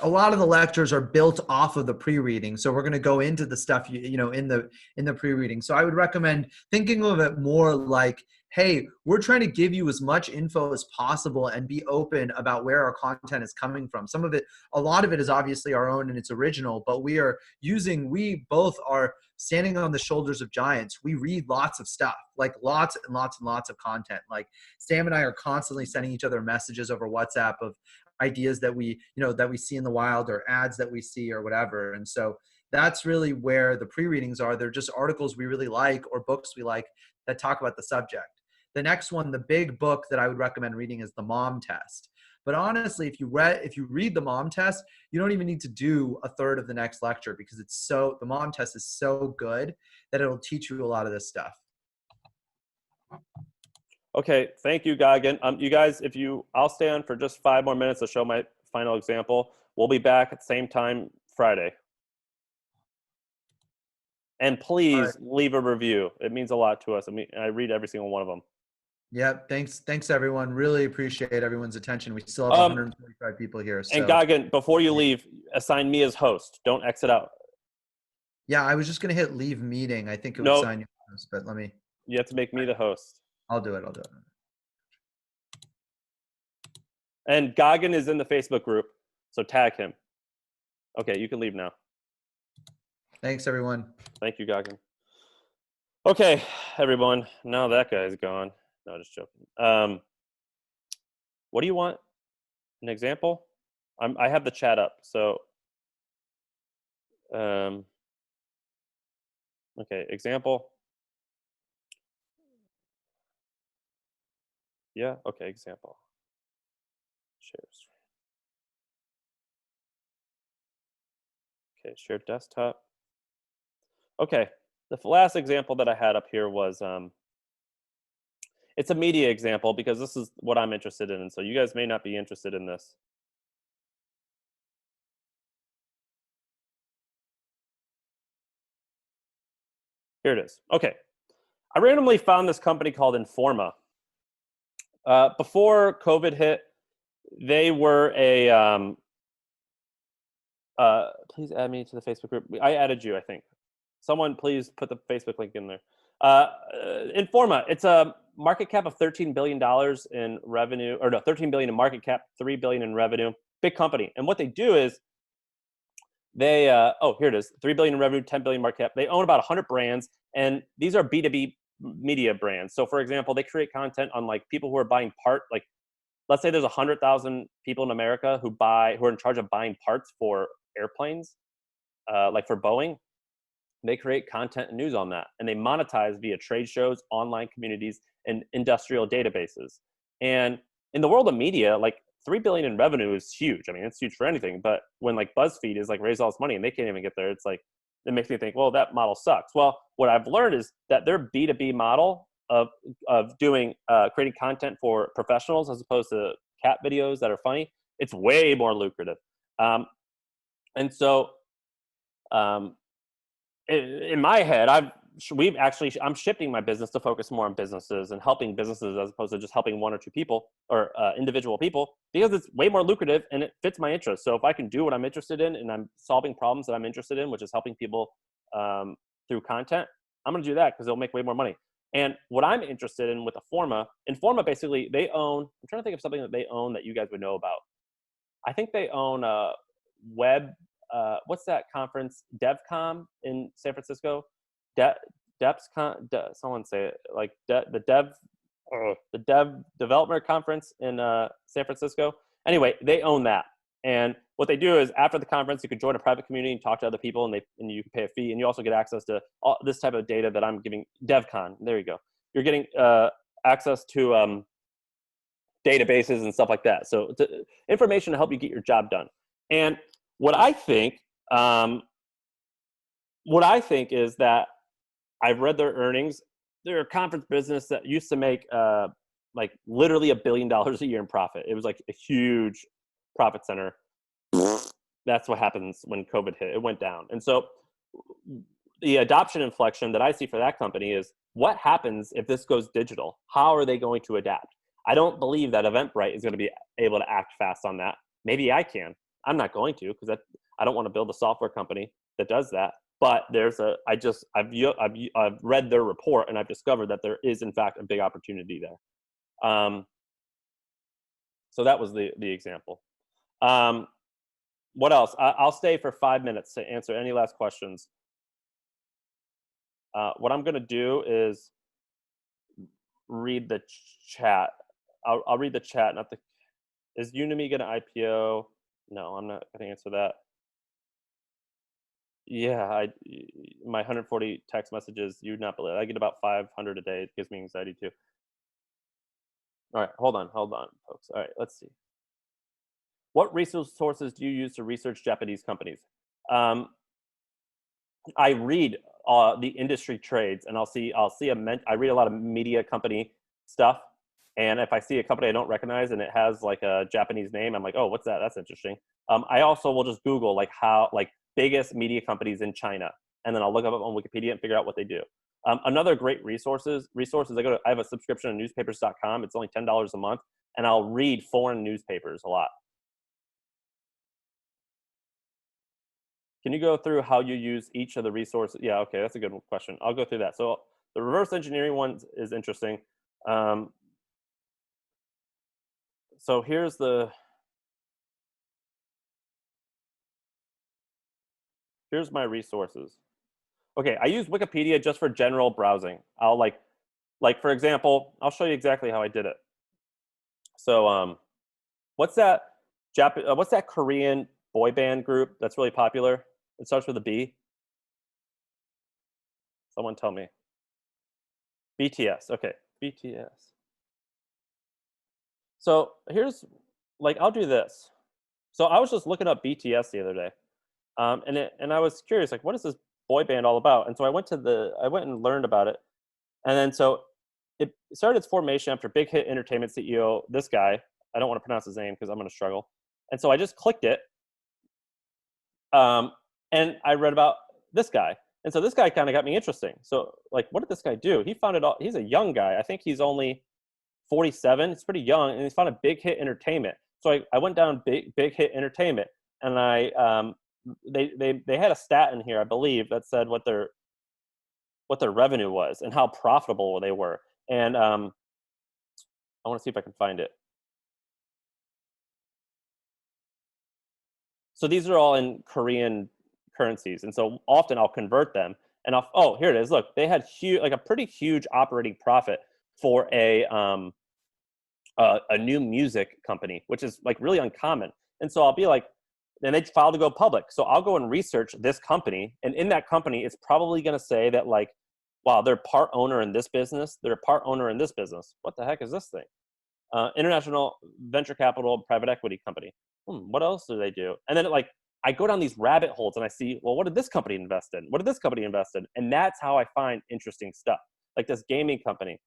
A lot of the lectures are built off of the pre-reading, so we're going to go into the stuff in the pre-reading. So I would recommend thinking of it more like, hey, we're trying to give you as much info as possible and be open about where our content is coming from. A lot of it is obviously our own and it's original, but we both are standing on the shoulders of giants. We read lots of stuff, like lots and lots and lots of content. Like Sam and I are constantly sending each other messages over WhatsApp of ideas that we see in the wild, or ads that we see, or whatever. And so that's really where the pre-readings are. They're just articles we really like or books we like that talk about the subject. The next one, the big book that I would recommend reading, is The Mom Test. But honestly, if you read The Mom Test, you don't even need to do a third of the next lecture, because the Mom Test is so good that it'll teach you a lot of this stuff. Okay, thank you, Gagan. You guys, I'll stay on for just 5 more minutes to show my final example. We'll be back at the same time Friday. And please leave a review. It means a lot to us. I read every single one of them. Yep. Thanks everyone. Really appreciate everyone's attention. We still have 145 people here. So. And Gagan, before you leave, assign me as host. Don't exit out. Yeah, I was just going to hit leave meeting. I think it would assign you host, but let me. You have to make me the host. I'll do it. And Gagan is in the Facebook group, so tag him. Okay, you can leave now. Thanks, everyone. Thank you, Gagan. Okay, everyone. Now that guy's gone. No, just joking. What do you want? An example? I have the chat up, so Okay, example. Yeah, okay, example. Shares. Okay, share desktop. Okay, the last example that I had up here was it's a media example because this is what I'm interested in, and so you guys may not be interested in this. Here it is. Okay, I randomly found this company called Informa. Before COVID hit, they were a please add me to the Facebook group. I added you, I think. Someone please put the Facebook link in there. Informa, it's a market cap of $13 billion in revenue, or no, 13 billion in market cap, 3 billion in revenue. Big company. And what they do is they oh, here it is, 3 billion in revenue, 10 billion market cap. They own about 100 brands, and these are B2B media brands. So for example, they create content on like people who are buying like let's say there's 100,000 people in America who are in charge of buying parts for airplanes, like for Boeing. They create content and news on that, and they monetize via trade shows, online communities, and industrial databases. And in the world of media, like 3 billion in revenue is huge. I mean, it's huge for anything. But when like BuzzFeed is like raised all this money and they can't even get there, it's like it makes me think, well, that model sucks. Well, what I've learned is that their B2B model of doing creating content for professionals as opposed to cat videos that are funny, it's way more lucrative. And so in my head, I'm shifting my business to focus more on businesses and helping businesses as opposed to just helping one or two people or individual people, because it's way more lucrative and it fits my interest. So if I can do what I'm interested in and I'm solving problems that I'm interested in, which is helping people through content, I'm going to do that because it'll make way more money. And what I'm interested in with Informa basically, they own, I'm trying to think of something that they own that you guys would know about. I think they own web, what's that conference? DevCon in San Francisco? Someone say it, like the Dev Developer Conference in San Francisco. Anyway, they own that. And what they do is after the conference, you can join a private community and talk to other people, and you can pay a fee, and you also get access to all this type of data that I'm giving. DevCon, there you go. You're getting access to databases and stuff like that. So information to help you get your job done. And what I think is that I've read their earnings. They're a conference business that used to make like literally $1 billion a year in profit. It was like a huge profit center. That's what happens when COVID hit. It went down. And so the adoption inflection that I see for that company is what happens if this goes digital? How are they going to adapt? I don't believe that Eventbrite is going to be able to act fast on that. Maybe I can. I'm not going to because I don't want to build a software company that does that. But I've read their report and I've discovered that there is in fact a big opportunity there. So that was the example. What else? I'll stay for 5 minutes to answer any last questions. What I'm going to do is read the chat. I'll read the chat. Is Udemy going to IPO? No, I'm not going to answer that. Yeah, my 140 text messages, you'd not believe. I get about 500 a day. It gives me anxiety too. All right, hold on, folks. All right, let's see. What resources do you use to research Japanese companies? I read the industry trades, and I read a lot of media company stuff. And if I see a company I don't recognize and it has like a Japanese name, I'm like, oh, what's that? That's interesting. I also will just Google biggest media companies in China, and then I'll look up on Wikipedia and figure out what they do. Another great resources. I have a subscription to newspapers.com. It's only $10 a month, and I'll read foreign newspapers a lot. Can you go through how you use each of the resources? Yeah, okay, that's a good question. I'll go through that. So the reverse engineering one is interesting. So here's my resources. Okay, I use Wikipedia just for general browsing. I'll like for example, I'll show you exactly how I did it. So what's that Korean boy band group that's really popular? It starts with a B. Someone tell me. BTS. Okay, BTS. So here's like I'll do this. So I was just looking up BTS the other day, and I was curious like what is this boy band all about? And so I went and learned about it, and then so it started its formation after Big Hit Entertainment CEO, this guy. I don't want to pronounce his name because I'm going to struggle. And so I just clicked it, um, and I read about this guy. And so this guy kind of got me interesting. So like, what did this guy do? He founded all. He's a young guy. I think he's only 47. It's pretty young, and he's founded Big Hit Entertainment. So I went down Big Hit Entertainment, and they had a stat in here, I believe, that said what their revenue was and how profitable they were. And I want to see if I can find it. So these are all in Korean currencies, and so often I'll convert them. And oh, here it is. Look, they had like a pretty huge operating profit for a new music company, which is like really uncommon. And so I'll be like, and they filed to go public. So I'll go and research this company, and in that company, it's probably going to say that like, wow, they're part owner in this business. They're part owner in this business. What the heck is this thing? International venture capital private equity company. What else do they do? And then I go down these rabbit holes and I see, well, what did this company invest in? What did this company invest in? And that's how I find interesting stuff. Like this gaming company.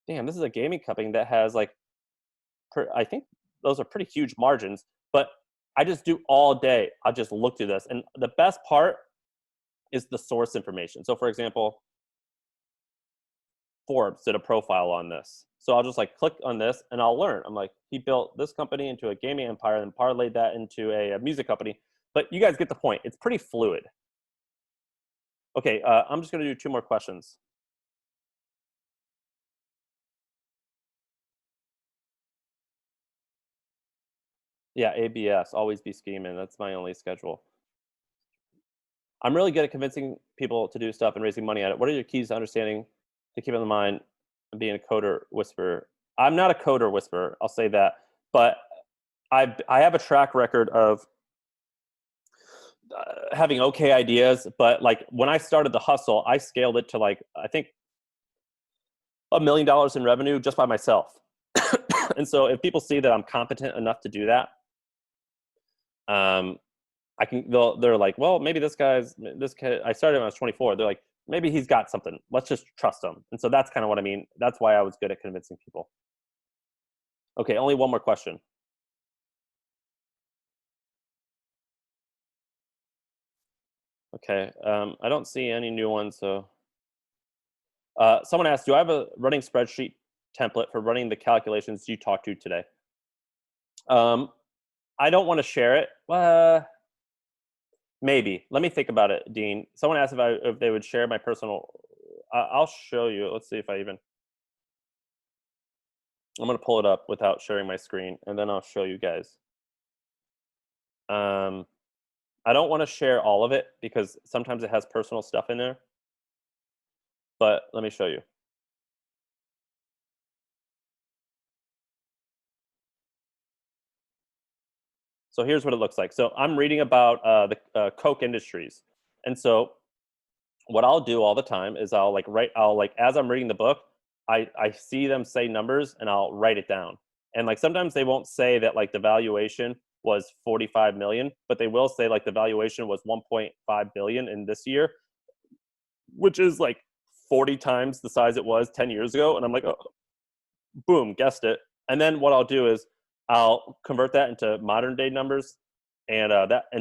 Damn, this is a gaming company that has like, I think those are pretty huge margins, but I just do all day. I'll just look through this. And the best part is the source information. So for example, Forbes did a profile on this. So I'll just like click on this and I'll learn. I'm like, he built this company into a gaming empire and parlayed that into a music company. But you guys get the point. It's pretty fluid. Okay, I'm just going to do 2 more questions. Yeah, ABS, always be scheming. That's my only schedule. I'm really good at convincing people to do stuff and raising money at it. What are your keys to understanding to keep in mind and being a coder whisperer? I'm not a coder whisperer, I'll say that. But I have a track record of having okay ideas. But like when I started the hustle, I scaled it to like, I think $1 million in revenue just by myself. And so if people see that I'm competent enough to do that, they're like, well, maybe this kid, I started when I was 24. They're like, maybe he's got something. Let's just trust him. And so that's kind of what I mean. That's why I was good at convincing people. Okay, only one more question. Okay, I don't see any new ones. So someone asked, do I have a running spreadsheet template for running the calculations you talked to today? I don't want to share it. Maybe. Let me think about it, Dean. Someone asked if they would share my personal. I'll show you. Let's see if I even. I'm going to pull it up without sharing my screen, and then I'll show you guys. I don't want to share all of it because sometimes it has personal stuff in there. But let me show you. So here's what it looks like. So I'm reading about the Coke Industries, and so what I'll do all the time is I'll as I'm reading the book, I see them say numbers and I'll write it down. And like sometimes they won't say that like the valuation was 45 million, but they will say like the valuation was 1.5 billion in this year, which is like 40 times the size it was 10 years ago. And I'm like, oh, boom, guessed it. And then what I'll do is I'll convert that into modern day numbers. And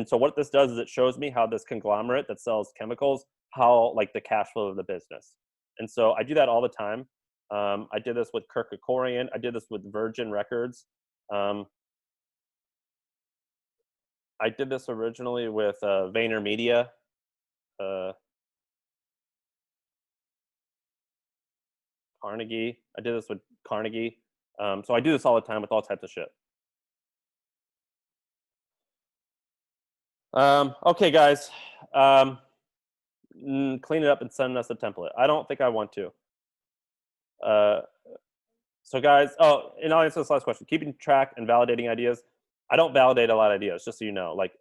so what this does is it shows me how this conglomerate that sells chemicals, how like the cash flow of the business. And so I do that all the time. I did this with Kirk Kerkorian. I did this with Virgin Records. I did this originally with VaynerMedia. Carnegie. I did this with Carnegie. So I do this all the time with all types of shit. Okay, guys. Clean it up and send us a template. I don't think I want to. So guys, and I'll answer this last question. Keeping track and validating ideas. I don't validate a lot of ideas, just so you know. Like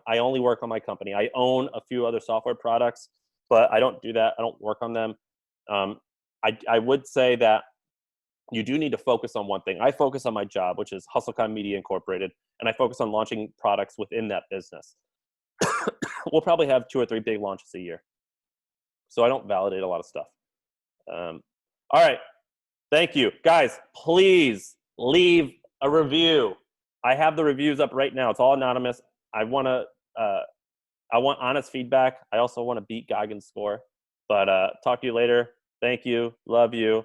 I only work on my company. I own a few other software products. but I don't do that. I don't work on them. I would say that you do need to focus on one thing. I focus on my job, which is HustleCon Media Incorporated, and I focus on launching products within that business. We'll probably have 2 or 3 big launches a year. So I don't validate a lot of stuff. All right. Thank you. Guys, please leave a review. I have the reviews up right now. It's all anonymous. I want honest feedback. I also want to beat Goggins' score. But talk to you later. Thank you. Love you.